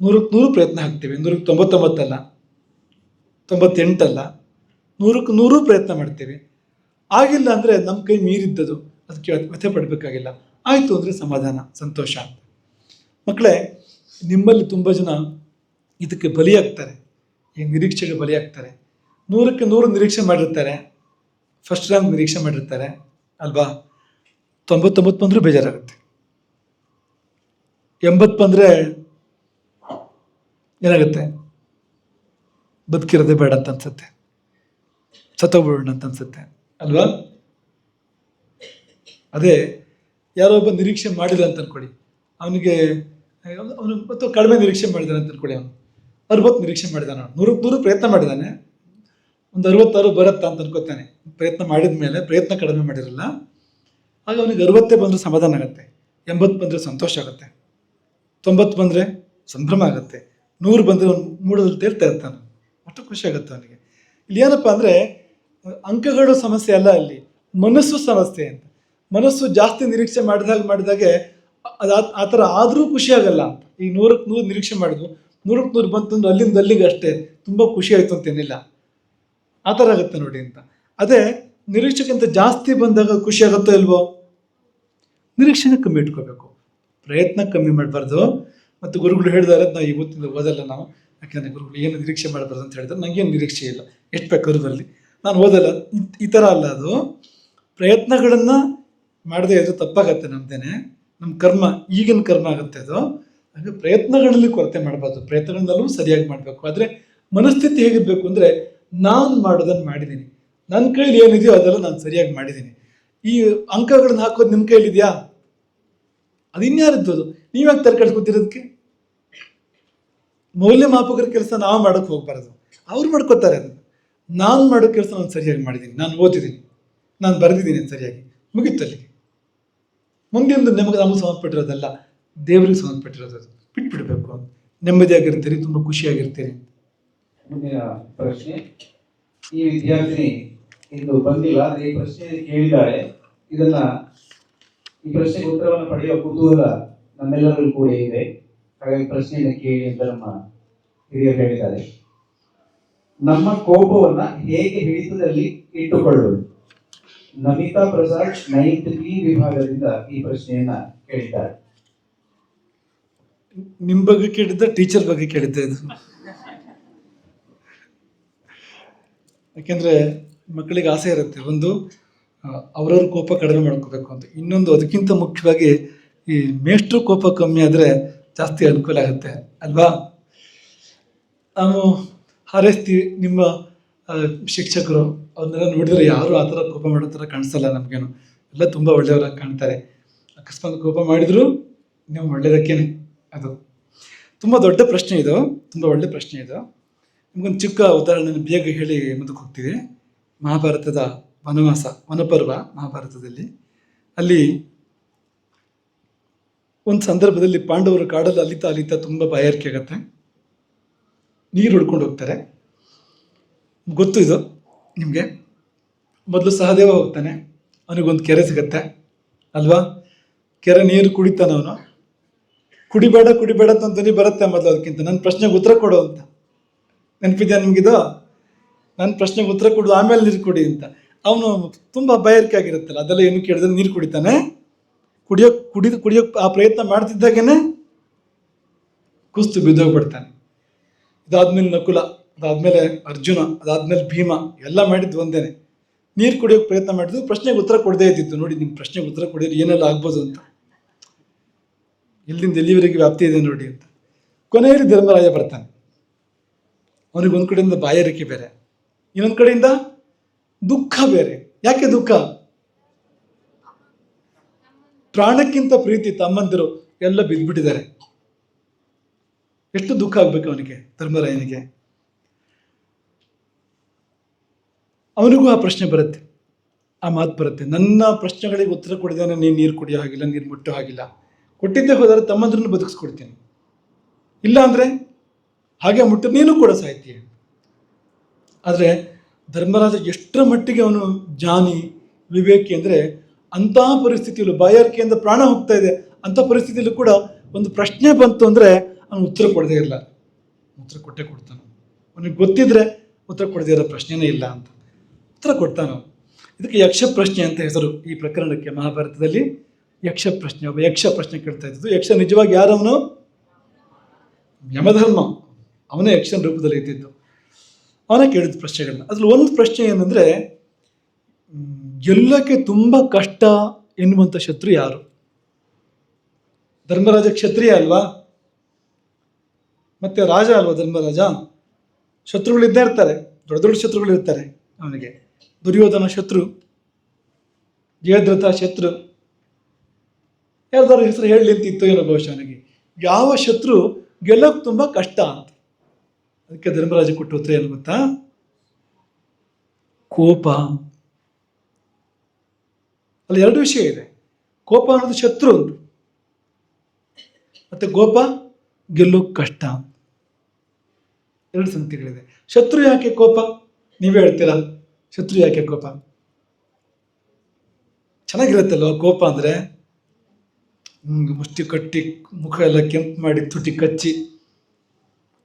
100ಕ್ಕೆ 100 ಪ್ರಯತ್ನ ಹಾಕ್ತೀವಿ. 100ಕ್ಕೆ 99 ಅಲ್ಲ, 98 ಅಲ್ಲ, 100ಕ್ಕೆ 100 ಪ್ರಯತ್ನ ಮಾಡ್ತೀವಿ. ಆಗಿಲ್ಲ ಅಂದರೆ ನಮ್ಮ ಕೈ ಮೀರಿದ್ದದು, ಅದಕ್ಕೆ ವ್ಯಥೆ ಪಡಬೇಕಾಗಿಲ್ಲ. ಆಯಿತು ಅಂದರೆ ಸಮಾಧಾನ, ಸಂತೋಷ. ಮಕ್ಕಳೇ, ನಿಮ್ಮಲ್ಲಿ ತುಂಬ ಜನ ಇದಕ್ಕೆ ಬಲಿಯಾಗ್ತಾರೆ, ಈ ನಿರೀಕ್ಷೆಗೆ ಬಲಿಯಾಗ್ತಾರೆ. 100ಕ್ಕೆ 100 ನಿರೀಕ್ಷೆ ಮಾಡಿರ್ತಾರೆ, ಫಸ್ಟ್ ರ್ಯಾಂಕ್ ನಿರೀಕ್ಷೆ ಮಾಡಿರ್ತಾರೆ ಅಲ್ವಾ. 99 ಬಂದರೂ ಬೇಜಾರಾಗುತ್ತೆ, 80 ಬಂದರೆ ಏನಾಗುತ್ತೆ, ಬದುಕಿರೋದೇ ಬೇಡ ಅಂತ ಅನ್ಸುತ್ತೆ, ಸತ್ತೋಗ್ಬಿಡೋಣ ಅಂತ ಅನ್ಸುತ್ತೆ ಅಲ್ವಾ. ಅದೇ ಯಾರೋ ಒಬ್ಬ ನಿರೀಕ್ಷೆ ಮಾಡಿಲ್ಲ ಅಂತ ಅನ್ಕೊಳ್ಳಿ, ಅವನು ಮತ್ತು ಕಡಿಮೆ ನಿರೀಕ್ಷೆ ಮಾಡಿದಾನೆ ಅಂತ ಅನ್ಕೊಳ್ಳಿ. ಅವನು 60 ನಿರೀಕ್ಷೆ ಮಾಡಿದಾನೆ, 100ಕ್ಕೆ 100 ಪ್ರಯತ್ನ ಮಾಡಿದ್ದಾನೆ, ಒಂದು 66 ಬರುತ್ತಾ ಅಂತ ಅನ್ಕೋತಾನೆ. ಪ್ರಯತ್ನ ಮಾಡಿದ ಮೇಲೆ ಪ್ರಯತ್ನ ಕಡಿಮೆ ಮಾಡಿರಲ್ಲ, ಆಗ ಅವನಿಗೆ 60 ಬಂದರೆ ಸಮಾಧಾನ ಆಗುತ್ತೆ, 80 ಬಂದರೆ ಸಂತೋಷ ಆಗುತ್ತೆ, 90 ಬಂದರೆ ಸಂಭ್ರಮ ಆಗುತ್ತೆ, 100 ಬಂದರೆ ಅವನು ಮೂಡದಲ್ಲಿ ತೇಲ್ತಾ ಇರ್ತಾನೆ, ಅಷ್ಟು ಖುಷಿ ಆಗುತ್ತೆ ಅವನಿಗೆ. ಇಲ್ಲಿ ಏನಪ್ಪ ಅಂದರೆ ಅಂಕಗಳು ಸಮಸ್ಯೆ ಅಲ್ಲ, ಅಲ್ಲಿ ಮನಸ್ಸು ಸಮಸ್ಯೆ ಅಂತ. ಮನಸ್ಸು ಜಾಸ್ತಿ ನಿರೀಕ್ಷೆ ಮಾಡಿದಾಗೆ ಅದು ಆ ಥರ ಆದರೂ ಖುಷಿ ಆಗಲ್ಲ ಅಂತ. ಈಗ 100ಕ್ಕೆ 100 ನಿರೀಕ್ಷೆ ಮಾಡಿದ್ವು, 100ಕ್ಕೆ 100 ಬಂತಂದ್ರೆ ಅಲ್ಲಿಂದ ಅಲ್ಲಿಗೆ ಅಷ್ಟೇ, ತುಂಬ ಖುಷಿ ಆಯಿತು ಅಂತೇನಿಲ್ಲ, ಆ ಥರ ಆಗುತ್ತೆ ನೋಡಿ ಅಂತ. ಅದೇ ನಿರೀಕ್ಷೆಗಿಂತ ಜಾಸ್ತಿ ಬಂದಾಗ ಖುಷಿ ಆಗುತ್ತೋ ಇಲ್ವೋ? ನಿರೀಕ್ಷೆನ ಕಮ್ಮಿ ಇಟ್ಕೋಬೇಕು, ಪ್ರಯತ್ನ ಕಮ್ಮಿ ಮಾಡಬಾರ್ದು. ಮತ್ತು ಗುರುಗಳು ಹೇಳಿದಾರೆ, ನಾವು ಇವತ್ತಿಂದ ಓದಲ್ಲ ನಾವು, ಯಾಕೆಂದರೆ ಗುರುಗಳು ಏನು ನಿರೀಕ್ಷೆ ಮಾಡಬಾರ್ದು ಅಂತ ಹೇಳಿದ್ರೆ ನನಗೇನು ನಿರೀಕ್ಷೆ ಇಲ್ಲ, ಎಷ್ಟು ಬೇಕಾದ್ರೂ ಬರಲಿ, ನಾನು ಓದಲ್ಲ, ಈ ಥರ ಅಲ್ಲ. ಅದು ಪ್ರಯತ್ನಗಳನ್ನು ಮಾಡದೇ ಇದ್ರೆ ತಪ್ಪಾಗತ್ತೆ, ನಮ್ದೇನೆ ನಮ್ಮ ಕರ್ಮ, ಈಗಿನ ಕರ್ಮ ಆಗುತ್ತೆ ಅದು. ಹಾಗೆ ಪ್ರಯತ್ನಗಳಲ್ಲಿ ಕೊರತೆ ಮಾಡಬಾರ್ದು, ಪ್ರಯತ್ನಗಳನ್ನಲ್ಲೂ ಸರಿಯಾಗಿ ಮಾಡಬೇಕು. ಆದರೆ ಮನಸ್ಥಿತಿ ಹೇಗಿರಬೇಕು ಅಂದರೆ, ನಾನು ಮಾಡೋದನ್ನು ಮಾಡಿದ್ದೀನಿ, ನನ್ನ ಕೈಲಿ ಏನಿದೆಯೋ ಅದೆಲ್ಲ ನಾನು ಸರಿಯಾಗಿ ಮಾಡಿದ್ದೀನಿ. ಈ ಅಂಕಗಳನ್ನ ಹಾಕೋದು ನಿಮ್ಮ ಕೈಲಿದೆಯಾ? ಅದು ಇನ್ಯಾರಿದ್ದು? ಅದು ನೀವ್ಯಾಕೆ ತರ್ಕಡ್ಸ್ಕೊತಿರೋದಕ್ಕೆ? ಮೌಲ್ಯಮಾಪಕರ ಕೆಲಸ ನಾವು ಮಾಡೋಕ್ಕೆ ಹೋಗ್ಬಾರ್ದು, ಅವ್ರು ಮಾಡ್ಕೋತಾರೆ ಅದನ್ನು. ನಾನು ಮಾಡೋ ಕೆಲಸ ನಾನು ಸರಿಯಾಗಿ ಮಾಡಿದ್ದೀನಿ, ನಾನು ಓದಿದ್ದೀನಿ, ನಾನು ಬರೆದಿದ್ದೀನಿ ಸರಿಯಾಗಿ, ಮುಗಿತಲ್ಲಿಗೆ. ಮುಂದೆಂದು ನಮಗೆ ಸಂಬಂಧಪಟ್ಟಿರೋದಲ್ಲ, ದೇವರಿಗೆ ಸಂಬಂಧಪಟ್ಟಿರೋದು. ಅದು ಬಿಟ್ಬಿಡ್ಬೇಕು, ನೆಮ್ಮದಿಯಾಗಿರ್ತೀರಿ, ತುಂಬ ಖುಷಿಯಾಗಿರ್ತೀರಿ. ಮುಂದಿನ ಪ್ರಶ್ನೆ, ಈ ವಿದ್ಯಾರ್ಥಿನಿ ಇಂದು ಬಂದಿಲ್ಲ, ಈ ಪ್ರಶ್ನೆ ಕೇಳಿದ್ದಾರೆ. ಈ ಪ್ರಶ್ನೆಗೆ ಉತ್ತರವನ್ನು ಪಡೆಯುವ ಕುತೂಹಲ ನಮ್ಮೆಲ್ಲರಿಗೂ ಕೂಡ ಇದೆ. ಹಾಗಾಗಿ ಪ್ರಶ್ನೆಯನ್ನು ಕೇಳಿ ಅಂತ ನಮ್ಮ ಹಿರಿಯರು ಹೇಳಿದ್ದಾರೆ. ನಮ್ಮ ಕೋಪವನ್ನ ಹೇಗೆ ಹಿಡಿತದಲ್ಲಿ ಇಟ್ಟುಕೊಳ್ಳುವುದು. ನಮಿತಾ ಪ್ರಸಾದ್ 9th ಬಿ ವಿಭಾಗದಿಂದ ಈ ಪ್ರಶ್ನೆಯನ್ನ ಕೇಳಿದ್ದಾರೆ. ನಿಮ್ಮ ಬಗ್ಗೆ ಕೇಳಿದ್ದ, ಟೀಚರ್ ಬಗ್ಗೆ ಕೇಳಿದ್ದೆ ಇದು. ಯಾಕೆಂದ್ರೆ ಮಕ್ಕಳಿಗೆ ಆಸೆ ಇರುತ್ತೆ, ಒಂದು ಅವರವ್ರ ಕೋಪ ಕಡಿಮೆ ಮಾಡ್ಕೋಬೇಕು ಅಂತ, ಇನ್ನೊಂದು ಅದಕ್ಕಿಂತ ಮುಖ್ಯವಾಗಿ ಈ ಮೇಷ್ಟ್ರು ಕೋಪ ಕಮ್ಮಿ ಆದರೆ ಜಾಸ್ತಿ ಅನುಕೂಲ ಆಗುತ್ತೆ ಅಲ್ವಾ. ನಾವು ಹಾರೈಸ್ತೀವಿ, ನಿಮ್ಮ ಶಿಕ್ಷಕರು ಅವ್ರನ್ನೆಲ್ಲ ನೋಡಿದ್ರೆ ಯಾರು ಆ ಥರ ಕೋಪ ಮಾಡೋ ಥರ ಕಾಣಿಸಲ್ಲ ನಮಗೇನು, ಎಲ್ಲ ತುಂಬ ಒಳ್ಳೆಯವರಾಗಿ ಕಾಣ್ತಾರೆ. ಅಕಸ್ಮಾತ್ ಕೋಪ ಮಾಡಿದ್ರು ನೀವು ಒಳ್ಳೆಯದಕ್ಕೇನೆ. ಅದು ತುಂಬ ದೊಡ್ಡ ಪ್ರಶ್ನೆ ಇದು, ತುಂಬ ಒಳ್ಳೆ ಪ್ರಶ್ನೆ ಇದು. ನಿಮ್ಗೊಂದು ಚಿಕ್ಕ ಉದಾಹರಣೆ ಬೇಗ ಹೇಳಿ ಮುಂದಕ್ಕೆ ಹೋಗ್ತೀವಿ. ಮಹಾಭಾರತದ ವನವಾಸ, ವನಪರ್ವ ಮಹಾಭಾರತದಲ್ಲಿ, ಅಲ್ಲಿ ಒಂದು ಸಂದರ್ಭದಲ್ಲಿ ಪಾಂಡವರು ಕಾಡಲ್ಲಿ ಅಲಿತಾ ಅಲಿತಾ ತುಂಬ ಬಾಯಾರಿಕೆ ಆಗತ್ತೆ, ನೀರು ಹುಡ್ಕೊಂಡು ಹೋಗ್ತಾರೆ. ಗೊತ್ತು ಇದು ನಿಮಗೆ. ಮೊದಲು ಸಹದೇವ ಹೋಗ್ತಾನೆ, ಅವನಿಗೊಂದು ಕೆರೆ ಸಿಗತ್ತೆ ಅಲ್ವಾ. ಕೆರೆ ನೀರು ಕುಡಿತಾನೆ ಅವನು. ಕುಡಿಬೇಡ ಕುಡಿಬೇಡ ಅಂತ ಧ್ವನಿ ಬರುತ್ತೆ ಮೊದಲು ಅದಕ್ಕಿಂತ, ನನ್ನ ಪ್ರಶ್ನೆಗೆ ಉತ್ತರ ಕೊಡು ಅಂತ. ನೆನಪಿದ್ಯಾ ನಿಮಗಿದು? ನನ್ನ ಪ್ರಶ್ನೆಗೆ ಉತ್ತರ ಕೊಡು, ಆಮೇಲೆ ನೀರು ಕುಡಿ ಅಂತ. ಅವನು ತುಂಬ ಬಾಯಾರಿಕೆ ಆಗಿರುತ್ತಲ್ಲ, ಅದೆಲ್ಲ ಏನು ಕೇಳಿದ್ರೆ ನೀರು ಕುಡಿತಾನೆ. ಕುಡಿಯೋಕೆ ಆ ಪ್ರಯತ್ನ ಮಾಡ್ತಿದ್ದಾಗೇನೆ ಕುಸ್ತು ಬಿದ್ದೋಗ್ಬಿಡ್ತಾನೆ. ಇದಾದ್ಮೇಲೆ ನಕುಲ, ಅದಾದ್ಮೇಲೆ ಅರ್ಜುನ, ಅದಾದ್ಮೇಲೆ ಭೀಮ, ಎಲ್ಲ ಮಾಡಿದ್ದು ಒಂದೇನೆ, ನೀರು ಕುಡಿಯೋಕೆ ಪ್ರಯತ್ನ ಮಾಡಿದ್ದು, ಪ್ರಶ್ನೆಗೆ ಉತ್ತರ ಕೊಡದೇ ಇದ್ದಿದ್ದು. ನೋಡಿ, ನಿಮ್ಮ ಪ್ರಶ್ನೆಗೆ ಉತ್ತರ ಕೊಡಿದ್ರೆ ಏನೆಲ್ಲ ಆಗ್ಬೋದು ಅಂತ, ಎಲ್ಲಿಂದ ಎಲ್ಲಿವರೆಗೆ ವ್ಯಾಪ್ತಿ ಇದೆ ನೋಡಿ ಅಂತ. ಕೊನೆಯಲ್ಲಿ ಧರ್ಮರಾಜ ಬರ್ತಾನೆ. ಅವನಿಗೆ ಒಂದು ಕಡೆಯಿಂದ ಬಾಯಾರಿಕೆ ಬೇರೆ, ಇನ್ನೊಂದು ಕಡೆಯಿಂದ ದುಃಖ ಬೇರೆ. ಯಾಕೆ ದುಃಖ? ಪ್ರಾಣಕ್ಕಿಂತ ಪ್ರೀತಿ ತಮ್ಮಂದಿರು ಎಲ್ಲ ಬಿದ್ದುಬಿಟ್ಟಿದ್ದಾರೆ. ಎಷ್ಟು ದುಃಖ ಆಗ್ಬೇಕು ಅವನಿಗೆ, ಧರ್ಮರಾಯನಿಗೆ. ಅವನಿಗೂ ಆ ಪ್ರಶ್ನೆ ಬರುತ್ತೆ, ಆ ಮಾತು ಬರುತ್ತೆ, ನನ್ನ ಪ್ರಶ್ನೆಗಳಿಗೆ ಉತ್ತರ ಕೊಡಿದಾನೆ ನೀನು ನೀರು ಕುಡಿಯೋ ಹಾಗಿಲ್ಲ, ನೀರು ಮುಟ್ಟೋ ಹಾಗಿಲ್ಲ. ಕೊಟ್ಟಿದ್ದೇ ಹೋದರೆ ತಮ್ಮಂದ್ರನ್ನು ಬದುಕಿಸ್ಕೊಡ್ತೀನಿ, ಇಲ್ಲ ಅಂದರೆ ಹಾಗೆ ಮುಟ್ಟು ನೀನು ಕೂಡ ಸಾಯ್ತೀಯ. ಆದರೆ ಧರ್ಮರಾಜ ಎಷ್ಟರ ಮಟ್ಟಿಗೆ ಅವನು ಜ್ಞಾನಿ, ವಿವೇಕಿ ಅಂದರೆ, ಅಂಥ ಪರಿಸ್ಥಿತಿಯಲ್ಲೂ ಬಾಯಾರಿಕೆಯಿಂದ ಪ್ರಾಣ ಹೋಗ್ತಾ ಇದೆ, ಅಂಥ ಪರಿಸ್ಥಿತಿಯಲ್ಲೂ ಕೂಡ ಒಂದು ಪ್ರಶ್ನೆ ಬಂತು ಅಂದರೆ ಅವನು ಉತ್ತರ ಕೊಡದೇ ಇಲ್ಲ, ಉತ್ತರ ಕೊಟ್ಟೇ ಕೊಡ್ತಾನೆ. ಅವನಿಗೆ ಗೊತ್ತಿದ್ರೆ ಉತ್ತರ ಕೊಡದೇ ಇರೋ ಪ್ರಶ್ನೆನೇ ಇಲ್ಲ ಅಂತ ಉತ್ತರ ಕೊಡ್ತಾನೆ. ಇದಕ್ಕೆ ಯಕ್ಷ ಪ್ರಶ್ನೆ ಅಂತ ಹೆಸರು ಈ ಪ್ರಕರಣಕ್ಕೆ. ಮಹಾಭಾರತದಲ್ಲಿ ಯಕ್ಷ ಪ್ರಶ್ನೆ, ಒಬ್ಬ ಯಕ್ಷ ಪ್ರಶ್ನೆ ಕೇಳ್ತಾ ಇದ್ದು. ಯಕ್ಷ ನಿಜವಾಗಿ ಯಾರವನು? ಯಮಧರ್ಮ, ಅವನೇ ಯಕ್ಷನ ರೂಪದಲ್ಲಿ ಇದ್ದಿದ್ದು. ಅವನೇ ಕೇಳಿದ ಪ್ರಶ್ನೆಗಳನ್ನ. ಅದ್ರಲ್ಲಿ ಒಂದು ಪ್ರಶ್ನೆ ಏನಂದರೆ, ಗೆಲ್ಲಕ್ಕೆ ತುಂಬ ಕಷ್ಟ ಎನ್ನುವಂಥ ಶತ್ರು ಯಾರು? ಧರ್ಮರಾಜ ಕ್ಷತ್ರಿಯ ಅಲ್ವಾ, ಮತ್ತೆ ರಾಜ ಅಲ್ವಾ ಧರ್ಮರಾಜ. ಶತ್ರುಗಳಿದ್ದೇ ಇರ್ತಾರೆ, ದೊಡ್ಡ ದೊಡ್ಡ ಶತ್ರುಗಳು ಇರ್ತಾರೆ ಅವನಿಗೆ. ದುರ್ಯೋಧನ ಶತ್ರು, ಜಯದ್ರಥ ಶತ್ರು, ಯಾರ್ದಾರು ಹೆಸರು ಹೇಳಿ ಅಂತಿತ್ತು ಏನೋ ಬಹುಶಃ ಅವನಿಗೆ. ಯಾವ ಶತ್ರು ಗೆಲ್ಲೋಕೆ ತುಂಬ ಕಷ್ಟ ಅಂತ. ಅದಕ್ಕೆ ಧರ್ಮರಾಜ ಕೊಟ್ಟ ಉತ್ತರ ಏನು ಗೊತ್ತಾ? ಕೋಪ. ಅಲ್ಲಿ ಎರಡು ವಿಷಯ ಇದೆ. ಕೋಪ ಅನ್ನೋದು ಶತ್ರು ಉಂಟು, ಮತ್ತೆ ಕೋಪ ಗೆಲ್ಲೋಕೆ ಕಷ್ಟ, ಎರಡು ಸಂಗತಿಗಳಿದೆ. ಶತ್ರು ಯಾಕೆ ಕೋಪ? ನೀವೇ ಹೇಳ್ತೀರಾ, ಶತ್ರು ಯಾಕೆ ಕೋಪ? ಚೆನ್ನಾಗಿರುತ್ತಲ್ವ ಕೋಪ ಅಂದರೆ, ಮುಷ್ಟಿ ಕಟ್ಟಿ ಮುಖ ಎಲ್ಲ ಕೆಂಪು ಮಾಡಿ ತುಟಿ ಕಚ್ಚಿ.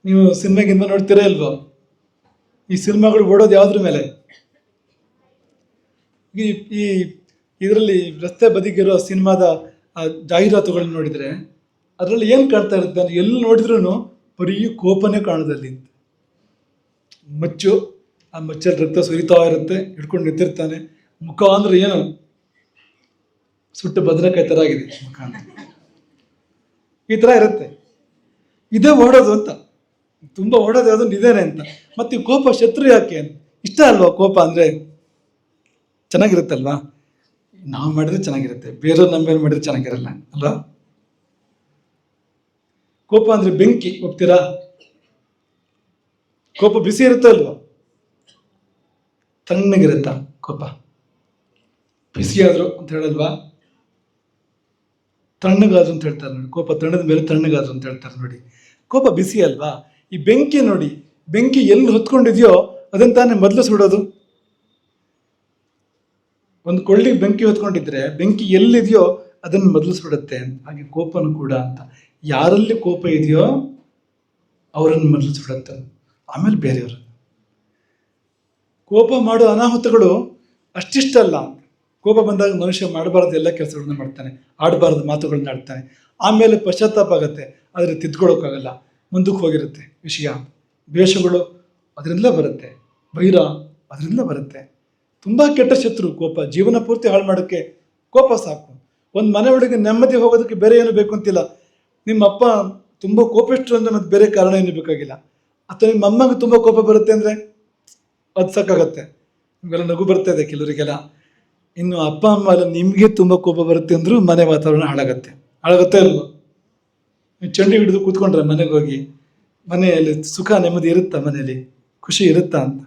ನೀವು ಸಿನಿಮಾಗಿಂದ ನೋಡ್ತೀರಾ ಇಲ್ವೋ? ಈ ಸಿನಿಮಾಗಳು ಓಡೋದು ಯಾವುದ್ರ ಮೇಲೆ? ಈ ಇದರಲ್ಲಿ ರಸ್ತೆ ಬದಿಗಿರೋ ಸಿನಿಮಾದ ಜಾಹೀರಾತುಗಳನ್ನ ನೋಡಿದರೆ ಅದರಲ್ಲಿ ಏನು ಕಾಣ್ತಾ ಇರುತ್ತೆ ಅಂದರೆ, ಎಲ್ಲಿ ನೋಡಿದ್ರೂ ಬರೀ ಕೋಪನೇ ಕಾಣೋದಲ್ಲಿ. ಮಚ್ಚು, ಆ ಮಚ್ಚಲ್ಲಿ ರಕ್ತ ಸುರಿತಾ ಇರುತ್ತೆ, ಹಿಡ್ಕೊಂಡು ನಿಂತಿರ್ತಾನೆ. ಮುಖ ಅಂದ್ರೆ ಏನು, ಸುಟ್ಟು ಬದನೆಕಾಯಿ ಥರ ಆಗಿದೆ ಮುಖ ಅಂತ, ಈ ಥರ ಇರುತ್ತೆ. ಇದೇ ಓಡೋದು ಅಂತ, ತುಂಬ ಓಡೋದು ಯಾವುದು ಇದೇನೆ ಅಂತ. ಮತ್ತು ಈ ಕೋಪ ಶತ್ರು ಯಾಕೆ? ಇಷ್ಟ ಅಲ್ವಾ ಕೋಪ ಅಂದರೆ? ಚೆನ್ನಾಗಿರುತ್ತಲ್ವಾ? ನಾವು ಮಾಡಿದ್ರೆ ಚೆನ್ನಾಗಿರುತ್ತೆ, ಬೇರೆಯವ್ರು ನಮ್ಮ ಮೇಲೆ ಮಾಡಿದ್ರೆ ಚೆನ್ನಾಗಿರಲ್ಲ ಅಲ್ವಾ? ಕೋಪ ಅಂದರೆ ಬೆಂಕಿ, ಒಪ್ತೀರಾ? ಕೋಪ ಬಿಸಿ ಇರುತ್ತೆ ಅಲ್ವಾ? ತಣ್ಣಗಿರುತ್ತಾ ಕೋಪ? ಬಿಸಿಯಾದ್ರು ಅಂತ ಹೇಳಲ್ವಾ? ತಣ್ಣಗಾದ್ರು ಅಂತ ಹೇಳ್ತಾರೆ ನೋಡಿ. ಕೋಪ ತಣ್ಣದ ಮೇಲೆ ತಣ್ಣಗಾದ್ರು ಅಂತ ಹೇಳ್ತಾರೆ ನೋಡಿ. ಕೋಪ ಬಿಸಿ ಅಲ್ವಾ? ಈ ಬೆಂಕಿ ನೋಡಿ, ಬೆಂಕಿ ಎಲ್ಲಿ ಹೊತ್ಕೊಂಡಿದೆಯೋ ಅದನ್ನ ತಾನೇ ಮೊದಲು ಸುಡೋದು. ಒಂದು ಕೊಳ್ಳಿ ಬೆಂಕಿ ಹೊತ್ಕೊಂಡಿದ್ರೆ ಬೆಂಕಿ ಎಲ್ಲಿದೆಯೋ ಅದನ್ನು ಮೊದಲು ಸುಡುತ್ತೆ. ಹಾಗೆ ಕೋಪನು ಕೂಡ ಅಂತ, ಯಾರಲ್ಲಿ ಕೋಪ ಇದೆಯೋ ಅವರನ್ನು ಮೊದಲು ಸುಡುತ್ತೆ, ಆಮೇಲೆ ಬೇರೆಯವರು. ಕೋಪ ಮಾಡೋ ಅನಾಹುತಗಳು ಅಷ್ಟಿಷ್ಟಲ್ಲ. ಕೋಪ ಬಂದಾಗ ಮನುಷ್ಯ ಮಾಡಬಾರ್ದು ಎಲ್ಲ ಕೆಲಸಗಳನ್ನ ಮಾಡ್ತಾನೆ, ಆಡಬಾರ್ದು ಮಾತುಗಳನ್ನ ಆಡ್ತಾನೆ, ಆಮೇಲೆ ಪಶ್ಚಾತ್ತಾಪ ಆಗುತ್ತೆ, ಆದರೆ ತಿದ್ಕೊಳ್ಳೋಕ್ಕಾಗಲ್ಲ, ಮುಂದಕ್ಕೆ ಹೋಗಿರುತ್ತೆ ವಿಷಯ. ದ್ವೇಷಗಳು ಅದರಿಂದಲೇ ಬರುತ್ತೆ, ವೈರ ಅದರಿಂದ ಬರುತ್ತೆ. ತುಂಬ ಕೆಟ್ಟ ಶತ್ರು ಕೋಪ. ಜೀವನ ಪೂರ್ತಿ ಹಾಳು ಮಾಡೋಕ್ಕೆ ಕೋಪ ಸಾಕು. ಒಂದು ಮನೆ ಒಳಗೆ ನೆಮ್ಮದಿ ಹೋಗೋದಕ್ಕೆ ಬೇರೆ ಏನು ಬೇಕು ಅಂತಿಲ್ಲ. ನಿಮ್ಮ ಅಪ್ಪ ತುಂಬ ಕೋಪಿಷ್ಟ್ರು ಅಂದರೆ ಮತ್ತೆ ಬೇರೆ ಕಾರಣ ಏನು ಬೇಕಾಗಿಲ್ಲ. ಅಥವಾ ನಿಮ್ಮ ಅಮ್ಮಗೆ ತುಂಬ ಕೋಪ ಬರುತ್ತೆ ಅಂದರೆ ಅದು ಸಾಕಾಗತ್ತೆ, ನಿಮಗೆಲ್ಲ ನಗು ಬರ್ತಾ ಇದೆ ಕೆಲವರಿಗೆಲ್ಲ. ಇನ್ನು ಅಪ್ಪ ಅಮ್ಮ ಅಲ್ಲ, ನಿಮಗೆ ತುಂಬ ಕೋಪ ಬರುತ್ತೆ ಅಂದರೂ ಮನೆ ವಾತಾವರಣ ಹಾಳಾಗತ್ತೆ ಅಲ್ವ? ನೀವು ಚಂಡಿ ಹಿಡಿದು ಕೂತ್ಕೊಂಡ್ರೆ ಮನೆಗೆ ಹೋಗಿ, ಮನೆಯಲ್ಲಿ ಸುಖ ನೆಮ್ಮದಿ ಇರುತ್ತಾ, ಮನೆಯಲ್ಲಿ ಖುಷಿ ಇರುತ್ತಾ ಅಂತ.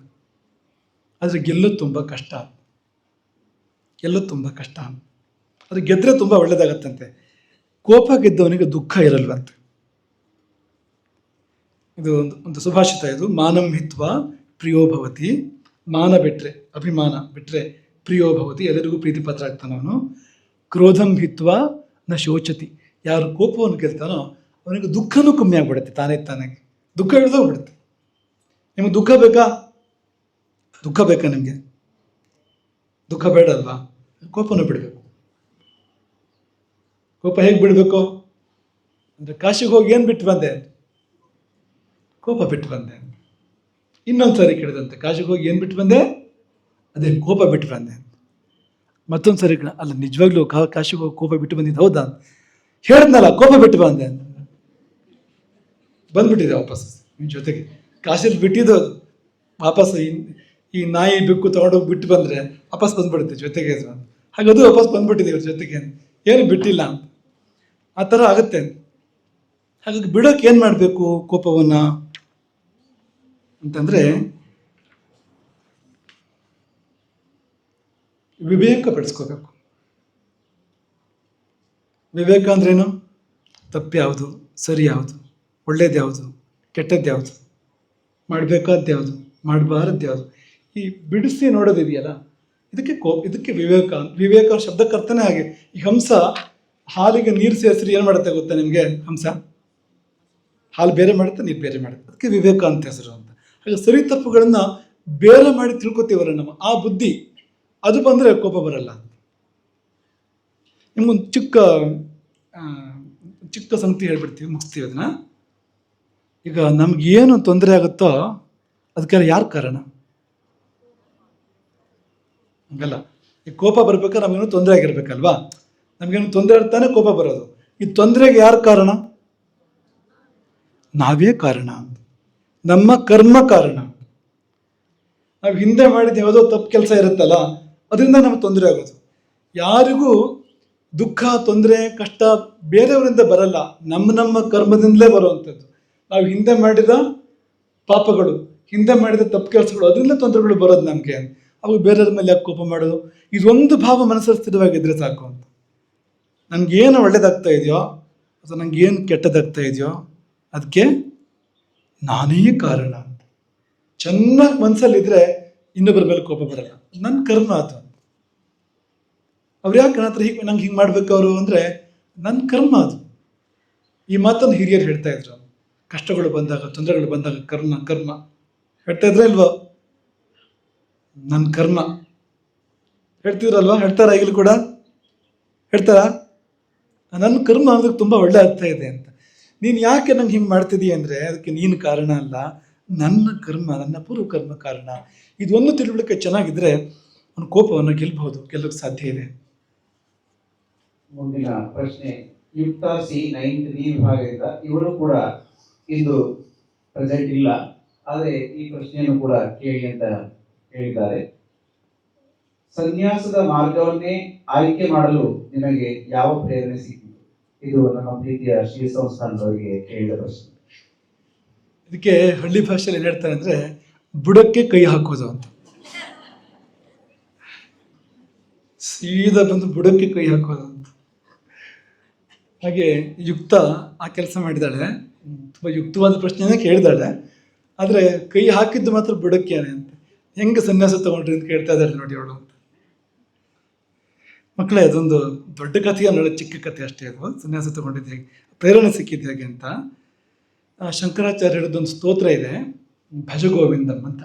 ಆದರೆ ಗೆಲ್ಲೋದು ತುಂಬ ಕಷ್ಟ, ಅದು ಗೆದ್ದರೆ ತುಂಬ ಒಳ್ಳೇದಾಗತ್ತಂತೆ. ಕೋಪ ಗೆದ್ದವನಿಗೆ ದುಃಖ ಇರಲ್ವಂತೆ. ಇದು ಒಂದು ಸುಭಾಷಿತ. ಇದು ಮಾನಂ ಹಿತ್ವಾ ಪ್ರಿಯೋ ಭವತಿ. ಮಾನ ಬಿಟ್ಟರೆ, ಅಭಿಮಾನ ಬಿಟ್ಟರೆ ಪ್ರಿಯೋ ಭವತಿ, ಎಲ್ಲರಿಗೂ ಪ್ರೀತಿ ಪಾತ್ರ ಆಗ್ತಾನೆ ಅವನು. ಕ್ರೋಧಂ ಹಿತ್ವಾ ನ ಶೋಚತಿ. ಯಾರು ಕೋಪವನ್ನು ಗೆಲ್ತಾನೋ ಅವನಿಗೆ ದುಃಖನೂ ಕಮ್ಮಿ ಆಗ್ಬಿಡುತ್ತೆ ತಾನಾಗಿ. ದುಃಖ ಹಿಡಿದೋಗ್ಬಿಡುತ್ತೆ. ನಿಮಗೆ ದುಃಖ ಬೇಕಾ ನಿಮಗೆ? ದುಃಖ ಬೇಡ ಅಲ್ವಾ? ಕೋಪನ ಬಿಡಬೇಕು. ಕೋಪ ಹೇಗೆ ಬಿಡಬೇಕು ಅಂದರೆ, ಕಾಶಿಗೆ ಹೋಗಿ ಏನು ಬಿಟ್ಟು ಬಂದೆ? ಕೋಪ ಬಿಟ್ಟು ಬಂದೆ. ಇನ್ನೊಂದು ಸಾರಿ ಕೇಳಿದಂತೆ, ಕಾಶಿಗೆ ಹೋಗಿ ಏನು ಬಿಟ್ಟು ಬಂದೆ? ಅದೇ ಕೋಪ ಬಿಟ್ಟು ಬಂದೆ. ಮತ್ತೊಂದು ಸಾರಿ ಅಲ್ಲ, ನಿಜವಾಗ್ಲೂ ಕಾಶಿಗೆ ಹೋಗಿ ಕೋಪ ಬಿಟ್ಟು ಬಂದಿದ್ದು ಹೌದಾ? ಹೇಳಿದ್ನಲ್ಲ, ಕೋಪ ಬಿಟ್ಟು ಬಂದೆ, ಬಂದ್ಬಿಟ್ಟಿದೆ ವಾಪಸ್ ನಿಮ್ಮ ಜೊತೆಗೆ. ಕಾಶಿಯಲ್ಲಿ ಬಿಟ್ಟಿದ್ದು ಅದು ವಾಪಸ್ ಈ ನಾಯಿ ಬೆಕ್ಕು ತೊಗೊಂಡೋಗಿ ಬಿಟ್ಟು ಬಂದರೆ ವಾಪಸ್ ಬಂದ್ಬಿಡುತ್ತೆ ಜೊತೆಗೆ. ಹಾಗದು ವಾಪಸ್ ಬಂದ್ಬಿಟ್ಟಿದೆ ಇವ್ರ ಜೊತೆಗೆ, ಏನು ಬಿಟ್ಟಿಲ್ಲ ಅಂತ. ಆ ಥರ ಆಗುತ್ತೆ. ಹಾಗಾಗಿ ಬಿಡೋಕೆ ಏನು ಮಾಡಬೇಕು ಕೋಪವನ್ನು ಅಂತಂದರೆ, ವಿವೇಕ ಪಡಿಸ್ಕೋಬೇಕು. ವಿವೇಕ ಅಂದ್ರೇನು? ತಪ್ಪು ಯಾವುದು, ಸರಿ ಯಾವುದು, ಒಳ್ಳೇದು ಯಾವುದು, ಕೆಟ್ಟದ್ದು ಯಾವುದು, ಮಾಡಬೇಕಾದ್ದು ಯಾವುದು, ಮಾಡಬಾರದ್ದು ಯಾವುದು, ಈ ಬಿಡಿಸಿ ನೋಡೋದಿದೆಯಲ್ಲ, ಇದಕ್ಕೆ ವಿವೇಕ ಶಬ್ದಕ್ಕೆ ಅರ್ಥನೇ ಹಾಗೆ. ಈ ಹಂಸ ಹಾಲಿಗೆ ನೀರು ಸೇರಿಸಿ ಏನು ಮಾಡುತ್ತೆ ಗೊತ್ತಾ ನಿಮಗೆ? ಹಂಸ ಹಾಲು ಬೇರೆ ಮಾಡುತ್ತೆ, ನೀರು ಬೇರೆ ಮಾಡುತ್ತೆ, ಅದಕ್ಕೆ ವಿವೇಕ ಅಂತ ಹೆಸರು ಅಂತ. ಹಾಗೆ ಸರಿ ತಪ್ಪುಗಳನ್ನು ಬೇರೆ ಮಾಡಿ ತಿಳ್ಕೊತೀವಲ್ಲ ನಮ್ಮ ಆ ಬುದ್ಧಿ, ಅದು ಬಂದರೆ ಕೋಪ ಬರಲ್ಲ. ನಿಮ್ಗೊಂದು ಚಿಕ್ಕ ಸಂಗತಿ ಹೇಳ್ಬಿಡ್ತೀವಿ, ಮುಗಿಸ್ತೀವಿ ಅದನ್ನ. ಈಗ ನಮಗೇನು ತೊಂದರೆ ಆಗುತ್ತೋ ಅದಕ್ಕೆಲ್ಲ ಯಾರು ಕಾರಣ? ಹಂಗಲ್ಲ, ಈ ಕೋಪ ಬರ್ಬೇಕಾದ್ರೆ ನಮಗೇನು ತೊಂದರೆ ಆಗಿರ್ಬೇಕಲ್ವಾ? ನಮಗೇನು ತೊಂದರೆ ಆಗ್ತಾನೆ ಕೋಪ ಬರೋದು. ಈ ತೊಂದರೆಗೆ ಯಾರು ಕಾರಣ? ನಾವೇ ಕಾರಣ, ನಮ್ಮ ಕರ್ಮ ಕಾರಣ. ನಾವು ಹಿಂದೆ ಮಾಡಿದ ಯಾವುದೋ ತಪ್ಪು ಕೆಲಸ ಇರುತ್ತಲ್ಲ, ಅದರಿಂದ ನಮಗೆ ತೊಂದರೆ ಆಗೋದು. ಯಾರಿಗೂ ದುಃಖ, ತೊಂದರೆ, ಕಷ್ಟ ಬೇರೆಯವರಿಂದ ಬರಲ್ಲ, ನಮ್ಮ ಕರ್ಮದಿಂದಲೇ ಬರುವಂಥದ್ದು. ನಾವು ಹಿಂದೆ ಮಾಡಿದ ಪಾಪಗಳು, ಹಿಂದೆ ಮಾಡಿದ ತಪ್ಪು ಕೆಲಸಗಳು, ಅದರಿಂದ ತೊಂದರೆಗಳು ಬರೋದು ನಮಗೆ. ಅವಾಗ ಬೇರೆಯವ್ರ ಮೇಲೆ ಯಾಕೆ ಕೋಪ ಮಾಡೋದು? ಇದೊಂದು ಭಾವ ಮನಸ್ಸಲ್ಲಿ ಸ್ಥಿರವಾಗಿದ್ದರೆ ಸಾಕು ಅಂತ. ನನಗೇನು ಒಳ್ಳೇದಾಗ್ತಾ ಇದೆಯೋ ಅಥವಾ ನನಗೇನು ಕೆಟ್ಟದಾಗ್ತಾ ಇದೆಯೋ ಅದಕ್ಕೆ ನಾನೇ ಕಾರಣ ಅಂತ ಚೆನ್ನಾಗಿ ಮನಸ್ಸಲ್ಲಿದ್ದರೆ ಇನ್ನೊಬ್ಬರ ಮೇಲೆ ಕೋಪ ಬರಲ್ಲ. ನನ್ನ ಕರ್ಮ ಅದು. ಅವ್ರು ಯಾಕೆ ನನ್ನ ಹತ್ರ ನಂಗೆ ಹಿಂಗೆ ಮಾಡ್ಬೇಕು ಅವರು ಅಂದರೆ, ನನ್ನ ಕರ್ಮ ಅದು. ಈ ಮಾತನ್ನು ಹಿರಿಯರು ಹೇಳ್ತಾ ಇದ್ರು. ಕಷ್ಟಗಳು ಬಂದಾಗ, ತೊಂದರೆಗಳು ಬಂದಾಗ ಕರ್ಮ ಹೇಳ್ತಾ ಇದ್ರೆ ಇಲ್ವೋ? ನನ್ನ ಕರ್ಮ ಹೇಳ್ತಿದ್ರಲ್ವ? ಹೇಳ್ತಾರ ಈಗಲೂ ಕೂಡ ಹೇಳ್ತಾರ? ನನ್ನ ಕರ್ಮ ಅನ್ನೋದಕ್ಕೆ ತುಂಬ ಒಳ್ಳೆ ಅರ್ಥ ಇದೆ ಅಂತ. ನೀನು ಯಾಕೆ ನಂಗೆ ಹಿಂಗೆ ಮಾಡ್ತಿದ್ದೀಯ ಅಂದರೆ ಅದಕ್ಕೆ ನೀನು ಕಾರಣ ಅಲ್ಲ, ನನ್ನ ಕರ್ಮ, ನನ್ನ ಪೂರ್ವ ಕರ್ಮ ಕಾರಣ. ಇದೊಂದು ತಿಳುವಳಿಕೆ ಚೆನ್ನಾಗಿದ್ದರೆ ಅವನ ಕೋಪವನ್ನು ಗೆಲ್ಲೋಕ್ಕೆ ಸಾಧ್ಯ ಇದೆ. ಮುಂದಿನ ಪ್ರಶ್ನೆ ಯುಕ್ತ ಸಿ 9th D ವಿಭಾಗದಿಂದ. ಇವರು ಕೂಡ ಇಂದು ಪ್ರೆಸೆಂಟ್ ಇಲ್ಲ, ಆದರೆ ಈ ಪ್ರಶ್ನೆಯನ್ನು ಕೂಡ ಕೇಳಿ ಅಂತ ಹೇಳಿದ್ದಾರೆ. ಸನ್ಯಾಸದ ಮಾರ್ಗವನ್ನೇ ಆಯ್ಕೆ ಮಾಡಲು ನಿಮಗೆ ಯಾವ ಪ್ರೇರಣೆ ಸಿಕ್ಕಿತು? ಇದು ನಮ್ಮ ಪ್ರೀತಿಯ ಶ್ರೀ ಸಂಸ್ಥಾನದವರಿಗೆ ಕೇಳಿದ ಪ್ರಶ್ನೆ. ಇದಕ್ಕೆ ಹಳ್ಳಿ ಭಾಷೆಯಲ್ಲಿ ಏನು ಹೇಳ್ತಾರೆ ಅಂದರೆ, ಬುಡಕ್ಕೆ ಕೈ ಹಾಕೋದು ಅಂತ. ಸೀದಾ ಬಂದು ಬುಡಕ್ಕೆ ಕೈ ಹಾಕೋದು ಅಂತ. ಹಾಗೆ ಯುಕ್ತ ಆ ಕೆಲಸ ಮಾಡಿದ್ದಾಳೆ. ತುಂಬ ಯುಕ್ತವಾದ ಪ್ರಶ್ನೆನೇ ಕೇಳಿದಾಳೆ, ಆದರೆ ಕೈ ಹಾಕಿದ್ದು ಮಾತ್ರ ಬುಡಕ್ಕೇನೆ ಅಂತ. ಹೆಂಗೆ ಸನ್ಯಾಸ ತಗೊಂಡ್ರಿ ಅಂತ ಕೇಳ್ತಾ ಇದ್ದಾರೆ ನೋಡಿ ಅವಳು ಅಂತ. ಮಕ್ಕಳೇ, ಅದೊಂದು ದೊಡ್ಡ ಕಥೆಯ ನೋಡಿ, ಚಿಕ್ಕ ಕಥೆ ಅಷ್ಟೇ ಅದು. ಸನ್ಯಾಸ ತಗೊಂಡಿದ್ದು ಹೇಗೆ, ಪ್ರೇರಣೆ ಸಿಕ್ಕಿದ್ದು ಹೇಗೆ ಅಂತ. ಶಂಕರಾಚಾರ್ಯ ಹೇಳಿದೊಂದು ಸ್ತೋತ್ರ ಇದೆ, ಭಜಗೋವಿಂದಂ ಅಂತ.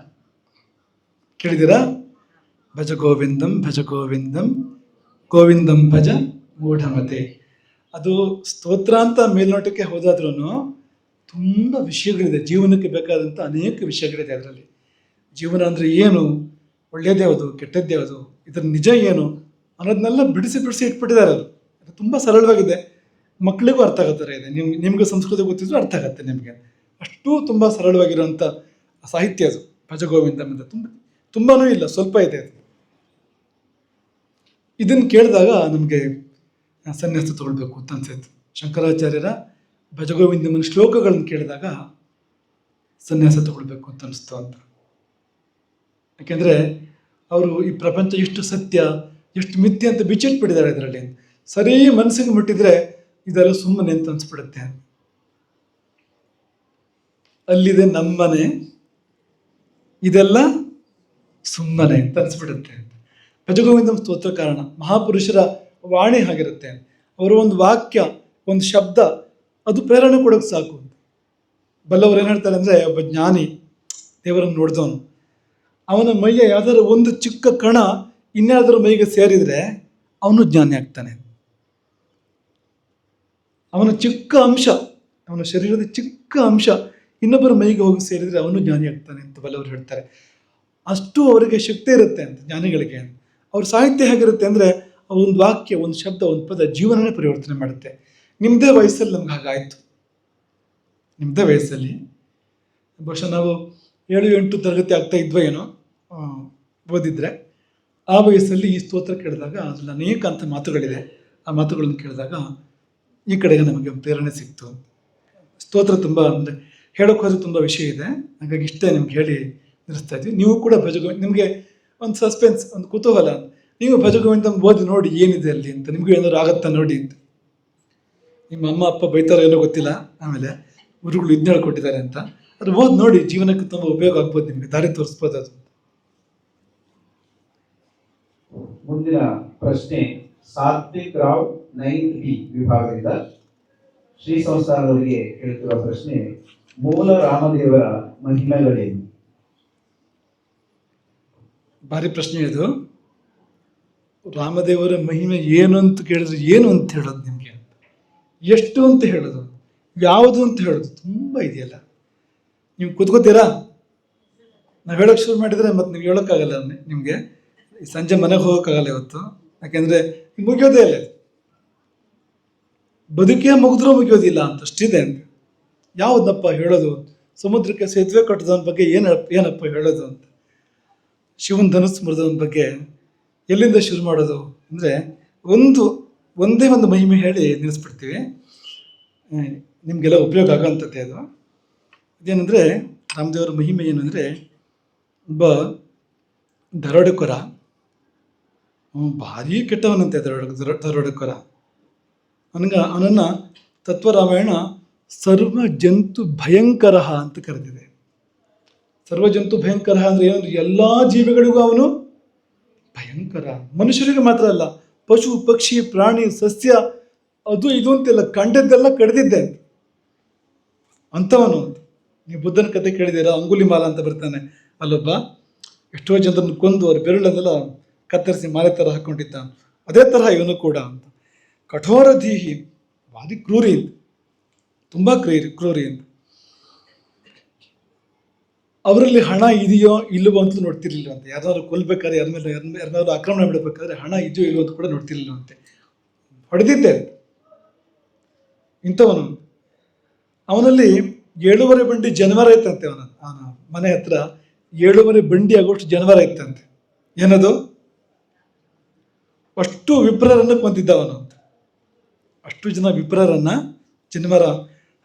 ಕೇಳಿದ್ದೀರಾ? ಭಜ ಗೋವಿಂದಂ ಭಜ ಗೋವಿಂದಂ ಗೋವಿಂದಂ ಭಜ ಮೂಢಮತೆ. ಅದು ಸ್ತೋತ್ರ ಅಂತ ಮೇಲ್ನೋಟಕ್ಕೆ ಹೋದಾದ್ರೂ ತುಂಬ ವಿಷಯಗಳಿದೆ, ಜೀವನಕ್ಕೆ ಬೇಕಾದಂಥ ಅನೇಕ ವಿಷಯಗಳಿದೆ ಅದರಲ್ಲಿ. ಜೀವನ ಅಂದರೆ ಏನು, ಒಳ್ಳೆಯದೇ ಯಾವುದು, ಕೆಟ್ಟದ್ದು ಯಾವುದು, ಇದರ ನಿಜ ಏನು ಅನ್ನೋದನ್ನೆಲ್ಲ ಬಿಡಿಸಿ ಇಟ್ಬಿಟ್ಟಿದ್ದಾರೆ. ಅದು ತುಂಬ ಸರಳವಾಗಿದೆ, ಮಕ್ಕಳಿಗೂ ಅರ್ಥ ಆಗತ್ತಾರೆ ಇದೆ. ನಿಮ್ಗೆ ಸಂಸ್ಕೃತ ಗೊತ್ತಿದ್ರು ಅರ್ಥ ಆಗತ್ತೆ ನಿಮಗೆ. ಅಷ್ಟು ತುಂಬ ಸರಳವಾಗಿರುವಂಥ ಸಾಹಿತ್ಯ ಅದು ಭಜಗೋವಿಂದಂ ಅಂತ. ತುಂಬಾ ಇಲ್ಲ, ಸ್ವಲ್ಪ ಇದೆ ಅದು. ಇದನ್ನು ಕೇಳಿದಾಗ ನಮಗೆ ಸನ್ಯಾಸ ತಗೊಳ್ಬೇಕು ಅಂತ ಅನ್ಸಿತ್ತು. ಶಂಕರಾಚಾರ್ಯರ ಭಜಗೋವಿಂದಮನ ಶ್ಲೋಕಗಳನ್ನು ಕೇಳಿದಾಗ ಸನ್ಯಾಸ ತಗೊಳ್ಬೇಕು ಅಂತ ಅನಿಸ್ತು ಅಂತ. ಯಾಕೆಂದರೆ ಅವರು ಈ ಪ್ರಪಂಚ ಎಷ್ಟು ಸತ್ಯ ಎಷ್ಟು ಮಿಥ್ಯೆ ಅಂತ ಬಿಚ್ಚಿಟ್ಬಿಟ್ಟಿದ್ದಾರೆ ಇದರಲ್ಲಿ. ಸರಿ ಮನಸ್ಸಿಗೆ ಮುಟ್ಟಿದ್ರೆ ಇದೆಲ್ಲ ಸುಮ್ಮನೆ ಅಂತ ಅನ್ಸ್ಬಿಡುತ್ತೆ. ಅಲ್ಲಿದೆ ನಮ್ಮನೆ, ಇದೆಲ್ಲ ಸುಮ್ಮನೆ ಅಂತ ಅನ್ಸ್ಬಿಡುತ್ತೆ. ಭಜಗೋವಿಂದಂ ಸ್ತೋತ್ರ ಕಾರಣ ಮಹಾಪುರುಷರ ವಾಣಿ ಹಾಗಿರುತ್ತೆ. ಅವರ ಒಂದು ವಾಕ್ಯ, ಒಂದು ಶಬ್ದ, ಅದು ಪ್ರೇರಣೆ ಕೊಡೋಕೆ ಸಾಕು. ಬಲ್ಲವರು ಏನು ಹೇಳ್ತಾರೆ ಅಂದರೆ, ಒಬ್ಬ ಜ್ಞಾನಿ ದೇವರನ್ನು ನೋಡಿದವನು, ಅವನ ಮೈಯ ಯಾವ್ದಾದ್ರು ಒಂದು ಚಿಕ್ಕ ಕಣ ಇನ್ಯಾವುದಾದ್ರು ಮೈಗೆ ಸೇರಿದರೆ ಅವನು ಜ್ಞಾನಿ ಆಗ್ತಾನೆ. ಅವನ ಚಿಕ್ಕ ಅಂಶ, ಅವನ ಶರೀರದ ಚಿಕ್ಕ ಅಂಶ ಇನ್ನೊಬ್ಬರ ಮೈಗೆ ಹೋಗಿ ಸೇರಿದರೆ ಅವನು ಜ್ಞಾನಿ ಆಗ್ತಾನೆ ಅಂತ ಬಲ್ಲವರು ಹೇಳ್ತಾರೆ. ಅಷ್ಟು ಅವರಿಗೆ ಶಕ್ತಿ ಇರುತ್ತೆ ಅಂತ ಜ್ಞಾನಿಗಳಿಗೆ. ಅವ್ರ ಸಾಹಿತ್ಯ ಹೇಗಿರುತ್ತೆ ಅಂದರೆ, ಒಂದು ವಾಕ್ಯ, ಒಂದು ಶಬ್ದ, ಒಂದು ಪದ ಜೀವನನೇ ಪರಿವರ್ತನೆ ಮಾಡುತ್ತೆ. ನಿಮ್ಮದೇ ವಯಸ್ಸಲ್ಲಿ ನಮ್ಗೆ ಹಾಗಾಯಿತು. ನಿಮ್ಮದೇ ವಯಸ್ಸಲ್ಲಿ ಬಹುಶಃ ನಾವು 7-8 ತರಗತಿ ಆಗ್ತಾ ಇದ್ವೋ ಏನೋ ಓದಿದ್ರೆ, ಆ ವಯಸ್ಸಲ್ಲಿ ಈ ಸ್ತೋತ್ರ ಕೇಳಿದಾಗ ಅದ್ರಲ್ಲಿ ಅನೇಕ ಅಂಥ ಮಾತುಗಳಿದೆ. ಆ ಮಾತುಗಳನ್ನು ಕೇಳಿದಾಗ ಈ ಕಡೆಗೆ ನಮಗೆ ಪ್ರೇರಣೆ ಸಿಕ್ತು. ಸ್ತೋತ್ರ ತುಂಬ ಅಂದರೆ ಹೇಳೋಕೆ ಹೋದ್ರೆ ತುಂಬ ವಿಷಯ ಇದೆ, ಹಾಗಾಗಿ ಇಷ್ಟೇ ನಿಮ್ಗೆ ಹೇಳಿ ನಿಲ್ಲಿಸ್ತಾ ಇದ್ವಿ. ನೀವು ಕೂಡ ಭಜಗೋವಿಂದ, ನಿಮಗೆ ಒಂದು ಸಸ್ಪೆನ್ಸ್, ಒಂದು ಕುತೂಹಲ, ನೀವು ಭಜಗೋವಿಂದಂ ಓದಿ ನೋಡಿ ಏನಿದೆ ಅಲ್ಲಿ ಅಂತ, ನಿಮಗೂ ಏನಾದ್ರು ಆಗತ್ತಾ ನೋಡಿ ಅಂತ. ನಿಮ್ಮ ಅಮ್ಮ ಅಪ್ಪ ಬೈತಾರೋ ಏನೋ ಗೊತ್ತಿಲ್ಲ, ಆಮೇಲೆ ಗುರುಗಳು ಇದನ್ನ ಹೇಳ್ಕೊಟ್ಟಿದ್ದಾರೆ ಅಂತ, ಅದು ಓದಿ ನೋಡಿ, ಜೀವನಕ್ಕೆ ತುಂಬ ಉಪಯೋಗ ಆಗ್ಬೋದು, ನಿಮಗೆ ದಾರಿ ತೋರಿಸ್ಬೋದು ಅದು. ಮುಂದಿನ ಪ್ರಶ್ನೆ ಸಾತ್ವಿಕ್ ರಾವ್ 9th B ವಿಭಾಗದಿಂದ ಶ್ರೀ ಸಂಸ್ಥಾನದವರಿಗೆ ಕೇಳುತ್ತಿರುವ ಪ್ರಶ್ನೆ, ಮೂಲ ರಾಮದೇವರ ಮಹಿಮೆಗಳೇನು? ಭಾರಿ ಪ್ರಶ್ನೆ ಇದು. ರಾಮದೇವರ ಮಹಿಮೆ ಏನು ಅಂತ ಕೇಳಿದ್ರೆ ಏನು ಅಂತ ಹೇಳೋದು ನಿಮಗೆ, ಎಷ್ಟು ಅಂತ ಹೇಳೋದು, ಯಾವುದು ಅಂತ ಹೇಳೋದು, ತುಂಬ ಇದೆಯಲ್ಲ. ನೀವು ಕೂತ್ಕೋತೀರಾ? ನಾವು ಹೇಳೋಕ್ಕೆ ಶುರು ಮಾಡಿದರೆ ಮತ್ತೆ ನೀವು ಹೇಳೋಕ್ಕಾಗಲ್ಲ. ನಿಮಗೆ ಸಂಜೆ ಮನೆಗೆ ಹೋಗೋಕ್ಕಾಗಲ್ಲ ಇವತ್ತು, ಯಾಕೆಂದರೆ ಮುಗಿಯೋದೇ ಇಲ್ಲ, ಬದುಕೇ ಮುಗಿದ್ರೂ ಮುಗಿಯೋದಿಲ್ಲ ಅಂತಷ್ಟಿದೆ ಅಂತ. ಯಾವುದಪ್ಪ ಹೇಳೋದು? ಸಮುದ್ರಕ್ಕೆ ಸೇತುವೆ ಕಟ್ಟೋದವನ ಬಗ್ಗೆ ಏನಪ್ಪ ಹೇಳೋದು ಅಂತ. ಶಿವನ ಧನುಸ್ ಮುರಿದವನ ಬಗ್ಗೆ ಎಲ್ಲಿಂದ ಶುರು ಮಾಡೋದು ಅಂದರೆ ಒಂದೇ ಒಂದು ಮಹಿಮೆ ಹೇಳಿ ನಿಲ್ಲಿಸ್ಬಿಡ್ತೀವಿ. ನಿಮಗೆಲ್ಲ ಉಪಯೋಗ ಆಗೋಂಥದ್ದೇ ಅದು. ಅದೇನೆಂದರೆ, ರಾಮದೇವರ ಮಹಿಮೆ ಏನು ಅಂದರೆ, ಒಬ್ಬ ದರೋಡೆಕೋರ, ಭಾರಿ ಕೆಟ್ಟವನಂತೆ ದರೋಡೆಕೋರ. ಅವನನ್ನು ತತ್ವರಾಮಾಯಣ ಸರ್ವ ಜಂತು ಭಯಂಕರ ಅಂತ ಕರೆದಿದೆ. ಸರ್ವ ಜಂತು ಭಯಂಕರ ಅಂದರೆ ಏನು? ಎಲ್ಲ ಜೀವಿಗಳಿಗೂ ಅವನು ಭಯಂಕರ. ಮನುಷ್ಯರಿಗೆ ಮಾತ್ರ ಅಲ್ಲ, ಪಶು ಪಕ್ಷಿ ಪ್ರಾಣಿ ಸಸ್ಯ ಅದು ಇದು ಅಂತೆಲ್ಲ ಕಂಡದ್ದೆಲ್ಲ ಕಡ್ದಿದ್ದೆ ಅಂಥವನು. ನೀವು ಬುದ್ಧನ ಕತೆ ಕೇಳಿದ್ದೀರಾ? ಅಂಗುಲಿಮಾಲ ಅಂತ ಬರ್ತಾನೆ, ಅಲ್ಲೊಬ್ಬ ಎಷ್ಟೋ ಜನರನ್ನು ಕೊಂದು ಅವ್ರ ಬೆರಳನ್ನೆಲ್ಲ ಕತ್ತರಿಸಿ ಮಾಲೆ ಥರ ಹಾಕ್ಕೊಂಡಿದ್ದ. ಅದೇ ತರಹ ಇವನು ಕೂಡ ಅಂತ. ಕಠೋರ ದೀಹಿ, ಭಾರಿ ಕ್ರೂರಿ ಅಂತ, ತುಂಬ ಕ್ರೂರಿ ಅಂತ. ಅವರಲ್ಲಿ ಹಣ ಇದೆಯೋ ಇಲ್ಲವೋ ಅಂತ ನೋಡ್ತಿರ್ಲಿಲ್ಲ ಅಂತೆ. ಯಾರನ್ನಾದ್ರು ಕೊಲ್ಬೇಕಾದ್ರೆ, ಯಾರನ್ನಾದ್ರು ಆಕ್ರಮಣ ಬಿಡಬೇಕಾದ್ರೆ ಹಣ ಇದೆಯೋ ಇಲ್ಲವೋ ಅಂತ ಕೂಡ ನೋಡ್ತಿರ್ಲಿಲ್ಲ ಅಂತೆ. ಹೊಡೆದಿದ್ದೆ ಇಂಥವನು. ಅವನಲ್ಲಿ 7.5 ಬಂಡಿ ಜನವರ ಇತ್ತಂತೆ. ಅವನ ಮನೆ ಹತ್ರ 7.5 ಬಂಡಿ ಆಗೋಷ್ಟು ಜನವರ ಇತ್ತಂತೆ. ಏನದು? ಅಷ್ಟು ವಿಪ್ರರನ್ನು ಕೊಂದಿದ್ದವನು ಅಂತ. ಅಷ್ಟು ಜನ ವಿಪ್ರರನ್ನ, ಜನವರ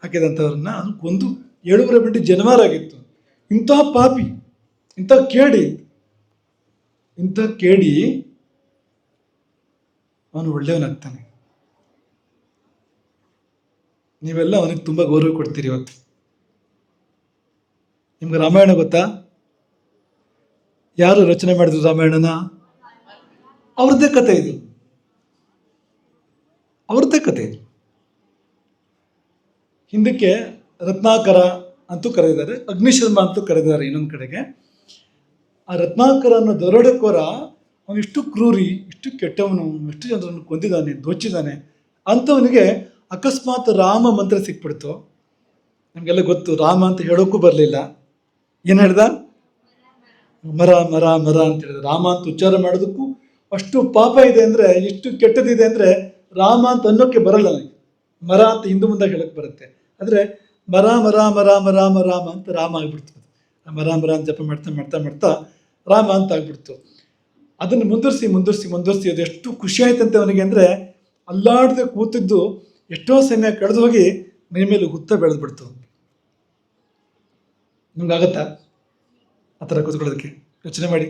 ಹಾಕಿದಂಥವ್ರನ್ನ ಅದು ಕೊಂದು 7.5 ಬಂಡಿ ಜನವರ ಆಗಿತ್ತು. ಇಂತಹ ಪಾಪಿ, ಇಂಥ ಕೇಡಿ ಅವನು ಒಳ್ಳೆಯವನಾಗ್ತಾನೆ. ನೀವೆಲ್ಲ ಅವನಿಗೆ ತುಂಬ ಗೌರವ ಕೊಡ್ತೀರಿ ಇವತ್ತು. ನಿಮ್ಗೆ ರಾಮಾಯಣ ಗೊತ್ತಾ? ಯಾರು ರಚನೆ ಮಾಡಿದ್ರು ರಾಮಾಯಣನ? ಅವ್ರದ್ದೇ ಕತೆ ಇದು, ಅವ್ರದ್ದೇ ಕತೆ ಇದು. ಹಿಂದಕ್ಕೆ ರತ್ನಾಕರ ಅಂತೂ ಕರೆದಿದ್ದಾರೆ, ಅಗ್ನಿಶರ್ಮ ಅಂತೂ ಕರೆದಿದ್ದಾರೆ ಇನ್ನೊಂದು ಕಡೆಗೆ. ಆ ರತ್ನಾಕರ ಅನ್ನೋ ದರೋಡೆಕೋರ ಅವನು ಇಷ್ಟು ಕ್ರೂರಿ, ಇಷ್ಟು ಕೆಟ್ಟವನು, ಎಷ್ಟು ಜನರನ್ನು ಕೊಂದಿದ್ದಾನೆ, ದೋಚಿದ್ದಾನೆ ಅಂಥವನಿಗೆ ಅಕಸ್ಮಾತ್ ರಾಮ ಮಂತ್ರ ಸಿಕ್ಬಿಡ್ತು. ನಮಗೆಲ್ಲ ಗೊತ್ತು, ರಾಮ ಅಂತ ಹೇಳೋಕ್ಕೂ ಬರಲಿಲ್ಲ. ಏನು ಹೇಳ್ದ? ಮರ ಮರ ಮರ ಅಂತ ಹೇಳಿದ. ರಾಮ ಅಂತ ಉಚ್ಚಾರ ಮಾಡೋದಕ್ಕೂ ಅಷ್ಟು ಪಾಪ ಇದೆ ಅಂದರೆ, ಎಷ್ಟು ಕೆಟ್ಟದಿದೆ ಅಂದರೆ ರಾಮ ಅಂತ ಅನ್ನೋಕ್ಕೆ ಬರಲ್ಲ ನನಗೆ. ಮರ ಅಂತ ಹಿಂದೆ ಮುಂದೆ ಹೇಳಕ್ಕೆ ಬರುತ್ತೆ. ಆದರೆ ಮರ ಮರ ಮರ ಮರ ರಾಮ ಅಂತ ರಾಮ ಆಗ್ಬಿಡ್ತು. ಮರ ಮರ ಅಂತ ಜಪ ಮಾಡ್ತಾ ಮಾಡ್ತಾ ಮಾಡ್ತಾ ರಾಮ ಅಂತ ಆಗ್ಬಿಡ್ತು. ಅದನ್ನು ಮುಂದುವರಿಸಿ ಅದು ಎಷ್ಟು ಖುಷಿ ಆಯ್ತಂತೆ ಅವನಿಗೆ ಅಂದರೆ, ಅಲ್ಲಾಡದೆ ಕೂತಿದ್ದು ಎಷ್ಟೋ ಸಮಯ ಕಳೆದು ಹೋಗಿ ಮೈ ಮೇಲೆ ಹುತ್ತ ಬೆಳೆದ್ಬಿಡ್ತು. ನಿಮ್ಗಾಗತ್ತಾ ಆ ಥರ ಕೂತ್ಕೊಳ್ಳೋದಕ್ಕೆ? ಯೋಚನೆ ಮಾಡಿ.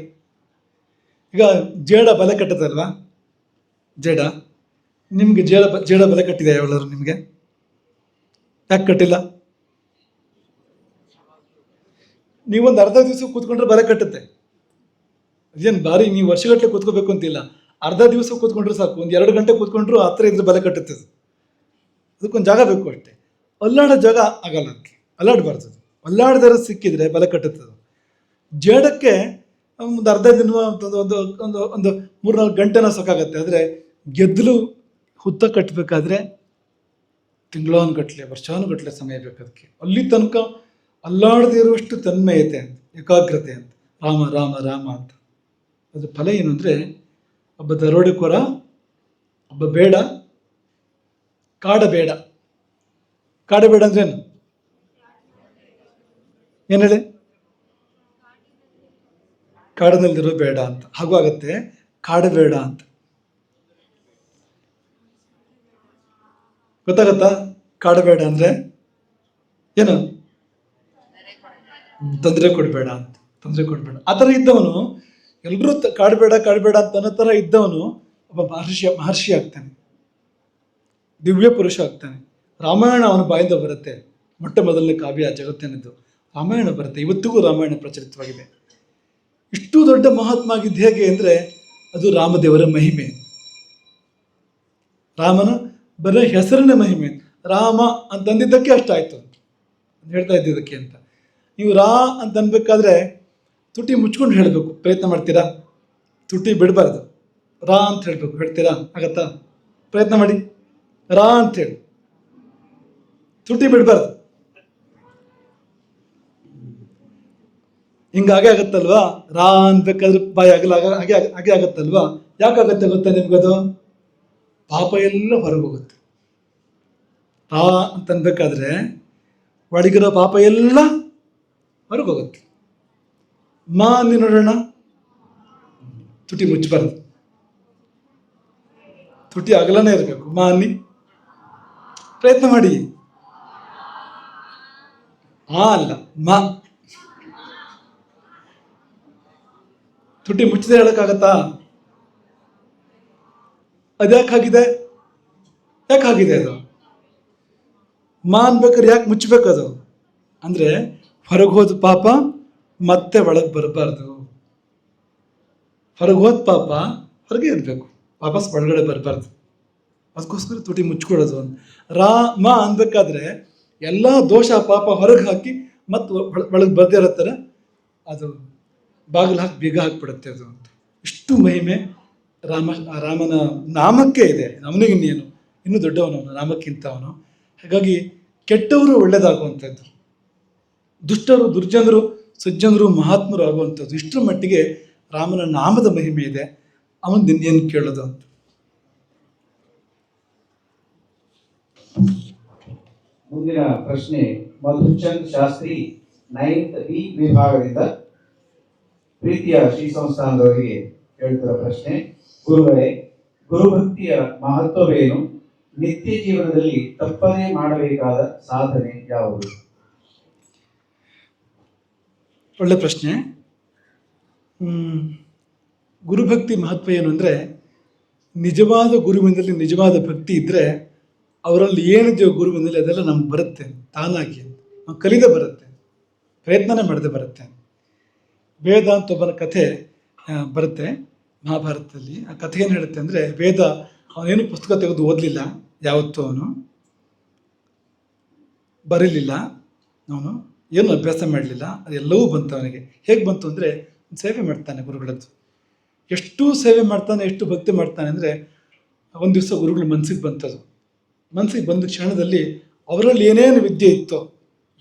ಈಗ ಜೇಡ ಬಲೆ ಕಟ್ಟುತ್ತಲ್ವಾ, ಜೇಡ ನಿಮಗೆ ಜೇಡ ಬಲೆ ಕಟ್ಟಿದೆ ಯಾವಳರು ನಿಮಗೆ? ಯಾಕೆ ಕಟ್ಟಿಲ್ಲ? ನೀವೊಂದು ಅರ್ಧ ದಿವಸ ಕೂತ್ಕೊಂಡ್ರೆ ಬಲೆ ಕಟ್ಟುತ್ತೆ. ಅದೇನು ಭಾರಿ ನೀವು ವರ್ಷಗಟ್ಟಲೆ ಕೂತ್ಕೋಬೇಕು ಅಂತಿಲ್ಲ, ಅರ್ಧ ದಿವಸ ಕೂತ್ಕೊಂಡ್ರೆ ಸಾಕು. ಒಂದು 2 ಗಂಟೆ ಕೂತ್ಕೊಂಡ್ರು ಆ ಥರ ಇದ್ರೆ ಬಲೆ ಕಟ್ಟುತ್ತೆ. ಅದಕ್ಕೊಂದು ಜಾಗ ಬೇಕು ಅಷ್ಟೇ. ಅಲ್ಲಾಡೋ ಜಾಗ ಆಗಲ್ಲ, ಅದಕ್ಕೆ ಅಲ್ಲಾಡಬಾರ್ದು. ಅಲ್ಲಾಡ್ದಾರ ಸಿಕ್ಕಿದ್ರೆ ಬಲೆ ಕಟ್ಟುತ್ತದೆ. ಜೇಡಕ್ಕೆ ಒಂದು ಅರ್ಧ ದಿನ ಒಂದು 3-4 ಗಂಟೆನ ಸಾಕಾಗತ್ತೆ. ಆದರೆ ಗೆದ್ದಲು ಹುತ್ತ ಕಟ್ಟಬೇಕಾದ್ರೆ ತಿಂಗಳಾನುಗಟ್ಟಲೆ, ವರ್ಷಾನುಗಟ್ಟಲೆ ಸಮಯ ಬೇಕು ಅದಕ್ಕೆ. ಅಲ್ಲಿ ತನಕ ಅಲ್ಲಾಡದೇ ಇರುವಷ್ಟು ತನ್ಮಯತೆ ಅಂತ, ಏಕಾಗ್ರತೆ ಅಂತ, ರಾಮ ರಾಮ ರಾಮ ಅಂತ. ಅದ್ರ ಫಲ ಏನು ಅಂದರೆ, ಒಬ್ಬ ದರೋಡೆಕೋರ, ಒಬ್ಬ ಬೇಡ, ಕಾಡಬೇಡ. ಕಾಡಬೇಡ ಅಂದ್ರೇನು? ಏನು ಹೇಳಿ? ಕಾಡಿನಲ್ಲಿರೋ ಬೇಡ ಅಂತ. ಹಾಗೂ ಆಗತ್ತೆ ಕಾಡಬೇಡ ಅಂತ. ಗೊತ್ತಾಗತ್ತಾ? ಕಾಡಬೇಡ ಅಂದ್ರೆ ಏನು? ತೊಂದರೆ ಕೊಡಬೇಡ ಅಂತ. ತೊಂದರೆ ಕೊಡಬೇಡ ಆ ಥರ ಇದ್ದವನು, ಎಲ್ಲರೂ ಕಾಡಬೇಡ ಕಾಡಬೇಡ ಅಂತ ಅನ್ನೋ ಥರ ಇದ್ದವನು ಒಬ್ಬ ಮಹರ್ಷಿ ಆಗ್ತಾನೆ, ದಿವ್ಯ ಪುರುಷ ಆಗ್ತಾನೆ. ರಾಮಾಯಣ ಅವನ ಬಾಯಿಂದ ಬರುತ್ತೆ. ಮೊಟ್ಟ ಮೊದಲನೇ ಕಾವ್ಯ ಜಗತ್ತಿನದ್ದು ರಾಮಾಯಣ ಬರುತ್ತೆ. ಇವತ್ತಿಗೂ ರಾಮಾಯಣ ಪ್ರಚಲಿತವಾಗಿದೆ. ಇಷ್ಟು ದೊಡ್ಡ ಮಹಾತ್ಮ ಆಗಿದ್ದು ಹೇಗೆ ಅಂದರೆ, ಅದು ರಾಮದೇವರ ಮಹಿಮೆ. ರಾಮನ ಬರೀ ಹೆಸರಿನ ಮಹಿಮೆ. ರಾಮ ಅಂತಂದಿದ್ದಕ್ಕೆ ಅಷ್ಟಾಯ್ತು ಅಂತ ಹೇಳ್ತಾ ಇದ್ದಿದ್ದಕ್ಕೆ ಅಂತ. ನೀವು ರಾ ಅಂತ ಅನ್ಬೇಕಾದ್ರೆ ತುಟಿ ಮುಚ್ಕೊಂಡು ಹೇಳಬೇಕು. ಪ್ರಯತ್ನ ಮಾಡ್ತೀರಾ? ತುಟಿ ಬಿಡಬಾರ್ದು. ರಾ ಅಂತ ಹೇಳಬೇಕು. ಹೇಳ್ತೀರಾ? ಆಗತ್ತಾ? ಪ್ರಯತ್ನ ಮಾಡಿ. ರಾ ಅಂತೇಳಿ ತುಟಿ ಬಿಡಬಾರ್ದು. ಹಿಂಗಾಗೆ ಆಗುತ್ತಲ್ವಾ? ರಾ ಅನ್ಬೇಕಾದ್ರೆ ಬಾಯಿ ಆಗಲ್ಲ, ಹಾಗೆ ಆಗುತ್ತಲ್ವಾ? ಯಾಕಾಗತ್ತೆ ಗೊತ್ತಾ ನಿಮ್ಗದು? ಪಾಪ ಎಲ್ಲ ಹೊರಗೆ ಹೋಗುತ್ತೆ. ರಾ ಅಂತ ಅನ್ಬೇಕಾದ್ರೆ ಒಳಗಿರೋ ಪಾಪ ಎಲ್ಲ ಹೊರಗೆ ಹೋಗುತ್ತೆ. ಮಾ ಅಂದಿ ನೋಡೋಣ. ತುಟಿ ಮುಚ್ಚಬಾರ್ದು, ತುಟಿ ಅಗಲನೇ ಇರಬೇಕು. ಮಾ ಅನ್ನಿ, ಪ್ರಯತ್ನ ಮಾಡಿ. ಆ ಅಲ್ಲ, ಮಾ. ತುಟಿ ಮುಚ್ಚದೆ ಹೇಳಕ್ಕಾಗತ್ತಾ? ಅದ್ಯಾಕಾಗಿದೆ? ಯಾಕಾಗಿದೆ ಅದು? ಮಾ ಅನ್ಬೇಕಾದ್ರೆ ಯಾಕೆ ಮುಚ್ಚಬೇಕದು ಅಂದರೆ, ಹೊರಗೆ ಹೋದ ಪಾಪ ಮತ್ತೆ ಒಳಗೆ ಬರಬಾರ್ದು. ಹೊರಗೆ ಹೋದ ಪಾಪ ಹೊರಗೆ ಇರಬೇಕು, ವಾಪಸ್ ಒಳಗಡೆ ಬರಬಾರ್ದು. ಅದಕ್ಕೋಸ್ಕರ ತುಟಿ ಮುಚ್ಕೊಳ್ಳೋದು ಅಂತ. ಮಾ ಅನ್ಬೇಕಾದ್ರೆ ಎಲ್ಲ ದೋಷ ಪಾಪ ಹೊರಗೆ ಹಾಕಿ ಮತ್ತೆ ಒಳಗೆ ಬರ್ದೇ ಇರೋ ಥರ ಅದು ಬಾಗಿಲು ಹಾಕಿ ಬೀಗ ಹಾಕಿಬಿಡುತ್ತೆ ಅದು ಅಂತ. ಇಷ್ಟು ಮಹಿಮೆ ರಾಮನ ನಾಮಕ್ಕೆ ಇದೆ. ಅವನಿಗೆ ಇನ್ನೇನು, ಇನ್ನೂ ದೊಡ್ಡವನವನು ನಾಮಕ್ಕಿಂತ ಅವನು. ಹಾಗಾಗಿ ಕೆಟ್ಟವರು ಒಳ್ಳೆಯದಾಗುವಂಥದ್ದು, ದುಷ್ಟರು ದುರ್ಜನರು ಸಜ್ಜನರು ಮಹಾತ್ಮರು ಆಗುವಂಥದ್ದು. ಇಷ್ಟರ ಮಟ್ಟಿಗೆ ರಾಮನ ನಾಮದ ಮಹಿಮೆ ಇದೆ. ಅವನು ಇನ್ನೇನು ಕೇಳೋದು ಅಂತ. ಮುಂದಿನ ಪ್ರಶ್ನೆ ಮಧುಚಂದ್ ಶಾಸ್ತ್ರಿ 9th B ವಿಭಾಗದಿಂದ ಪ್ರೀತಿಯ ಶ್ರೀ ಸಂಸ್ಥಾನದವರಿಗೆ ಕೇಳ್ತಿರೋ ಪ್ರಶ್ನೆ. ಗುರುಗಳೇ, ಗುರುಭಕ್ತಿಯ ಮಹತ್ವವೇನು? ನಿತ್ಯ ಜೀವನದಲ್ಲಿ ತಪ್ಪದೇ ಮಾಡಬೇಕಾದ ಸಾಧನೆ ಯಾವುದು? ಒಳ್ಳೆ ಪ್ರಶ್ನೆ. ಗುರುಭಕ್ತಿ ಮಹತ್ವ ಏನು ಅಂದರೆ, ನಿಜವಾದ ಗುರುವಿನಲ್ಲಿ ನಿಜವಾದ ಭಕ್ತಿ ಇದ್ದರೆ ಅವರಲ್ಲಿ ಏನಿದೆಯೋ ಗುರುವಿನಲ್ಲಿ ಅದೆಲ್ಲ ನಮ್ಗೆ ಬರುತ್ತೆ ತಾನಾಗಿ. ನಾವು ಕಲಿದೇ ಬರುತ್ತೆ, ಪ್ರಯತ್ನನೇ ಮಾಡದೆ ಬರುತ್ತೆ. ವೇದ ಅಂತ ಒಬ್ಬನ ಕಥೆ ಬರುತ್ತೆ ಮಹಾಭಾರತದಲ್ಲಿ. ಆ ಕಥೆ ಏನು ಹೇಳುತ್ತೆ ಅಂದರೆ, ವೇದ ಅವನೇನು ಪುಸ್ತಕ ತೆಗೆದು ಓದಲಿಲ್ಲ, ಯಾವತ್ತೂ ಅವನು ಬರೀಲಿಲ್ಲ, ಅವನು ಏನು ಅಭ್ಯಾಸ ಮಾಡಲಿಲ್ಲ. ಅದೆಲ್ಲವೂ ಬಂತು ಅವನಿಗೆ. ಹೇಗೆ ಬಂತು ಅಂದರೆ, ಸೇವೆ ಮಾಡ್ತಾನೆ ಗುರುಗಳದ್ದು. ಎಷ್ಟು ಸೇವೆ ಮಾಡ್ತಾನೆ, ಎಷ್ಟು ಭಕ್ತಿ ಮಾಡ್ತಾನೆ ಅಂದರೆ, ಒಂದು ದಿವಸ ಗುರುಗಳು ಮನಸ್ಸಿಗೆ ಬಂತದು. ಮನಸ್ಸಿಗೆ ಬಂದ ಕ್ಷಣದಲ್ಲಿ ಅವರಲ್ಲಿ ಏನೇನು ವಿದ್ಯೆ ಇತ್ತೋ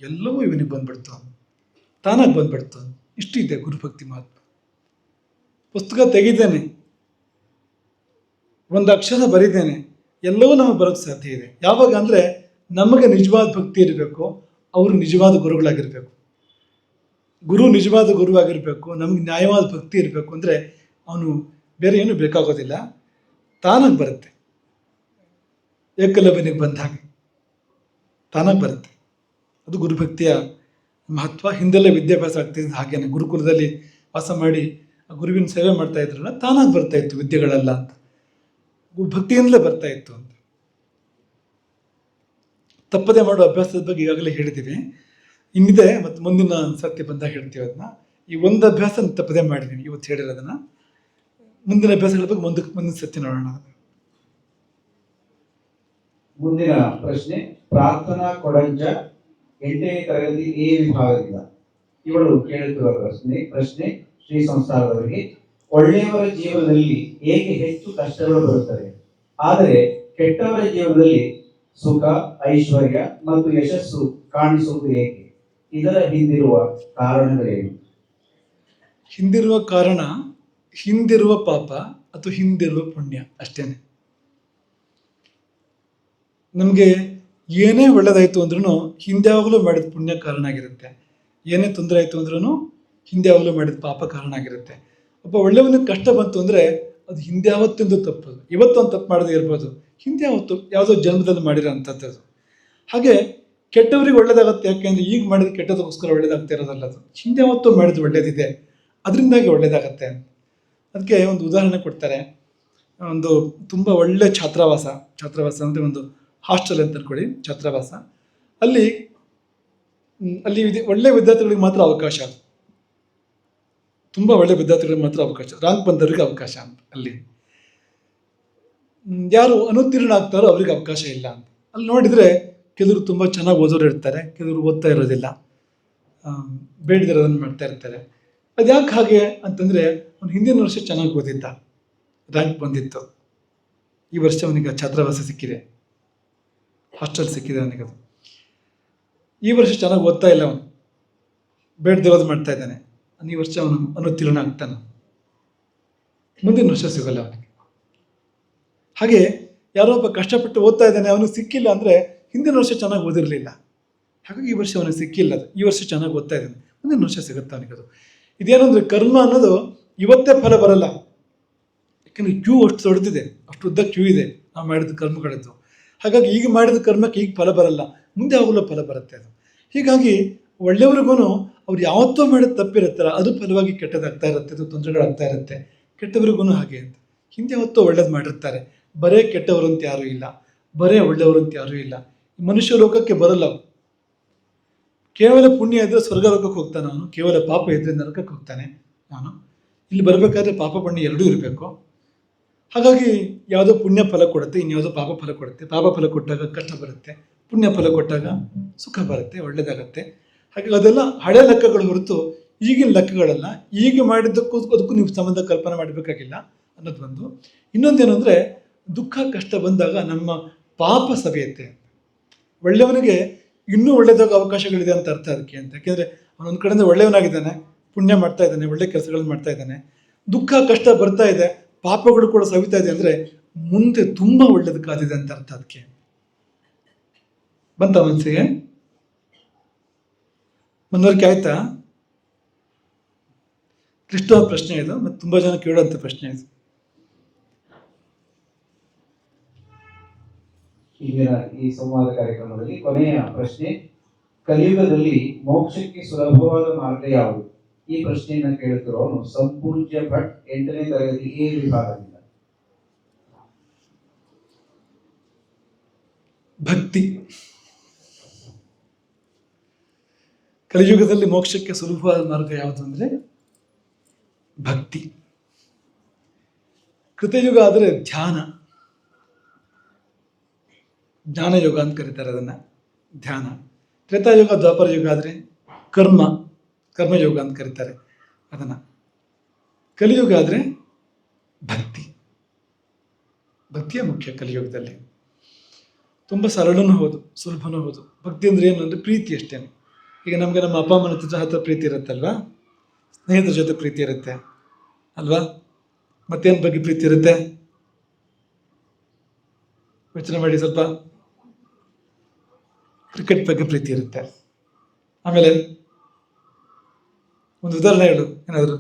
ಎಲ್ಲವೂ ಇವನಿಗೆ ಬಂದ್ಬಿಡ್ತು, ತಾನಾಗಿ ಬಂದ್ಬಿಡ್ತು. ಇಷ್ಟು ಇದೆ ಗುರುಭಕ್ತಿ ಮಹತ್ವ. ಪುಸ್ತಕ ತೆಗಿದ್ದೇನೆ, ಒಂದು ಅಕ್ಷರ ಬರೀದ್ದೇನೆ, ಎಲ್ಲವೂ ನಮಗೆ ಬರೋಕ್ಕೆ ಸಾಧ್ಯ ಇದೆ. ಯಾವಾಗ ಅಂದರೆ ನಮಗೆ ನಿಜವಾದ ಭಕ್ತಿ ಇರಬೇಕು, ಅವರು ನಿಜವಾದ ಗುರುಗಳಾಗಿರಬೇಕು. ಗುರು ನಿಜವಾದ ಗುರುವಾಗಿರಬೇಕು, ನಮಗೆ ನ್ಯಾಯವಾದ ಭಕ್ತಿ ಇರಬೇಕು. ಅಂದರೆ ಅವನು ಬೇರೆ ಏನು ಬೇಕಾಗೋದಿಲ್ಲ, ತಾನಾಗಿ ಬರುತ್ತೆ. ಏಕಲವ್ಯನಿಗೆ ಬಂದ ಹಾಗೆ ತಾನಾಗಿ ಬರುತ್ತೆ. ಅದು ಗುರುಭಕ್ತಿಯ ಮಹತ್ವ. ಹಿಂದೆಲ್ಲ ವಿದ್ಯಾಭ್ಯಾಸ ಆಗ್ತಿದ್ದು ಹಾಗೇನೆ, ಗುರುಕುಲದಲ್ಲಿ ವಾಸ ಮಾಡಿ ಆ ಗುರುವಿನ ಸೇವೆ ಮಾಡ್ತಾ ಇದ್ರಲ್ಲ, ತಾನಾಗಿ ಬರ್ತಾ ಇತ್ತು ವಿದ್ಯೆಗಳೆಲ್ಲ ಅಂತ, ಭಕ್ತಿಯಿಂದಲೇ ಬರ್ತಾ ಇತ್ತು ಅಂತ. ತಪ್ಪದೆ ಮಾಡೋ ಅಭ್ಯಾಸದ ಬಗ್ಗೆ ಈಗಾಗಲೇ ಹೇಳಿದ್ದೀವಿ, ಇನ್ನಿದೆ, ಮತ್ತು ಮುಂದಿನ ಸರ್ತಿ ಬಂದಾಗ ಹೇಳ್ತೀವಿ ಅದನ್ನ. ಈ ಒಂದು ಅಭ್ಯಾಸ ತಪ್ಪದೆ ಮಾಡಿದ್ದೀನಿ ಇವತ್ತು ಹೇಳಿರೋದನ್ನ. ಮುಂದಿನ ಅಭ್ಯಾಸಗಳ ಬಗ್ಗೆ ಮುಂದಿನ ಸರ್ತಿ ನೋಡೋಣ. ಮುಂದಿನ ಪ್ರಶ್ನೆ, ಪ್ರಾರ್ಥನಾ ಕೊಡಂಜ 8ನೇ ತರಗತಿ ಎ ವಿಭಾಗದಿಂದ. ಇವಳು ಕೇಳುತ್ತಿರುವ ಪ್ರಶ್ನೆ ಶ್ರೀ ಸಂಸ್ಥಾನದವರಿಗೆ: ಒಳ್ಳೆಯವರ ಜೀವನದಲ್ಲಿ ಏಕೆ ಹೆಚ್ಚು ಕಷ್ಟಗಳು ಬರುತ್ತವೆ, ಆದರೆ ಕೆಟ್ಟವರ ಜೀವನದಲ್ಲಿ ಸುಖ, ಐಶ್ವರ್ಯ ಮತ್ತು ಯಶಸ್ಸು ಕಾಣಿಸುವುದು ಏಕೆ? ಇದರ ಹಿಂದಿರುವ ಕಾರಣಗಳೇನು? ಹಿಂದಿರುವ ಕಾರಣ ಹಿಂದಿರುವ ಪಾಪ ಅಥವಾ ಹಿಂದಿರುವ ಪುಣ್ಯ ಅಷ್ಟೇನೆ. ನಮಗೆ ಏನೇ ಒಳ್ಳೇದಾಯಿತು ಅಂದ್ರೂ ಹಿಂದೆ ಯಾವಾಗಲೂ ಮಾಡಿದ ಪುಣ್ಯ ಕಾರಣ ಆಗಿರುತ್ತೆ, ಏನೇ ತೊಂದರೆ ಆಯಿತು ಅಂದ್ರೂ ಹಿಂದೆ ಯಾವಾಗಲೂ ಮಾಡಿದ ಪಾಪ ಕಾರಣ ಆಗಿರುತ್ತೆ. ಒಬ್ಬ ಒಳ್ಳೆಯವನಿಗೆ ಕಷ್ಟ ಬಂತು ಅಂದರೆ ಅದು ಹಿಂದೆ ಯಾವತ್ತೊಂದು ತಪ್ಪದು, ಇವತ್ತೊಂದು ತಪ್ಪು ಮಾಡದೇ ಇರ್ಬೋದು, ಹಿಂದೆ ಯಾವತ್ತು ಯಾವುದೋ ಜನ್ಮದಲ್ಲಿ ಮಾಡಿರೋ ಅಂಥದ್ದು. ಹಾಗೆ ಕೆಟ್ಟವರಿಗೆ ಒಳ್ಳೇದಾಗುತ್ತೆ, ಯಾಕೆಂದರೆ ಈಗ ಮಾಡಿದ ಕೆಟ್ಟದಕ್ಕೋಸ್ಕರ ಒಳ್ಳೇದಾಗ್ತಾ ಇರೋದಲ್ಲ, ಅದು ಹಿಂದೆ ಯಾವತ್ತೂ ಮಾಡಿದ ಒಳ್ಳೇದಿದೆ, ಅದರಿಂದಾಗಿ ಒಳ್ಳೇದಾಗತ್ತೆ. ಅದಕ್ಕೆ ಒಂದು ಉದಾಹರಣೆ ಕೊಡ್ತಾರೆ. ಒಂದು ತುಂಬ ಒಳ್ಳೆ ಛಾತ್ರಾವಾಸ ಅಂದರೆ ಒಂದು ಹಾಸ್ಟೆಲ್ ಅಂತ ಅನ್ಕೊಳ್ಳಿ, ಛಾತ್ರಾವಾಸ. ಅಲ್ಲಿ ಒಳ್ಳೆ ವಿದ್ಯಾರ್ಥಿಗಳಿಗೆ ಮಾತ್ರ ಅವಕಾಶ, ತುಂಬ ಒಳ್ಳೆ ವಿದ್ಯಾರ್ಥಿಗಳಿಗೆ ಮಾತ್ರ ಅವಕಾಶ, ರ್ಯಾಂಕ್ ಬಂದವರಿಗೆ ಅವಕಾಶ ಅಂತ. ಅಲ್ಲಿ ಯಾರು ಅನುತ್ತೀರ್ಣ ಆಗ್ತಾರೋ ಅವ್ರಿಗೆ ಅವಕಾಶ ಇಲ್ಲ ಅಂತ. ಅಲ್ಲಿ ನೋಡಿದರೆ ಕೆಲವರು ತುಂಬ ಚೆನ್ನಾಗಿ ಓದೋರು ಇರ್ತಾರೆ, ಕೆಲವರು ಓದ್ತಾ ಇರೋದಿಲ್ಲ, ಬೇಡದಿರೋದನ್ನು ಮಾಡ್ತಾ ಇರ್ತಾರೆ. ಅದು ಯಾಕೆ ಹಾಗೆ ಅಂತಂದರೆ, ಅವ್ನು ಹಿಂದಿನ ವರ್ಷ ಚೆನ್ನಾಗಿ ಓದಿದ್ದ, ರ್ಯಾಂಕ್ ಬಂದಿತ್ತು, ಈ ವರ್ಷ ಅವನಿಗೆ ಛಾತ್ರಾವಾಸ ಸಿಕ್ಕಿದೆ, ಹಾಸ್ಟೆಲ್ ಸಿಕ್ಕಿದೆ ಅವನಿಗದು. ಈ ವರ್ಷ ಚೆನ್ನಾಗಿ ಓದ್ತಾ ಇಲ್ಲ, ಅವನು ಬೇಡದಿರೋದು ಮಾಡ್ತಾ ಇದ್ದಾನೆ, ಈ ವರ್ಷ ಅವನು ಅನುತ್ತೀರ್ಣ ಆಗ್ತಾನೆ, ಮುಂದಿನ ವರ್ಷ ಸಿಗೋಲ್ಲ ಅವನಿಗೆ. ಹಾಗೆ ಯಾರೋ ಒಬ್ಬ ಕಷ್ಟಪಟ್ಟು ಓದ್ತಾ ಇದ್ದಾನೆ, ಅವನಿಗೆ ಸಿಕ್ಕಿಲ್ಲ ಅಂದರೆ ಹಿಂದಿನ ವರ್ಷ ಚೆನ್ನಾಗಿ ಓದಿರಲಿಲ್ಲ, ಹಾಗಾಗಿ ಈ ವರ್ಷ ಅವನಿಗೆ ಸಿಕ್ಕಿಲ್ಲ. ಅದು ಈ ವರ್ಷ ಚೆನ್ನಾಗಿ ಓದ್ತಾ ಇದ್ದಾನೆ, ಮುಂದಿನ ವರ್ಷ ಸಿಗುತ್ತೆ ಅವನಿಗದು. ಇದೇನು ಅಂದರೆ ಕರ್ಮ ಅನ್ನೋದು ಇವತ್ತೇ ಫಲ ಬರಲ್ಲ, ಯಾಕೆಂದರೆ ಕ್ಯೂ ಅಷ್ಟು ದೊಡ್ಡದಿದೆ, ಅಷ್ಟು ಉದ್ದ ಕ್ಯೂ ಇದೆ ನಾವು ಮಾಡಿದ ಕರ್ಮಗಳದ್ದು. ಹಾಗಾಗಿ ಈಗ ಮಾಡಿದ ಕರ್ಮಕ್ಕೆ ಈಗ ಫಲ ಬರಲ್ಲ, ಮುಂದೆ ಯಾವಾಗಲೂ ಫಲ ಬರುತ್ತೆ ಅದು. ಹೀಗಾಗಿ ಒಳ್ಳೆಯವ್ರಿಗೂ ಅವ್ರು ಯಾವತ್ತೋ ಮಾಡಿದ ತಪ್ಪಿರುತ್ತಲ್ಲ, ಅದು ಫಲವಾಗಿ ಕೆಟ್ಟದಾಗ್ತಾ ಇರುತ್ತೆ, ಅದು ತೊಂದರೆಗಳಾಗ್ತಾ ಇರುತ್ತೆ. ಕೆಟ್ಟವರಿಗೂ ಹಾಗೆ ಅಂತ, ಹಿಂದೆ ಯಾವತ್ತೋ ಒಳ್ಳೇದು ಮಾಡಿರ್ತಾರೆ. ಬರೇ ಕೆಟ್ಟವರು ಅಂತ ಯಾರೂ ಇಲ್ಲ, ಬರೇ ಒಳ್ಳೆಯವರು ಅಂತ ಯಾರೂ ಇಲ್ಲ. ಮನುಷ್ಯ ಲೋಕಕ್ಕೆ ಬರಲ್ಲ ಅವನು. ಕೇವಲ ಪುಣ್ಯ ಇದ್ದರೆ ಸ್ವರ್ಗ ಲೋಕಕ್ಕೆ ಹೋಗ್ತಾನೆ ಅವನು, ಕೇವಲ ಪಾಪ ಇದ್ದರೆ ನರಕಕ್ಕೆ ಹೋಗ್ತಾನೆ ಅವನು. ಇಲ್ಲಿ ಬರಬೇಕಾದ್ರೆ ಪಾಪ ಪುಣ್ಯ ಎರಡೂ ಇರಬೇಕು. ಹಾಗಾಗಿ ಯಾವುದೋ ಪುಣ್ಯ ಫಲ ಕೊಡುತ್ತೆ, ಇನ್ಯಾವುದೋ ಪಾಪ ಫಲ ಕೊಡುತ್ತೆ. ಪಾಪ ಫಲ ಕೊಟ್ಟಾಗ ಕಷ್ಟ ಬರುತ್ತೆ, ಪುಣ್ಯ ಫಲ ಕೊಟ್ಟಾಗ ಸುಖ ಬರುತ್ತೆ, ಒಳ್ಳೆಯದಾಗತ್ತೆ. ಹಾಗಾಗಿ ಅದೆಲ್ಲ ಹಳೆ ಲೆಕ್ಕಗಳು ಹೊರತು ಈಗಿನ ಲೆಕ್ಕಗಳಲ್ಲ. ಈಗ ಮಾಡಿದ್ದಕ್ಕೂ ಅದಕ್ಕೂ ನೀವು ಸಂಬಂಧ ಕಲ್ಪನೆ ಮಾಡಬೇಕಾಗಿಲ್ಲ ಅನ್ನೋದು ಒಂದು. ಇನ್ನೊಂದೇನು ಅಂದರೆ, ದುಃಖ ಕಷ್ಟ ಬಂದಾಗ ನಮ್ಮ ಪಾಪ ಸವೆಯುತ್ತೆ. ಒಳ್ಳೆಯವನಿಗೆ ಇನ್ನೂ ಒಳ್ಳೆಯದಾಗ ಅವಕಾಶಗಳಿದೆ ಅಂತ ಅರ್ಥ ಅದಕ್ಕೆ ಅಂತ. ಯಾಕೆಂದರೆ ಅವನೊಂದು ಕಡೆಯಿಂದ ಒಳ್ಳೆಯವನಾಗಿದ್ದಾನೆ, ಪುಣ್ಯ ಮಾಡ್ತಾ ಇದ್ದಾನೆ, ಒಳ್ಳೆ ಕೆಲಸಗಳನ್ನು ಮಾಡ್ತಾ ಇದ್ದಾನೆ. ದುಃಖ ಕಷ್ಟ ಬರ್ತಾ ಇದೆ, ಪಾಪಗಳು ಕೂಡ ಸವಿತಾ ಇದೆ ಅಂದರೆ ಮುಂದೆ ತುಂಬ ಒಳ್ಳೇದು ಕಾದಿದೆ ಅಂತ ಅರ್ಥ ಅದಕ್ಕೆ. ಬಂತ ಮನಸ್ಸಿಗೆ? ಮನವರಿಕೆ ಆಯ್ತಾ? ಕ್ಲಿಷ್ಟವಾದ ಪ್ರಶ್ನೆ ಇದು, ಮತ್ತು ತುಂಬ ಜನ ಕೇಳುವಂಥ ಪ್ರಶ್ನೆ ಇದು. ಈಗಿನ ಈ ಸಂವಾದ ಕಾರ್ಯಕ್ರಮದಲ್ಲಿ ಕೊನೆಯ ಪ್ರಶ್ನೆ, ಕಲಿಯುಗದಲ್ಲಿ ಮೋಕ್ಷಕ್ಕೆ ಸುಲಭವಾದ ಮಾರ್ಗ ಯಾವುದು? ಈ ಪ್ರಶ್ನೆಯನ್ನು ಕೇಳುತ್ತಿರೋನು ಸಂಪೂಜ್ಯ ಭಟ್ 8ನೇ ತರಗತಿ ಎ ವಿಭಾಗದಿಂದ. ಭಕ್ತಿ. ಕಲಿಯುಗದಲ್ಲಿ ಮೋಕ್ಷಕ್ಕೆ ಸುಲಭವಾದ ಮಾರ್ಗ ಯಾವುದು ಅಂದರೆ ಭಕ್ತಿ. ಕೃತಯುಗ ಆದರೆ ಧ್ಯಾನ, ಜ್ಞಾನಯೋಗ ಅಂತ ಕರೀತಾರೆ ಅದನ್ನು, ಧ್ಯಾನ. ತ್ರೇತಾಯುಗ ದ್ವಾಪರ ಯುಗ ಆದರೆ ಕರ್ಮಯೋಗ ಅಂತ ಕರೀತಾರೆ ಅದನ್ನು. ಕಲಿಯುಗ ಆದರೆ ಭಕ್ತಿ. ಭಕ್ತಿಯೇ ಮುಖ್ಯ ಕಲಿಯುಗದಲ್ಲಿ. ತುಂಬ ಸರಳನೂ ಹೌದು, ಸುಲಭನೂ ಹೌದು. ಭಕ್ತಿ ಅಂದರೆ ಏನು ಅಂದರೆ ಪ್ರೀತಿ ಅಷ್ಟೇ. ಈಗ ನಮಗೆ ನಮ್ಮ ಅಪ್ಪ ಅಮ್ಮನ ಹತ್ರ ಪ್ರೀತಿ ಇರುತ್ತಲ್ವಾ, ಸ್ನೇಹಿತರ ಜೊತೆ ಪ್ರೀತಿ ಇರುತ್ತೆ ಅಲ್ವಾ, ಮತ್ತೇನು ಬಗ್ಗೆ ಪ್ರೀತಿ ಇರುತ್ತೆ ಯೋಚನೆ ಮಾಡಿ ಸ್ವಲ್ಪ. ಕ್ರಿಕೆಟ್ ಬಗ್ಗೆ ಪ್ರೀತಿ ಇರುತ್ತೆ. ಆಮೇಲೆ ಒಂದು ಉದಾಹರಣೆ ಹೇಳು ಏನಾದರೂ,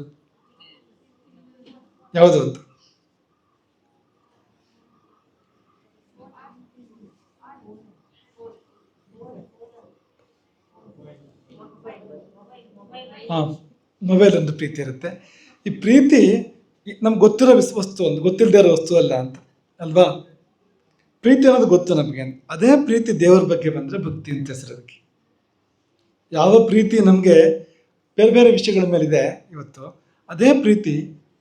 ಯಾವುದು ಅಂತ. ಹಾಂ, ಮೊಬೈಲ್ ಒಂದು ಪ್ರೀತಿ ಇರುತ್ತೆ. ಈ ಪ್ರೀತಿ ನಮ್ಗೆ ಗೊತ್ತಿರೋ ವಸ್ತು, ಒಂದು ಗೊತ್ತಿಲ್ಲದೆ ಇರೋ ವಸ್ತು ಅಲ್ಲ ಅಂತ ಅಲ್ವಾ. ಪ್ರೀತಿ ಅನ್ನೋದು ಗೊತ್ತು ನಮಗೆ. ಅದೇ ಪ್ರೀತಿ ದೇವರ ಬಗ್ಗೆ ಬಂದರೆ ಭಕ್ತಿ ಅಂತ ಹೆಸರು ಅದಕ್ಕೆ. ಯಾವ ಪ್ರೀತಿ ನಮಗೆ ಬೇರೆ ಬೇರೆ ವಿಷಯಗಳ ಮೇಲಿದೆ ಇವತ್ತು, ಅದೇ ಪ್ರೀತಿ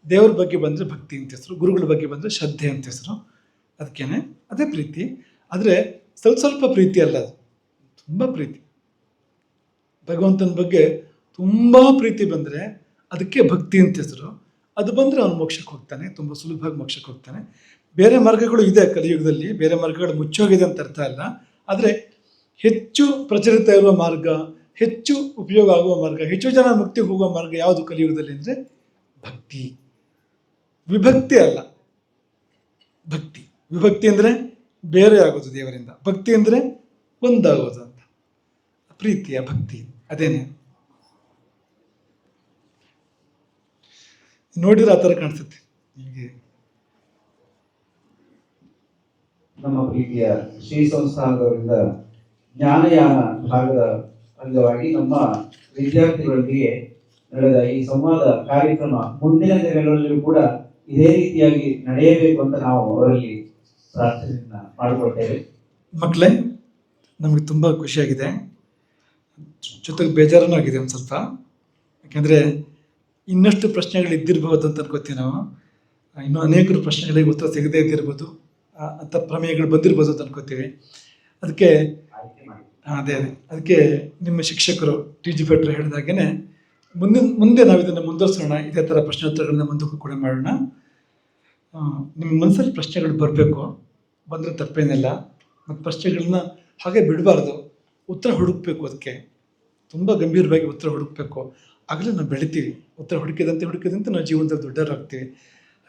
ದೇವ್ರ ಬಗ್ಗೆ ಬಂದರೆ ಭಕ್ತಿ ಅಂತ ಹೆಸರು, ಗುರುಗಳ ಬಗ್ಗೆ ಬಂದರೆ ಶ್ರದ್ಧೆ ಅಂತ ಹೆಸರು. ಅದಕ್ಕೇನೆ ಅದೇ ಪ್ರೀತಿ. ಆದರೆ ಸ್ವಲ್ಪ ಸ್ವಲ್ಪ ಪ್ರೀತಿ ಅಲ್ಲ, ಅದು ತುಂಬ ಪ್ರೀತಿ. ಭಗವಂತನ ಬಗ್ಗೆ ತುಂಬ ಪ್ರೀತಿ ಬಂದರೆ ಅದಕ್ಕೆ ಭಕ್ತಿ ಅಂತ ಹೆಸರು. ಅದು ಬಂದರೆ ಅವನು ಮೋಕ್ಷಕ್ಕೆ ಹೋಗ್ತಾನೆ, ತುಂಬ ಸುಲಭವಾಗಿ ಮೋಕ್ಷಕ್ಕೆ ಹೋಗ್ತಾನೆ. ಬೇರೆ ಮಾರ್ಗಗಳು ಇದೆ ಕಲಿಯುಗದಲ್ಲಿ, ಬೇರೆ ಮಾರ್ಗಗಳು ಮುಚ್ಚೋಗಿದೆ ಅಂತ ಅರ್ಥ ಅಲ್ಲ. ಆದರೆ ಹೆಚ್ಚು ಪ್ರಚಲಿತ ಇರುವ ಮಾರ್ಗ, ಹೆಚ್ಚು ಉಪಯೋಗ ಆಗುವ ಮಾರ್ಗ, ಹೆಚ್ಚು ಜನ ಮುಕ್ತಿಗೆ ಹೋಗುವ ಮಾರ್ಗ ಯಾವುದು ಕಲಿಯುಗದಲ್ಲಿ ಅಂದರೆ ಭಕ್ತಿ. ವಿಭಕ್ತಿ ಅಲ್ಲ, ಭಕ್ತಿ. ವಿಭಕ್ತಿ ಅಂದರೆ ಬೇರೆ ಆಗೋದು ದೇವರಿಂದ, ಭಕ್ತಿ ಅಂದರೆ ಒಂದಾಗೋದು ಅಂತ. ಪ್ರೀತಿಯ ಭಕ್ತಿ ಅದೇನೆ. ನೋಡಿದ್ರೆ ಆ ಥರ ಕಾಣಿಸುತ್ತೆ ನಿಮಗೆ. ನಮ್ಮ ಪ್ರೀತಿಯ ಶ್ರೀ ಸಂಸ್ಥಾನದವರಿಂದ ಜ್ಞಾನಯಾನ ಭಾಗದ ಅಂಗವಾಗಿ ನಮ್ಮ ವಿದ್ಯಾರ್ಥಿಗಳೊಂದಿಗೆ ನಡೆದ ಈ ಸಂವಾದ ಕಾರ್ಯಕ್ರಮ ಮುಂದಿನ ದಿನಗಳಲ್ಲಿಯೂ ಕೂಡ ಇದೇ ರೀತಿಯಾಗಿ ನಡೆಯಬೇಕು ಅಂತ ನಾವು ಅವರಲ್ಲಿ ಪ್ರಾರ್ಥನೆಯನ್ನ ಮಾಡಿಕೊಳ್ತೇವೆ. ಮಕ್ಕಳೇ, ನಮಗೆ ತುಂಬ ಖುಷಿಯಾಗಿದೆ, ಜೊತೆಗೆ ಬೇಜಾರನೂ ಆಗಿದೆ ಒಂದು ಸ್ವಲ್ಪ. ಯಾಕೆಂದರೆ ಇನ್ನಷ್ಟು ಪ್ರಶ್ನೆಗಳು ಇದ್ದಿರಬಹುದು ಅಂತ ಅನ್ಕೋತೀವಿ ನಾವು. ಇನ್ನೂ ಅನೇಕರು ಪ್ರಶ್ನೆಗಳಿಗೆ ಉತ್ತರ ಸಿಗದೇ ಇದ್ದಿರ್ಬೋದು, ಅಂಥ ಪ್ರಮೇಯಗಳು ಬಂದಿರ್ಬೋದು ಅಂತ ಅನ್ಕೋತೀವಿ. ಅದಕ್ಕೆ ಅದಕ್ಕೆ ನಿಮ್ಮ ಶಿಕ್ಷಕರು ಟಿ ಜಿ ಭಟ್ರು ಹೇಳಿದಾಗೇ ಮುಂದೆ ನಾವು ಇದನ್ನು ಮುಂದುವರಿಸೋಣ. ಇದೇ ಥರ ಪ್ರಶ್ನೋತ್ತರಗಳನ್ನ ಮುಂದಕ್ಕೂ ಕೂಡ ಮಾಡೋಣ. ನಿಮ್ಮ ಮನಸ್ಸಲ್ಲಿ ಪ್ರಶ್ನೆಗಳು ಬರಬೇಕು, ಬಂದರೆ ತಪ್ಪೇನಿಲ್ಲ. ಮತ್ತು ಪ್ರಶ್ನೆಗಳನ್ನ ಹಾಗೆ ಬಿಡಬಾರ್ದು, ಉತ್ತರ ಹುಡುಕಬೇಕು. ಅದಕ್ಕೆ ತುಂಬ ಗಂಭೀರವಾಗಿ ಉತ್ತರ ಹುಡುಕಬೇಕು. ಆಗಲೇ ನಾವು ಬೆಳಿತೀವಿ. ಉತ್ತರ ಹುಡುಕಿದಂತೆ ನಾವು ಜೀವನದಲ್ಲಿ ದೊಡ್ಡವರಾಗ್ತೀವಿ.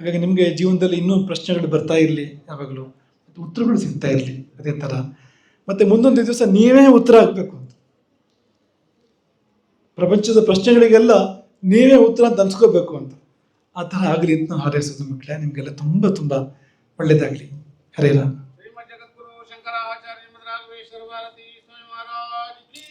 ಹಾಗಾಗಿ ನಿಮಗೆ ಜೀವನದಲ್ಲಿ ಇನ್ನೂ ಪ್ರಶ್ನೆಗಳು ಬರ್ತಾ ಇರಲಿ, ಯಾವಾಗಲೂ ಮತ್ತು ಉತ್ತರಗಳು ಸಿಗ್ತಾ ಇರಲಿ ಅದೇ ಥರ. ಮತ್ತು ಮುಂದೊಂದು ದಿವಸ ನೀವೇ ಉತ್ತರ ಆಗಬೇಕು ಅಂತ. ಪ್ರಪಂಚದ ಪ್ರಶ್ನೆಗಳಿಗೆಲ್ಲ ನೀವೇ ಉತ್ತರ ಅಂತ ಅನ್ಸ್ಕೋಬೇಕು ಅಂತ. ಆ ಥರ ಆಗಲಿ ಅಂತ ನಾವು ಹಾರೈಸೋದು ಮಕ್ಕಳೇ. ನಿಮಗೆಲ್ಲ ತುಂಬ ತುಂಬ ಒಳ್ಳೆಯದಾಗಲಿ. ಹರೇ ರಾಮ. ಶ್ರೀಮದ್ ಜಗದ್ಗುರು ಶಂಕರಾಚಾರ್ಯ ಮಧ್ರಾಘವೇಶ್ವರ ಭಾರತಿ ಸ್ವಾಮಿ ಮಹಾರಾಜ್ ಕಿ